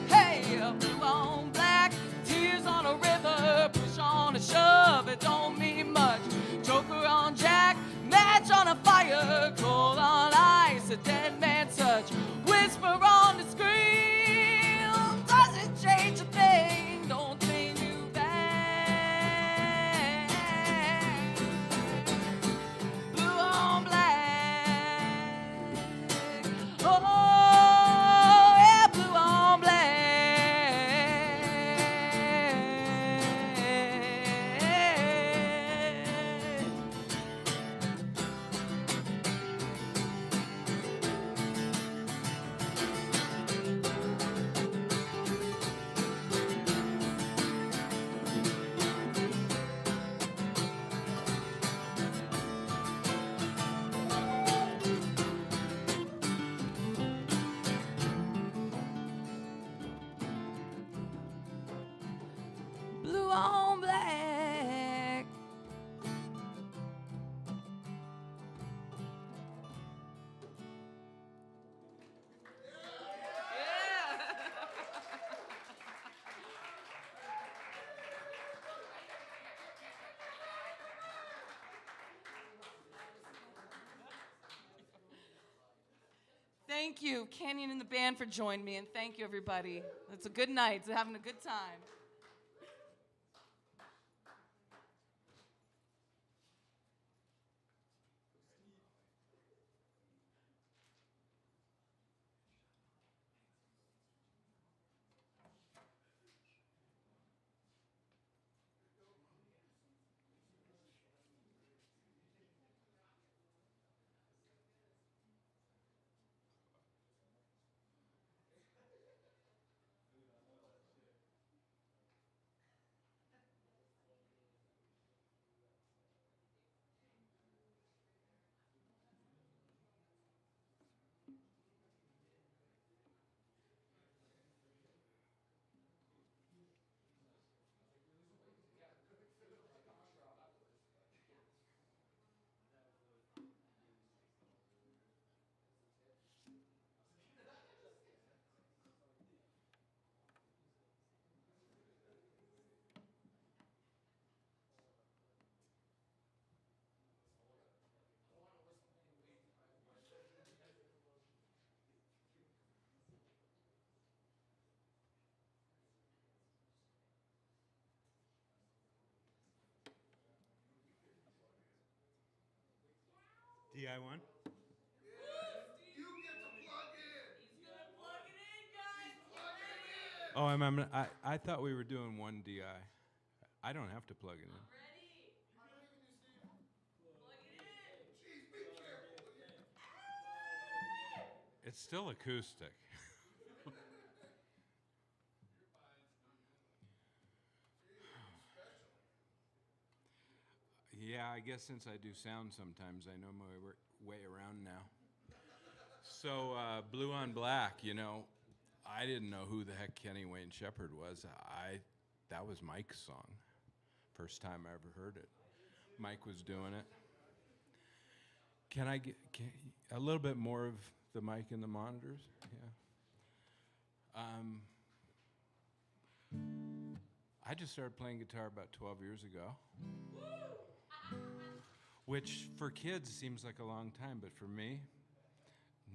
Hey, blue on black, tears on a river, push on a shove, it don't mean much. Joker on Jack, match on a fire, cold on ice, a dead man's touch. Whisper on the scream, doesn't change a thing, don't bring you back. Blue on black. Oh yeah, blue on black. Blue on black. Thank you, Canyon and the band, for joining me, and thank you, everybody. It's a good night. It's having a good time. DI1? Oh, I thought we were doing one DI. I don't have to plug it in. It's still acoustic. Yeah, I guess since I do sound sometimes, I know my way around now. So, Blue on Black, you know, I didn't know who the heck Kenny Wayne Shepherd was. That was Mike's song. First time I ever heard it. Mike was doing it. Can I get a little bit more of the mic and the monitors? Yeah. I just started playing guitar about 12 years ago. Which for kids seems like a long time, but for me,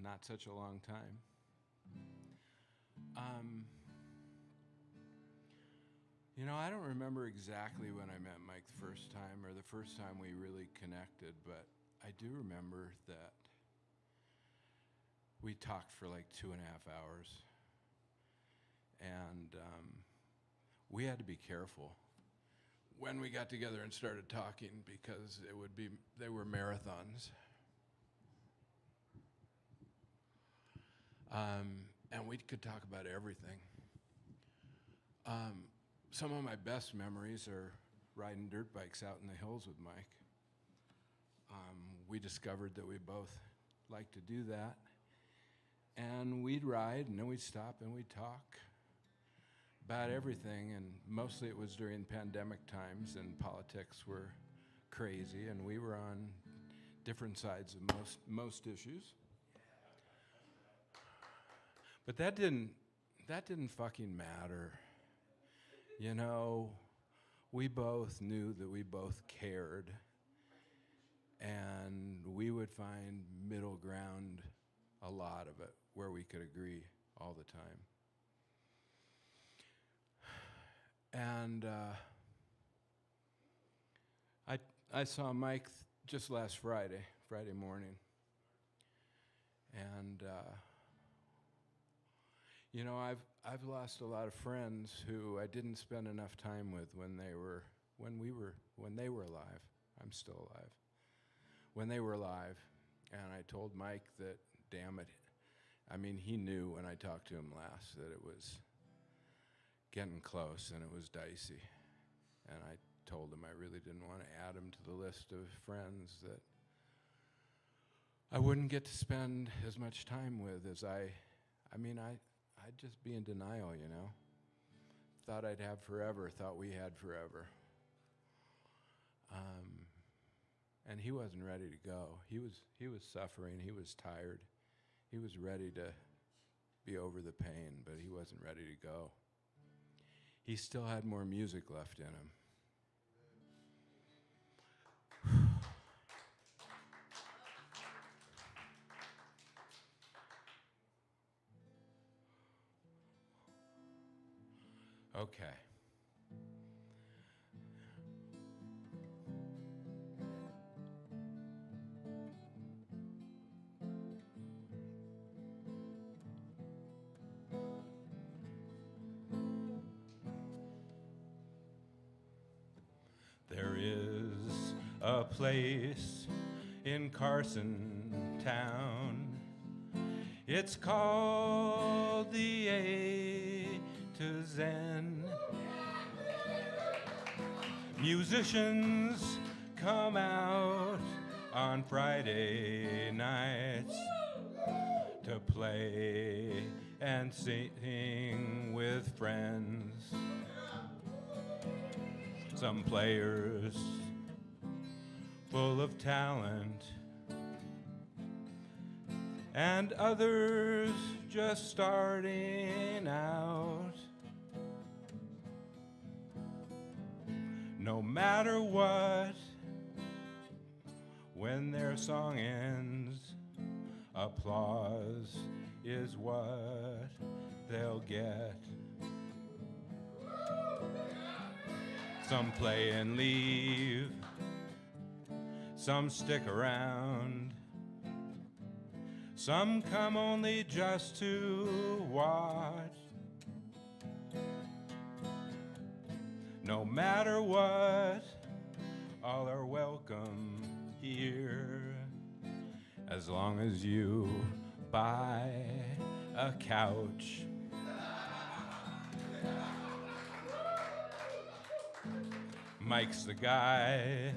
not such a long time. You know, I don't remember exactly when I met Mike the first time or the first time we really connected, but I do remember that we talked for like 2.5 hours. And we had to be careful when we got together and started talking because they were marathons. And we could talk about everything. Some of my best memories are riding dirt bikes out in the hills with Mike. We discovered that we both liked to do that. And we'd ride, and then we'd stop and we'd talk about everything. And mostly it was during pandemic times, and politics were crazy, and we were on different sides of most issues. But that didn't fucking matter. You know, we both knew that we both cared, and we would find middle ground, a lot of it, where we could agree all the time. And I saw Mike just last Friday morning, and you know, I've lost a lot of friends who I didn't spend enough time with when they were alive. I'm still alive. When they were alive, and I told Mike that, damn it, I mean, he knew when I talked to him last that it was getting close and it was dicey. And I told him I really didn't want to add him to the list of friends that I wouldn't get to spend as much time with as I'd just be in denial, you know. Thought I'd have forever, thought we had forever. And he wasn't ready to go. He was suffering, he was tired. He was ready to be over the pain, but he wasn't ready to go. He still had more music left in him. Okay. There is a place in Carson town. It's called the A to Zen. Musicians come out on Friday nights to play and sing with friends. Some players full of talent, and others just starting out. No matter what, when their song ends, applause is what they'll get. Some play and leave, some stick around, some come only just to watch. No matter what, all are welcome here, as long as you buy a couch. Mike's the guy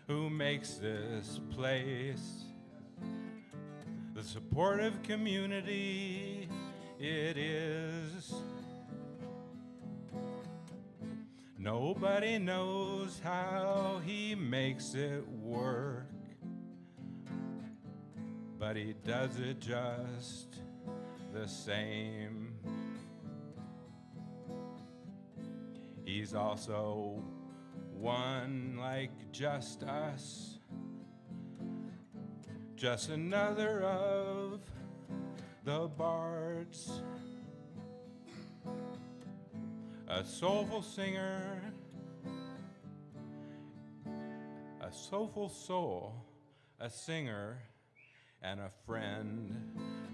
who makes this place the supportive community it is. Nobody knows how he makes it work, but he does it just the same. He's also one like just us, just another of the bards, a soulful singer, a soulful soul, a singer, and a friend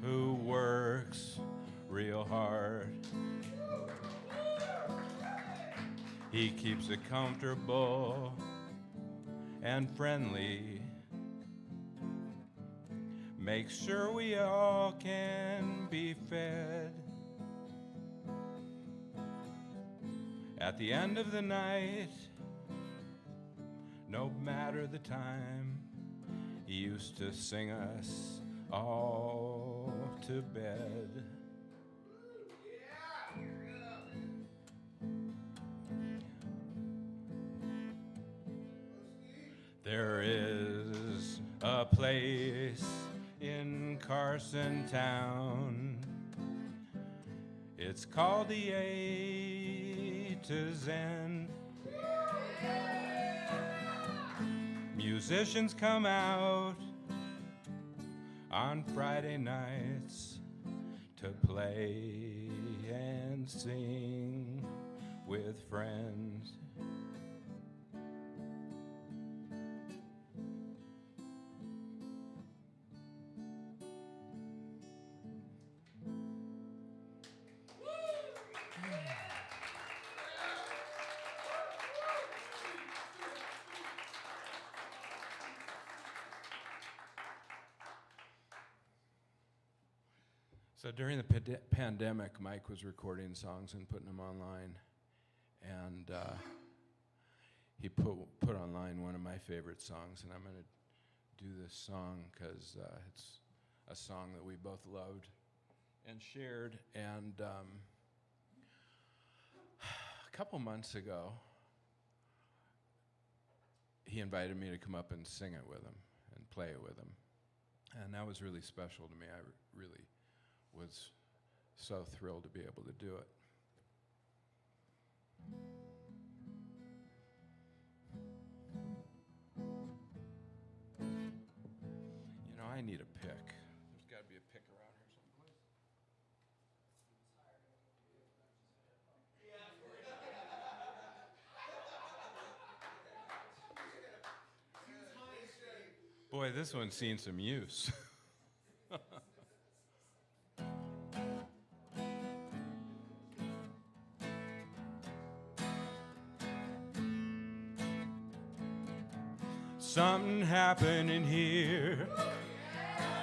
who works real hard. He keeps it comfortable and friendly, makes sure we all can be fed. At the end of the night, no matter the time, he used to sing us all to bed. There is a place in Carson town. It's called the A to Zen. Musicians come out on Friday nights to play and sing with friends. So during the pandemic, Mike was recording songs and putting them online, and he put online one of my favorite songs, and I'm going to do this song because it's a song that we both loved and shared. And a couple months ago, he invited me to come up and sing it with him and play it with him, and that was really special to me. I really was so thrilled to be able to do it. You know, I need a pick. There's got to be a pick around here someplace. Boy, this one's seen some use. Something happening here.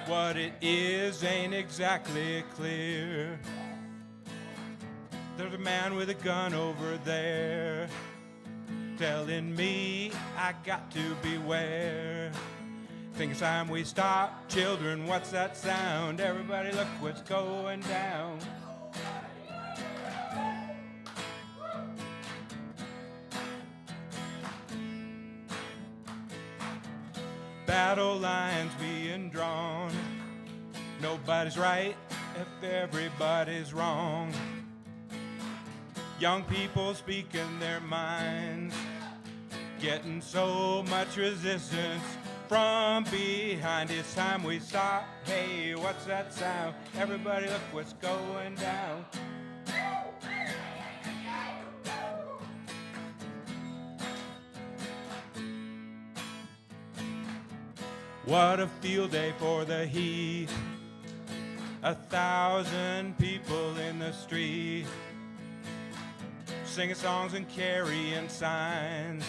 What it is ain't exactly clear. There's a man with a gun over there telling me I got to beware. Think it's time we stop. Children, what's that sound? Everybody look what's going down. Battle lines being drawn. Nobody's right if everybody's wrong. Young people speaking their minds, getting so much resistance from behind. It's time we stop. Hey, what's that sound? Everybody look what's going down. What a field day for the heat. 1,000 people in the street, singing songs and carrying signs,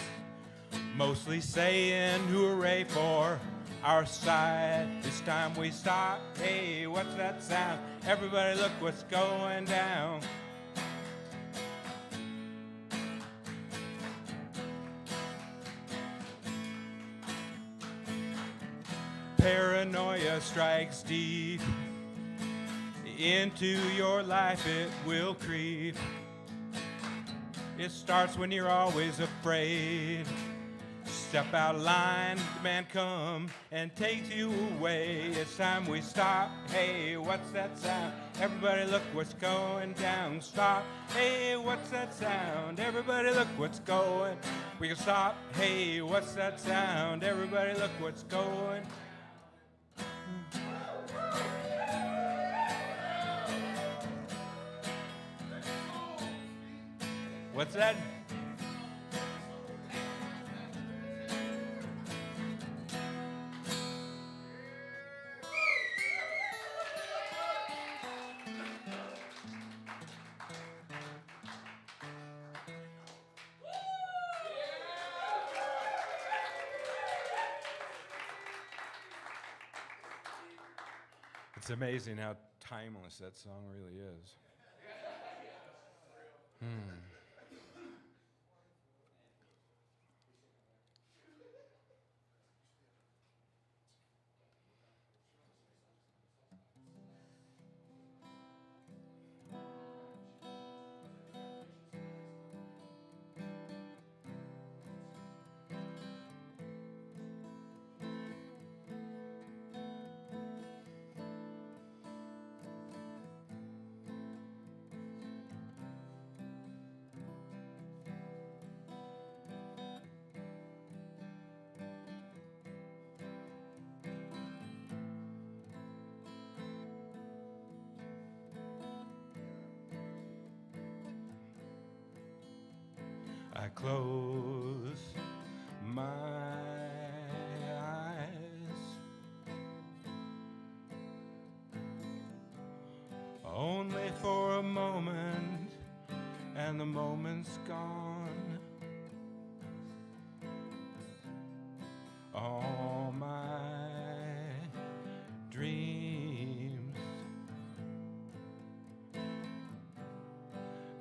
mostly saying hooray for our side. It's time we stop. Hey, what's that sound? Everybody look what's going down. Paranoia strikes deep. Into your life it will creep. It starts when you're always afraid. Step out of line, the man come and takes you away. It's time we stop. Hey, what's that sound? Everybody look what's going down. Stop. Hey, what's that sound? Everybody look what's going. We can stop. Hey, what's that sound? Everybody look what's going. What's that? It's amazing how timeless that song really is. I close my eyes, only for a moment, and the moment's gone. All my dreams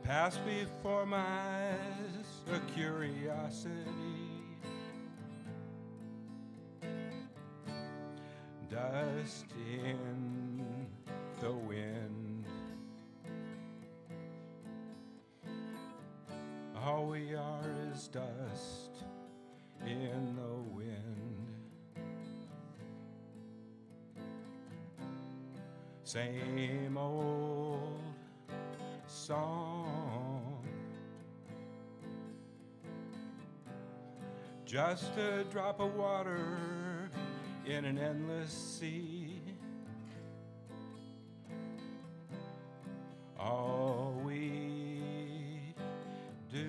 pass before my eyes. A curiosity, dust in the wind. All we are is dust in the wind. Same old song, just a drop of water in an endless sea. All we do,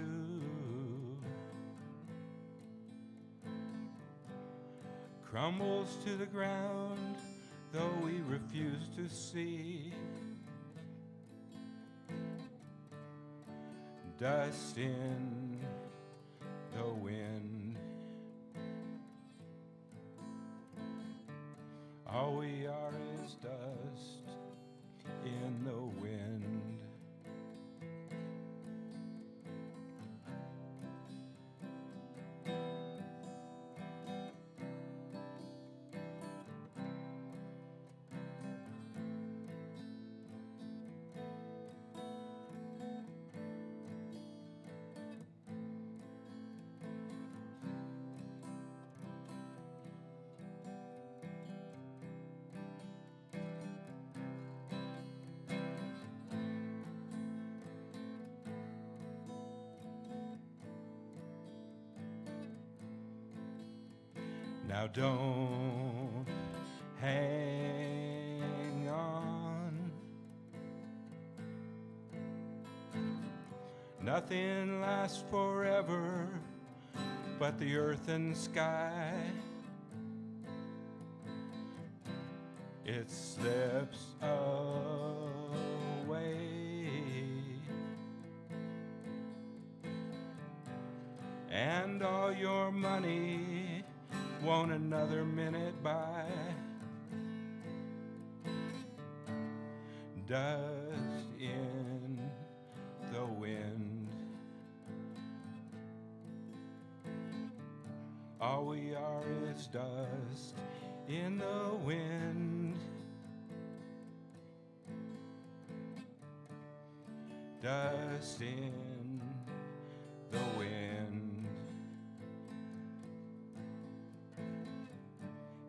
crumbles to the ground, though we refuse to see. Dust in the wind. All we are is dust in the wind. Now don't hang on. Nothing lasts forever but the earth and sky. It slips away. And all your money won't another minute buy. Dust in the wind. All we are is dust in the wind. Dust in the wind.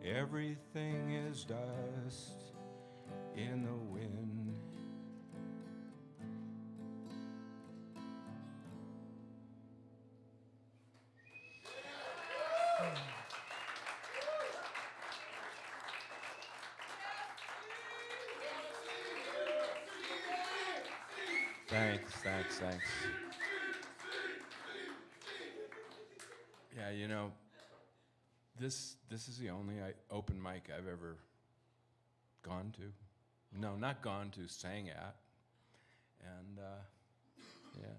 Everything is dust in the wind. Thanks. Yeah, you know, this is the only open mic I've ever gone to. No, not gone to, sang at. And yeah,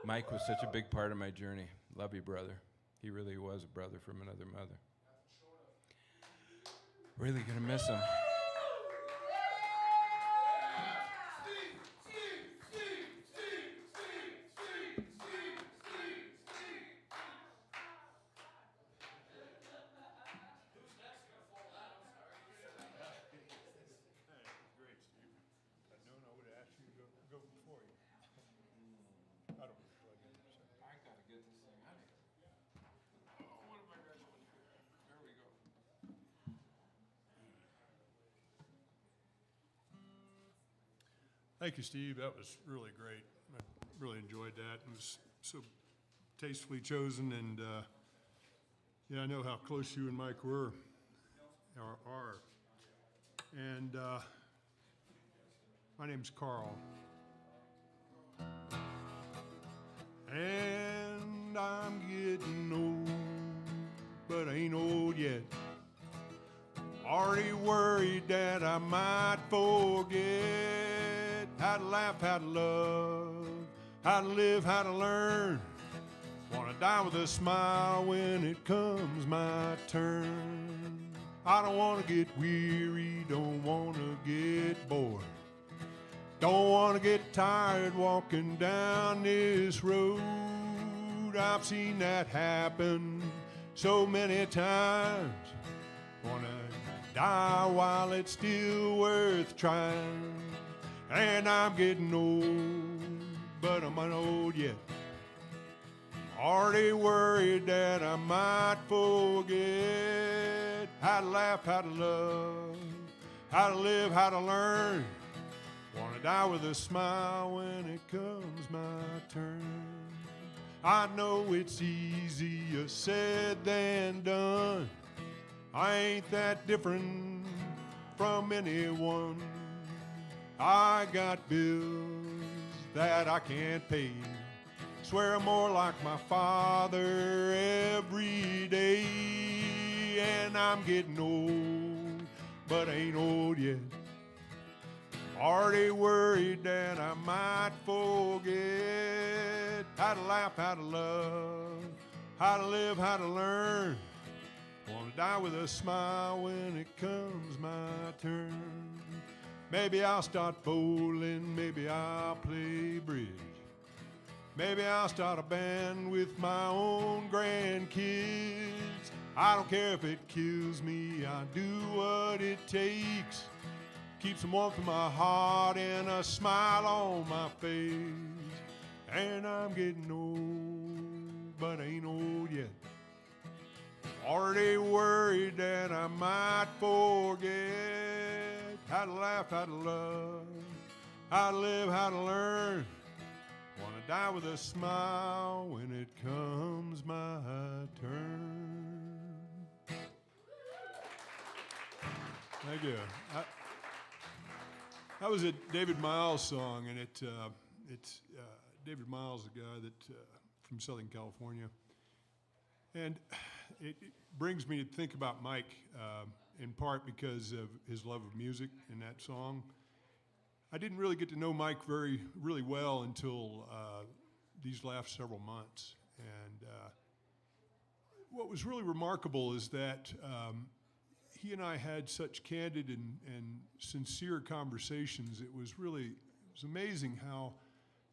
Mike was such a big part of my journey. Love you, brother. He really was a brother from another mother. Really gonna miss him. Thank you, Steve. That was really great. I really enjoyed that. It was so tastefully chosen, and yeah, I know how close you and Mike were, are. And my name's Carl, and I'm getting old, but I ain't old yet. Already worried that I might forget how to laugh, how to love, how to live, how to learn. Wanna die with a smile when it comes my turn. I don't wanna get weary, don't wanna get bored. Don't wanna get tired walking down this road. I've seen that happen so many times. Wanna die while it's still worth trying. And I'm getting old, but I'm not old yet. Already worried that I might forget how to laugh, how to love, how to live, how to learn. Wanna die with a smile when it comes my turn. I know it's easier said than done. I ain't that different from anyone. I got bills that I can't pay. Swear I'm more like my father every day. and I'm getting old, but I ain't old yet. Already worried that I might forget how to laugh, how to love, how to live, how to learn. Wanna die with a smile when it comes my turn. Maybe I'll start bowling, maybe I'll play bridge. Maybe I'll start a band with my own grandkids. I don't care if it kills me, I'll do what it takes. Keep some warmth in my heart and a smile on my face. And I'm getting old, but I ain't old yet. Already worried that I might forget how to laugh, how to love, how to live, how to learn. Wanna die with a smile when it comes my turn. Thank you. That was a David Miles song, and it's David Miles, the guy that from Southern California, and it brings me to think about Mike in part because of his love of music in that song. I didn't really get to know Mike really well until these last several months, and what was really remarkable is that he and I had such candid and sincere conversations. It was amazing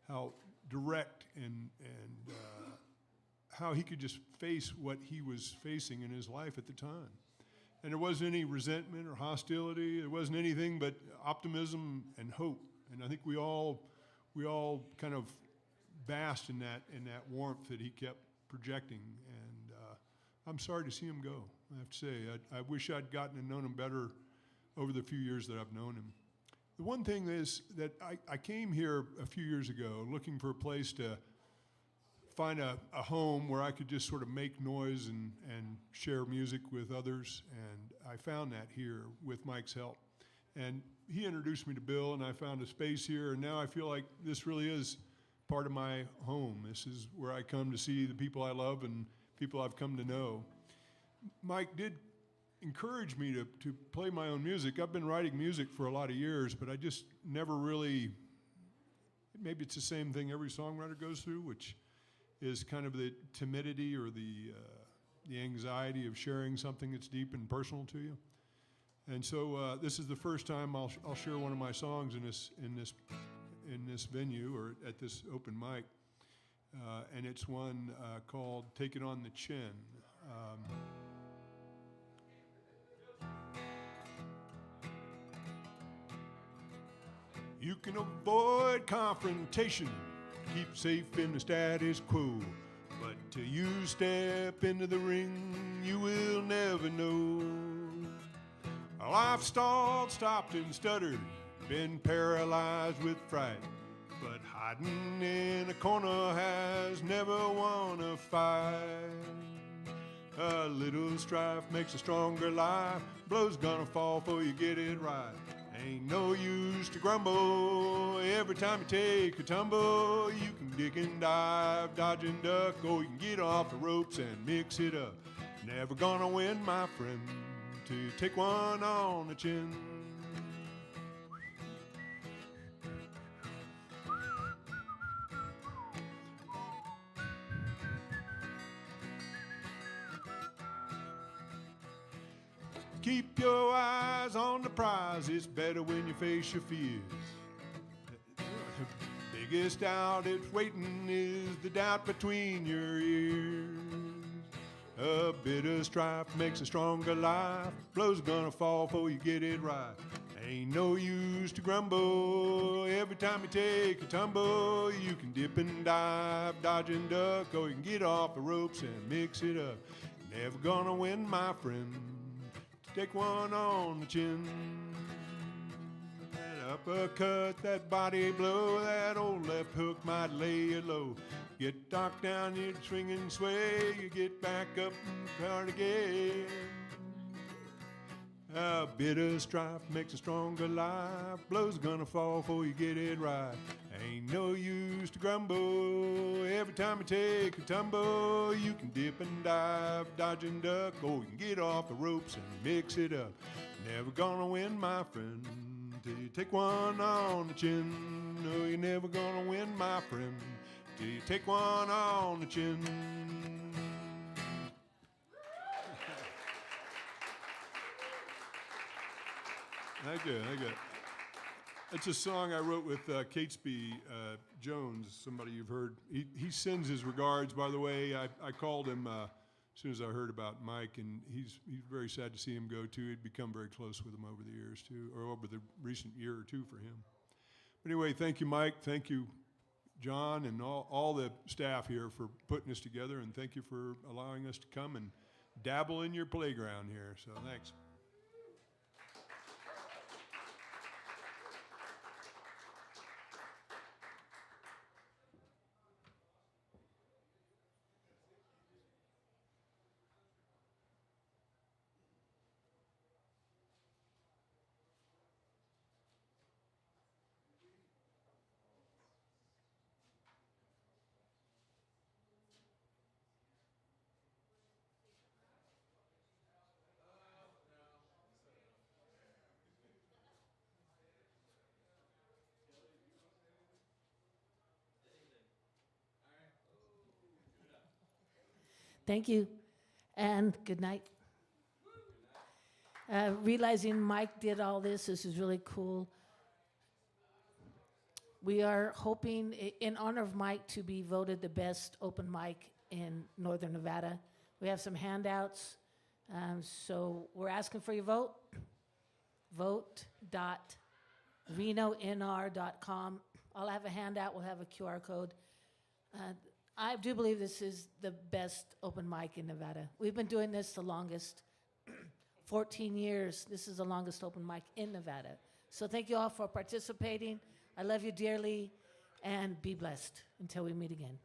how direct and how he could just face what he was facing in his life at the time. And there wasn't any resentment or hostility. There wasn't anything but optimism and hope. And I think we all kind of basked in that warmth that he kept projecting. And I'm sorry to see him go. I have to say, I wish I'd gotten to know him better over the few years that I've known him. The one thing is that I came here a few years ago looking for a place to find a home where I could just sort of make noise and share music with others, and I found that here with Mike's help. And he introduced me to Bill, and I found a space here, and now I feel like this really is part of my home. This is where I come to see the people I love and people I've come to know. Mike did encourage me to play my own music. I've been writing music for a lot of years, but I just never really, maybe it's the same thing every songwriter goes through, which is kind of the timidity or the anxiety of sharing something that's deep and personal to you. And so this is the first time I'll share one of my songs in this venue or at this open mic, and it's one called "Take It on the Chin." You can avoid confrontation, keep safe in the status quo, but till you step into the ring, you will never know. I've stalled, stopped, and stuttered, been paralyzed with fright, but hiding in a corner has never won a fight. A little strife makes a stronger life, blow's gonna fall before you get it right. Ain't no use to grumble, every time you take a tumble, you can dig and dive, dodge and duck, or you can get off the ropes and mix it up. Never gonna win, my friend, till you take one on the chin. Keep your eyes on the prize, it's better when you face your fears. The biggest doubt it's waiting is the doubt between your ears. A bit of strife makes a stronger life, blow's gonna fall before you get it right. Ain't no use to grumble, every time you take a tumble, you can dip and dive, dodge and duck, or you can get off the ropes and mix it up. Never gonna win, my friend, take one on the chin. That uppercut, that body blow, that old left hook might lay you low. Get knocked down, you swing and sway, you get back up and start again. A bit of strife makes a stronger life. Blows are gonna fall before you get it right. Ain't no use to grumble. Every time you take a tumble, you can dip and dive, dodge and duck, or you can get off the ropes and mix it up. Never gonna win, my friend, till you take one on the chin. No, you're never gonna win, my friend, till you take one on the chin. Thank you, thank you. It's a song I wrote with Catesby Jones, somebody you've heard. He sends his regards, by the way. I called him as soon as I heard about Mike, and he's very sad to see him go, too. He'd become very close with him over the years, too, or over the recent year or two for him. But anyway, thank you, Mike. Thank you, John, and all the staff here for putting this together, and thank you for allowing us to come and dabble in your playground here. So thanks. Thank you, and good night. Realizing Mike did all this is really cool. We are hoping, in honor of Mike, to be voted the best open mic in Northern Nevada. We have some handouts, so we're asking for your vote. Vote.renonr.com. I'll have a handout, we'll have a QR code. I do believe this is the best open mic in Nevada. We've been doing this the longest, 14 years. This is the longest open mic in Nevada. So thank you all for participating. I love you dearly, and be blessed until we meet again.